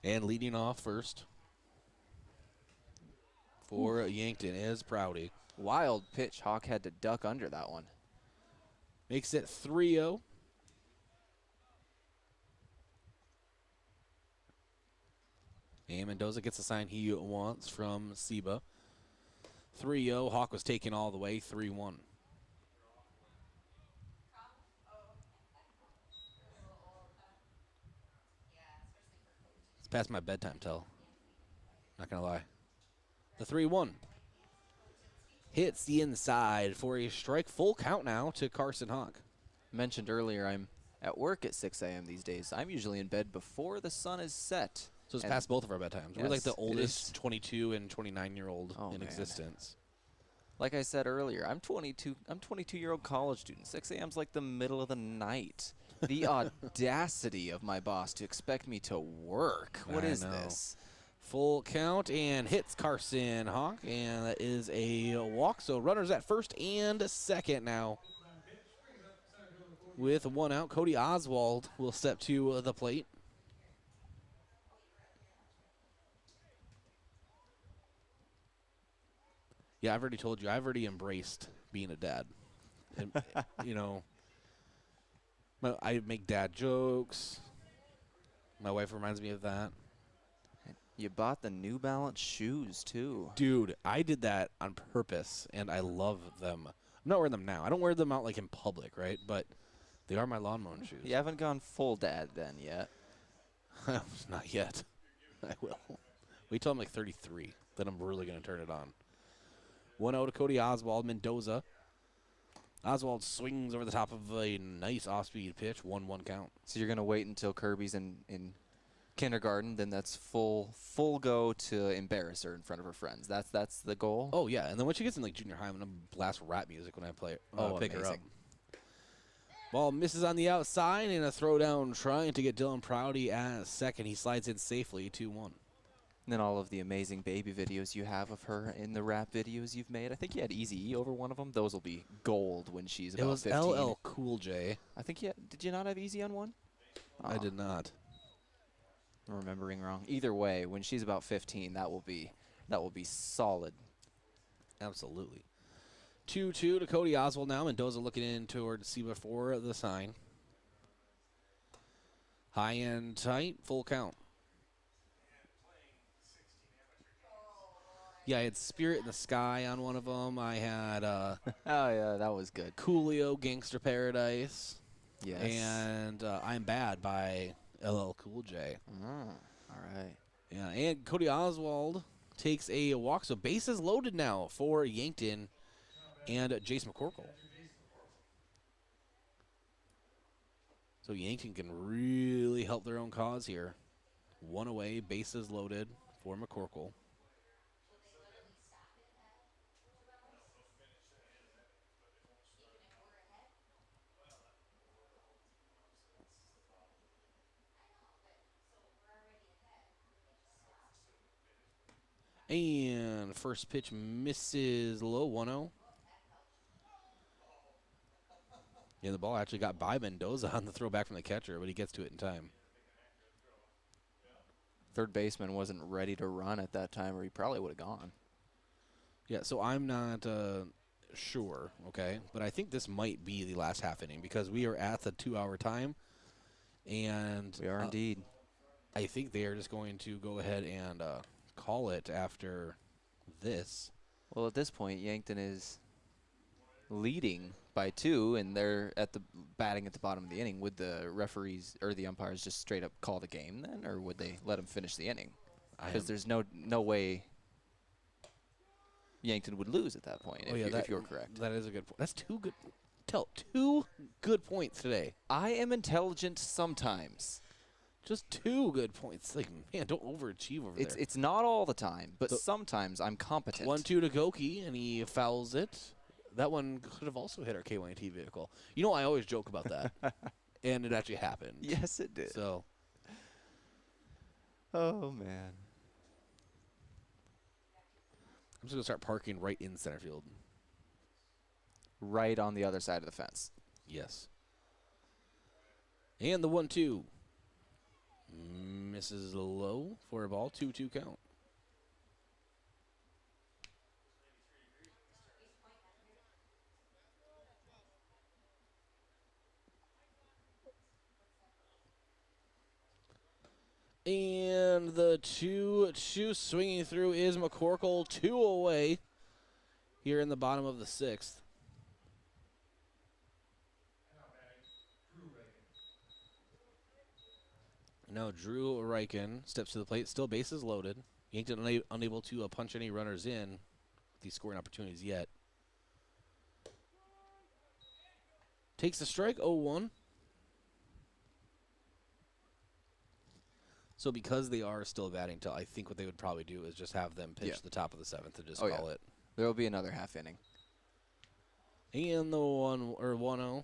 And leading off first for Yankton is Prouty. Wild pitch. Hawk had to duck under that one. Makes it 3-0. And Mendoza gets the sign he wants from Seba. 3-0. Hawk was taken all the way, 3-1. It's past my bedtime tell. Not going to lie. The 3-1. Hits the inside for a strike. Full count now to Carson Hawk. Mentioned earlier, I'm at work at 6 a.m. these days. I'm usually in bed before the sun is set. So it's past both of our bedtimes. Yes, we're like the oldest 22 and 29-year-old in existence. Like I said earlier, I'm 22. I'm 22-year-old college student. 6 a.m. is like the middle of the night. The audacity of my boss to expect me to work. What is this? Full count and hits Carson Hawk, and that is a walk. So runners at first and second now. With 1 out, Cody Oswald will step to the plate. Yeah, I've already told you, I've already embraced being a dad. And, you know, I make dad jokes. My wife reminds me of that. You bought the New Balance shoes, too. Dude, I did that on purpose, and I love them. I'm not wearing them now. I don't wear them out, like, in public, right? But they are my lawn mowing shoes. You haven't gone full dad then yet. Not yet. I will. Wait till I'm, like, 33. Then I'm really going to turn it on. 1-0 to Cody Oswald. Mendoza. Oswald swings over the top of a nice off-speed pitch. 1-1 count. So you're going to wait until Kirby's in kindergarten, then that's full go to embarrass her in front of her friends. That's the goal? Oh, yeah. And then when she gets in, like, junior high, I'm going to blast rap music when I play pick her up. Ball misses on the outside, and a throwdown trying to get Dylan Prouty at second. He slides in safely, 2-1. And then all of the amazing baby videos you have of her in the rap videos you've made. I think you had Eazy-E over one of them. Those will be gold when she's about 15. It was LL Cool J. I think did you not have Eazy on one? I did not. I'm remembering wrong. Either way, when she's about 15, that will be solid. Absolutely. 2-2 to Cody Oswald now. Mendoza looking in toward Seba for the sign. High and tight, full count. Yeah, I had Spirit in the Sky on one of them. I had oh yeah, that was good. Coolio, Gangster Paradise. Yes. And I'm Bad by LL Cool J. All right. Yeah, and Cody Oswald takes a walk. So bases loaded now for Yankton and Jace McCorkle. So Yankton can really help their own cause here. 1 away, bases loaded for McCorkle. And first pitch misses low, 1-0. Yeah, the ball actually got by Mendoza on the throwback from the catcher, but he gets to it in time. Third baseman wasn't ready to run at that time, or he probably would have gone. Yeah, so I'm not sure, okay? But I think this might be the last half inning because we are at the 2-hour time. And We are indeed. I think they are just going to go ahead and call it after this. Well, at this point, Yankton is leading by 2, and they're at the batting at the bottom of the inning. Would the referees or the umpires just straight up call the game then, or would they let them finish the inning? Because there's no way Yankton would lose at that point if you're correct. That is a good point. That's 2 good. Two good points today. I am intelligent sometimes. Just 2 good points. Like, man, don't overachieve over there. It's not all the time, but sometimes I'm competent. 1-2 to Goki, and he fouls it. That one could have also hit our KYT vehicle. You know, I always joke about that, and it actually happened. Yes, it did. So, oh man, I'm just gonna start parking right in center field. Right on the other side of the fence. Yes. And the 1-2 misses low for a ball. 2-2 count. And the 2-2 swinging through is McCorkle, 2 away here in the bottom of the 6th. Now Drew Reichen steps to the plate, still bases loaded. Yankton unable to punch any runners in with these scoring opportunities yet. Takes the strike, 0-1. So because they are still batting till, I think what they would probably do is just have them pitch the top of the 7th and just call it. There will be another half inning. And the 1-0.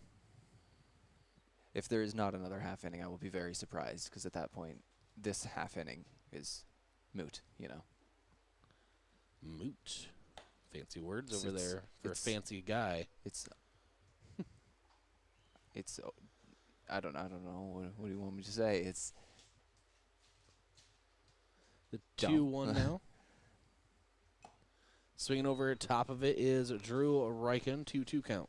If there is not another half inning, I will be very surprised because at that point, this half inning is moot, you know. Moot. Fancy words over there for a fancy guy. It's I don't know. What do you want me to say? It's the 2-1 now. Swinging over top of it is Drew Reichen, 2-2 count.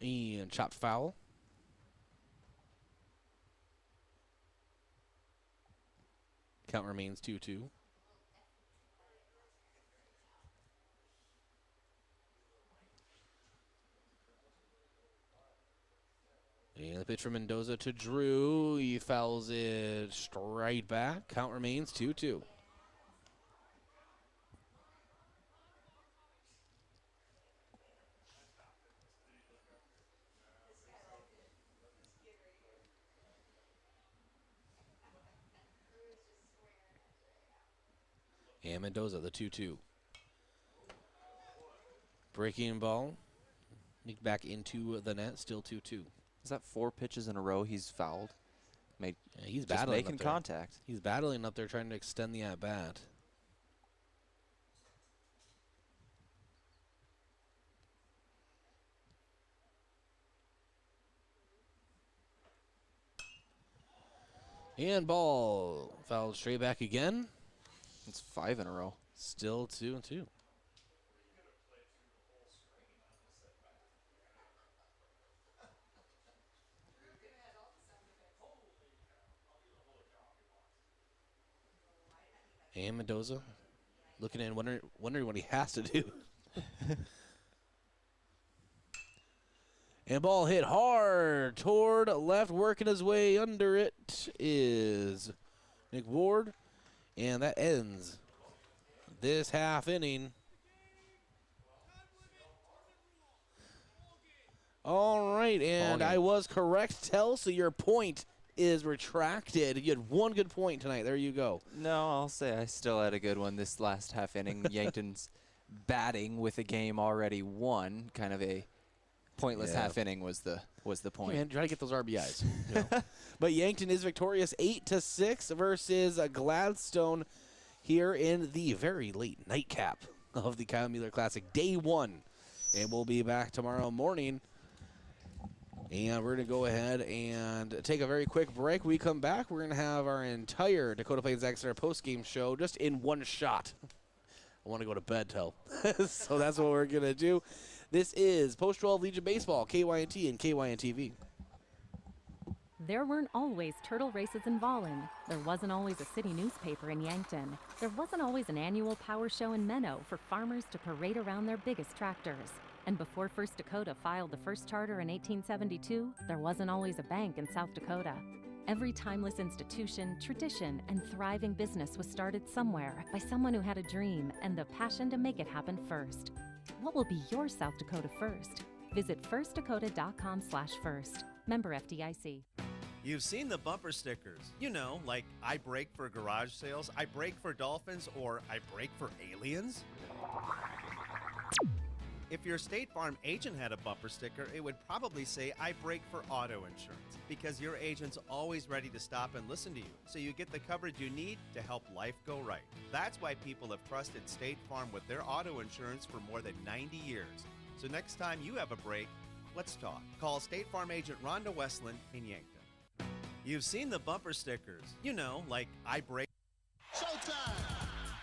And chopped foul. Count remains 2-2. And the pitch from Mendoza to Drew. He fouls it straight back. Count remains 2-2. And Mendoza, the 2-2. Breaking ball. Nicked back into the net, still 2-2. Is that 4 pitches in a row he's fouled? He's just battling making up there. contact. He's battling up there trying to extend the at-bat. And ball fouled straight back again. It's 5 in a row. Still 2-2. And Mendoza looking in, wondering what he has to do. And ball hit hard toward left, working his way under it is Nick Ward. And that ends this half inning. All right, and I was correct, Tell, so your point is retracted. You had 1 good point tonight. There you go. No, I'll say I still had a good one this last half inning. Yankton's batting with a game already won. Kind of a pointless half inning was the point. Hey man, try to get those RBIs. You know. But Yankton is victorious 8-6 versus Gladstone here in the very late nightcap of the Kyle Mueller Classic, day 1. And we'll be back tomorrow morning And we're going to go ahead and take a very quick break. When we come back, we're going to have our entire Dakota Plains Ag Center post-game show just in one shot. I want to go to bed, Tell. So that's what we're going to do. This is Post-12 Legion Baseball, KYNT and KYNTV. There weren't always turtle races in Volin. There wasn't always a city newspaper in Yankton. There wasn't always an annual power show in Menno for farmers to parade around their biggest tractors. And before First Dakota filed the first charter in 1872, there wasn't always a bank in South Dakota. Every timeless institution, tradition, and thriving business was started somewhere by someone who had a dream and the passion to make it happen first. What will be your South Dakota first? Visit firstdakota.com/first. Member FDIC. You've seen the bumper stickers. You know, like I brake for garage sales, I brake for dolphins, or I brake for aliens. If your State Farm agent had a bumper sticker, it would probably say, I brake for auto insurance, because your agent's always ready to stop and listen to you, so you get the coverage you need to help life go right. That's why people have trusted State Farm with their auto insurance for more than 90 years. So next time you have a break, let's talk. Call State Farm agent Rhonda Westland in Yankton. You've seen the bumper stickers. You know, like I brake. Showtime!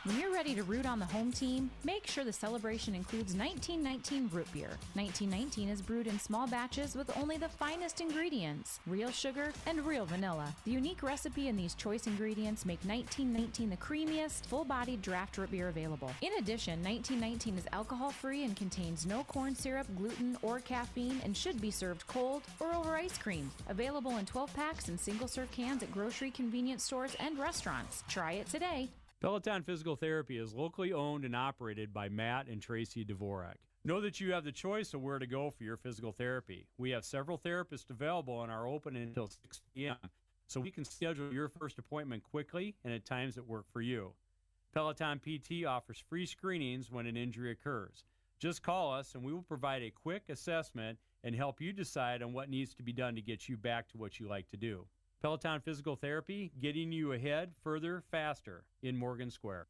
When you're ready to root on the home team, make sure the celebration includes 1919 root beer. 1919 is brewed in small batches with only the finest ingredients, real sugar and real vanilla. The unique recipe and these choice ingredients make 1919 the creamiest, full-bodied draft root beer available. In addition, 1919 is alcohol-free and contains no corn syrup, gluten, or caffeine and should be served cold or over ice cream. Available in 12-packs and single-serve cans at grocery convenience stores and restaurants. Try it today. Peloton Physical Therapy is locally owned and operated by Matt and Tracy Dvorak. Know that you have the choice of where to go for your physical therapy. We have several therapists available and are open until 6 p.m., so we can schedule your first appointment quickly and at times that work for you. Peloton PT offers free screenings when an injury occurs. Just call us and we will provide a quick assessment and help you decide on what needs to be done to get you back to what you like to do. Peloton Physical Therapy, getting you ahead, further, faster in Morgan Square.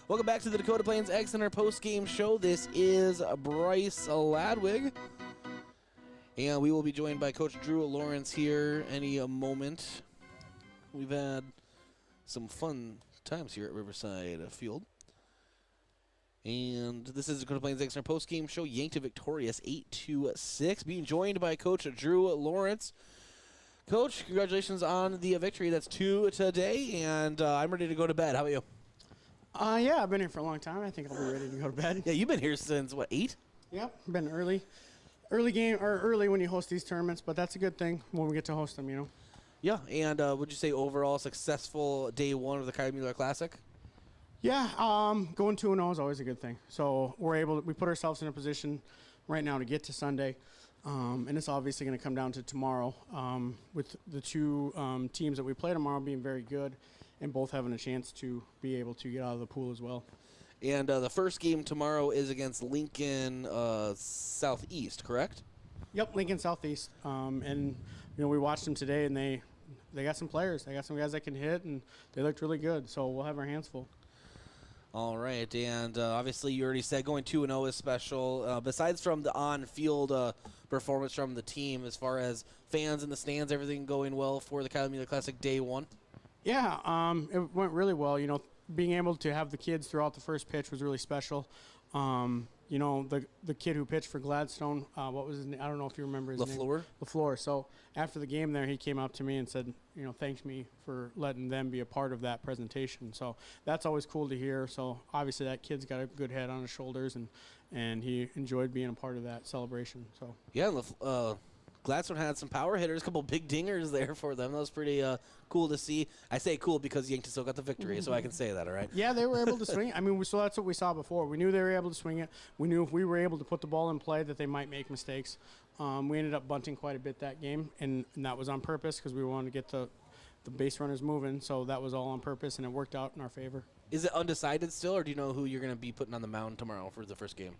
Welcome back to the Dakota Plains Ag Center post-game show. This is Bryce Ladwig. And we will be joined by Coach Drew Lawrence here any moment. We've had some fun times here at Riverside Field. And this is the Dakota Plains Ag Center post-game show. Yankton victorious 8-6. Being joined by Coach Drew Lawrence. Coach, congratulations on the victory. That's 2 today, and I'm ready to go to bed. How about you? Yeah, I've been here for a long time. I think I'll be ready to go to bed. Yeah, you've been here since, what, 8? Yep, been early game, or early when you host these tournaments, but that's a good thing when we get to host them, you know. Yeah, and would you say overall successful day one of the Kyle Mueller Classic? Yeah, going 2-0 is always a good thing. So we put ourselves in a position right now to get to Sunday, and it's obviously going to come down to tomorrow with the two teams that we play tomorrow being very good and both having a chance to be able to get out of the pool as well. And the first game tomorrow is against Lincoln Southeast, correct? Yep, Lincoln Southeast. And we watched them today, and they got some players. They got some guys that can hit, and they looked really good. So we'll have our hands full. All right, and obviously you already said going 2-0 is special. Besides from the on-field performance from the team, as far as fans in the stands, everything going well for the Kyle Mueller Classic day one? Yeah, it went really well. Being able to have the kids throughout the first pitch was really special. The kid who pitched for Gladstone, what was his name? I don't know if you remember his name. LaFleur. So after the game there, he came up to me and said, thanked me for letting them be a part of that presentation. So that's always cool to hear. So obviously that kid's got a good head on his shoulders, and he enjoyed being a part of that celebration. So yeah, Gladstone had some power hitters, a couple big dingers there for them. That was pretty cool to see. I say cool because Yankton still got the victory, so I can say that, all right? Yeah, they were able to swing it. I mean, so that's what we saw before. We knew they were able to swing it. We knew if we were able to put the ball in play that they might make mistakes. We ended up bunting quite a bit that game, and that was on purpose because we wanted to get the base runners moving, so that was all on purpose, and it worked out in our favor. Is it undecided still, or do you know who you're going to be putting on the mound tomorrow for the first game?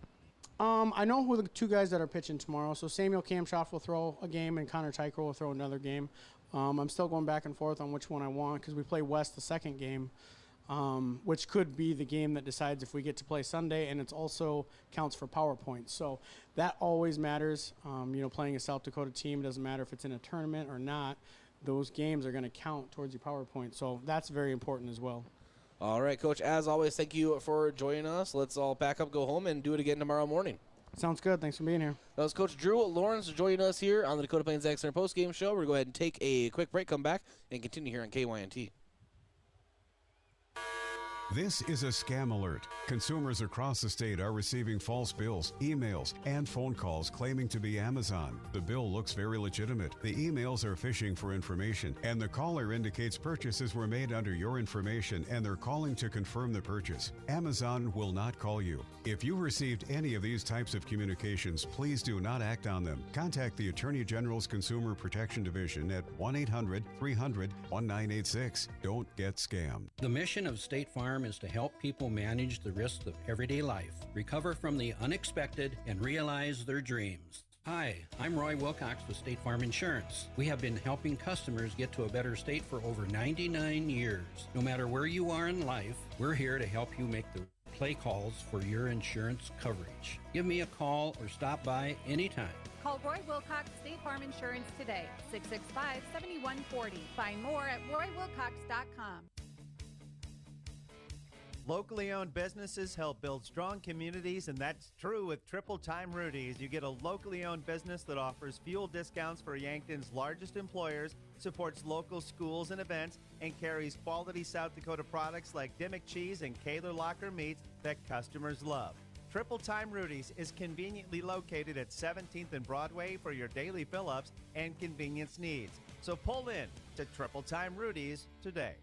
I know who the two guys that are pitching tomorrow. So Samuel Kamshoff will throw a game, and Connor Tyker will throw another game. I'm still going back and forth on which one I want because we play West the second game. which could be the game that decides if we get to play Sunday, and it's also counts for power points. So that always matters. Playing a South Dakota team, doesn't matter if it's in a tournament or not, those games are going to count towards your power point. So that's very important as well. All right, Coach, as always, thank you for joining us. Let's all pack up, go home, and do it again tomorrow morning. Sounds good. Thanks for being here. That was Coach Drew Lawrence joining us here on the Dakota Plains Ag Center postgame show. We're going to go ahead and take a quick break, come back, and continue here on KYNT. This is a scam alert. Consumers across the state are receiving false bills, emails, and phone calls claiming to be Amazon. The bill looks very legitimate. The emails are phishing for information, and the caller indicates purchases were made under your information, and they're calling to confirm the purchase. Amazon will not call you. If you received any of these types of communications, please do not act on them. Contact the Attorney General's Consumer Protection Division at 1-800-300-1986. Don't get scammed. The mission of State Farm is to help people manage the risks of everyday life, recover from the unexpected, and realize their dreams. Hi, I'm Roy Wilcox with State Farm Insurance. We have been helping customers get to a better state for over 99 years. No matter where you are in life, we're here to help you make the play calls for your insurance coverage. Give me a call or stop by anytime. Call Roy Wilcox State Farm Insurance today, 665-7140. Find more at roywilcox.com. Locally owned businesses help build strong communities, and that's true with Triple Time Rudy's. You get a locally owned business that offers fuel discounts for Yankton's largest employers, supports local schools and events, and carries quality South Dakota products like Dimmock cheese and Kaler Locker meats that customers love. Triple Time Rudy's is conveniently located at 17th and Broadway for your daily fill-ups and convenience needs. So pull in to Triple Time Rudy's today.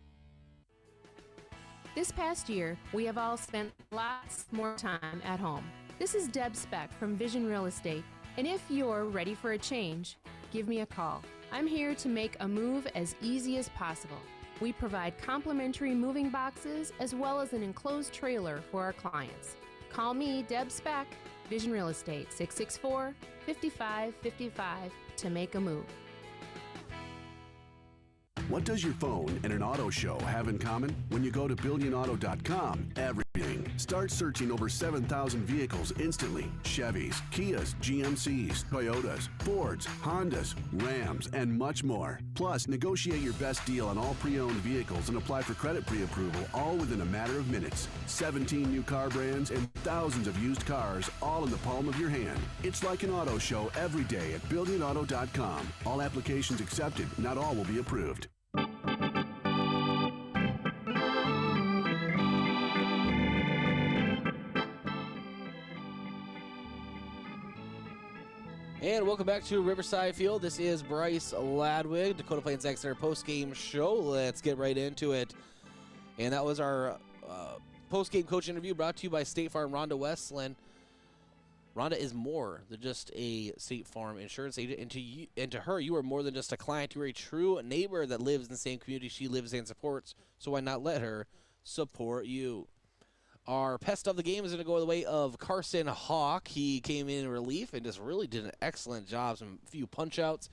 This past year, we have all spent lots more time at home. This is Deb Speck from Vision Real Estate, and if you're ready for a change, give me a call. I'm here to make a move as easy as possible. We provide complimentary moving boxes as well as an enclosed trailer for our clients. Call me, Deb Speck, Vision Real Estate, 664-5555 to make a move. What does your phone and an auto show have in common? When you go to BillionAuto.com, everything. Start searching over 7,000 vehicles instantly. Chevys, Kias, GMCs, Toyotas, Fords, Hondas, Rams, and much more. Plus, negotiate your best deal on all pre-owned vehicles and apply for credit pre-approval all within a matter of minutes. 17 new car brands and thousands of used cars all in the palm of your hand. It's like an auto show every day at BillionAuto.com. All applications accepted. Not all will be approved. And welcome back to Riverside Field. This is Bryce Ladwig, Dakota Plains Ag Center post-game show. Let's get right into it. And that was our post-game coach interview brought to you by State Farm Rhonda Westland. Rhonda is more than just a State Farm insurance agent, and to her, you are more than just a client. You are a true neighbor that lives in the same community she lives and supports, so why not let her support you? Our pest of the game is going to go the way of Carson Hawk. He came in relief and just really did an excellent job, some few punch-outs,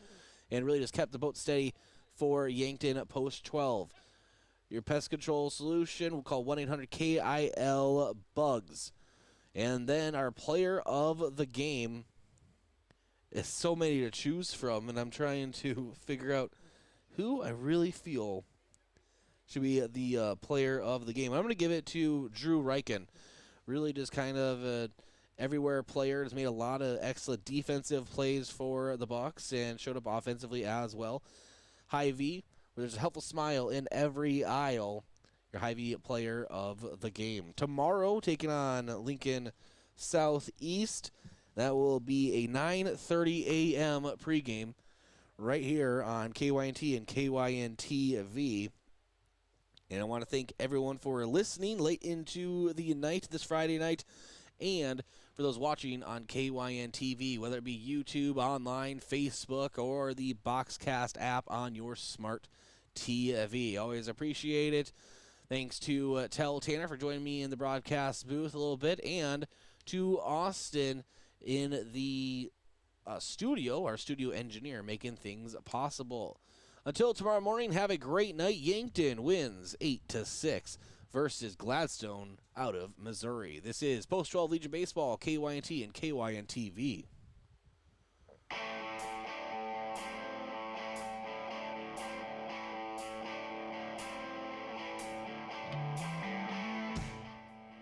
and really just kept the boat steady for Yankton post 12. Your pest control solution, we'll call 1-800-KIL-BUGS. And then our player of the game is so many to choose from, and I'm trying to figure out who I really feel should be the player of the game. I'm going to give it to Drew Reichen. Really just kind of a everywhere player. Has made a lot of excellent defensive plays for the Bucks and showed up offensively as well. Hy-Vee, where there's a helpful smile in every aisle. Your Hy-Vee player of the game. Tomorrow, taking on Lincoln Southeast. That will be a 9:30 a.m. pregame right here on KYNT and KYNT-V. And I want to thank everyone for listening late into the night this Friday night, and for those watching on KYN-TV, whether it be YouTube, online, Facebook, or the Boxcast app on your smart TV. Always appreciate it. Thanks to Tell Tanner for joining me in the broadcast booth a little bit, and to Austin in the studio, our studio engineer, making things possible. Until tomorrow morning, have a great night. Yankton wins 8-6. versus Gladstone out of Missouri. This is Post 12 Legion Baseball, KYNT and KYNTV.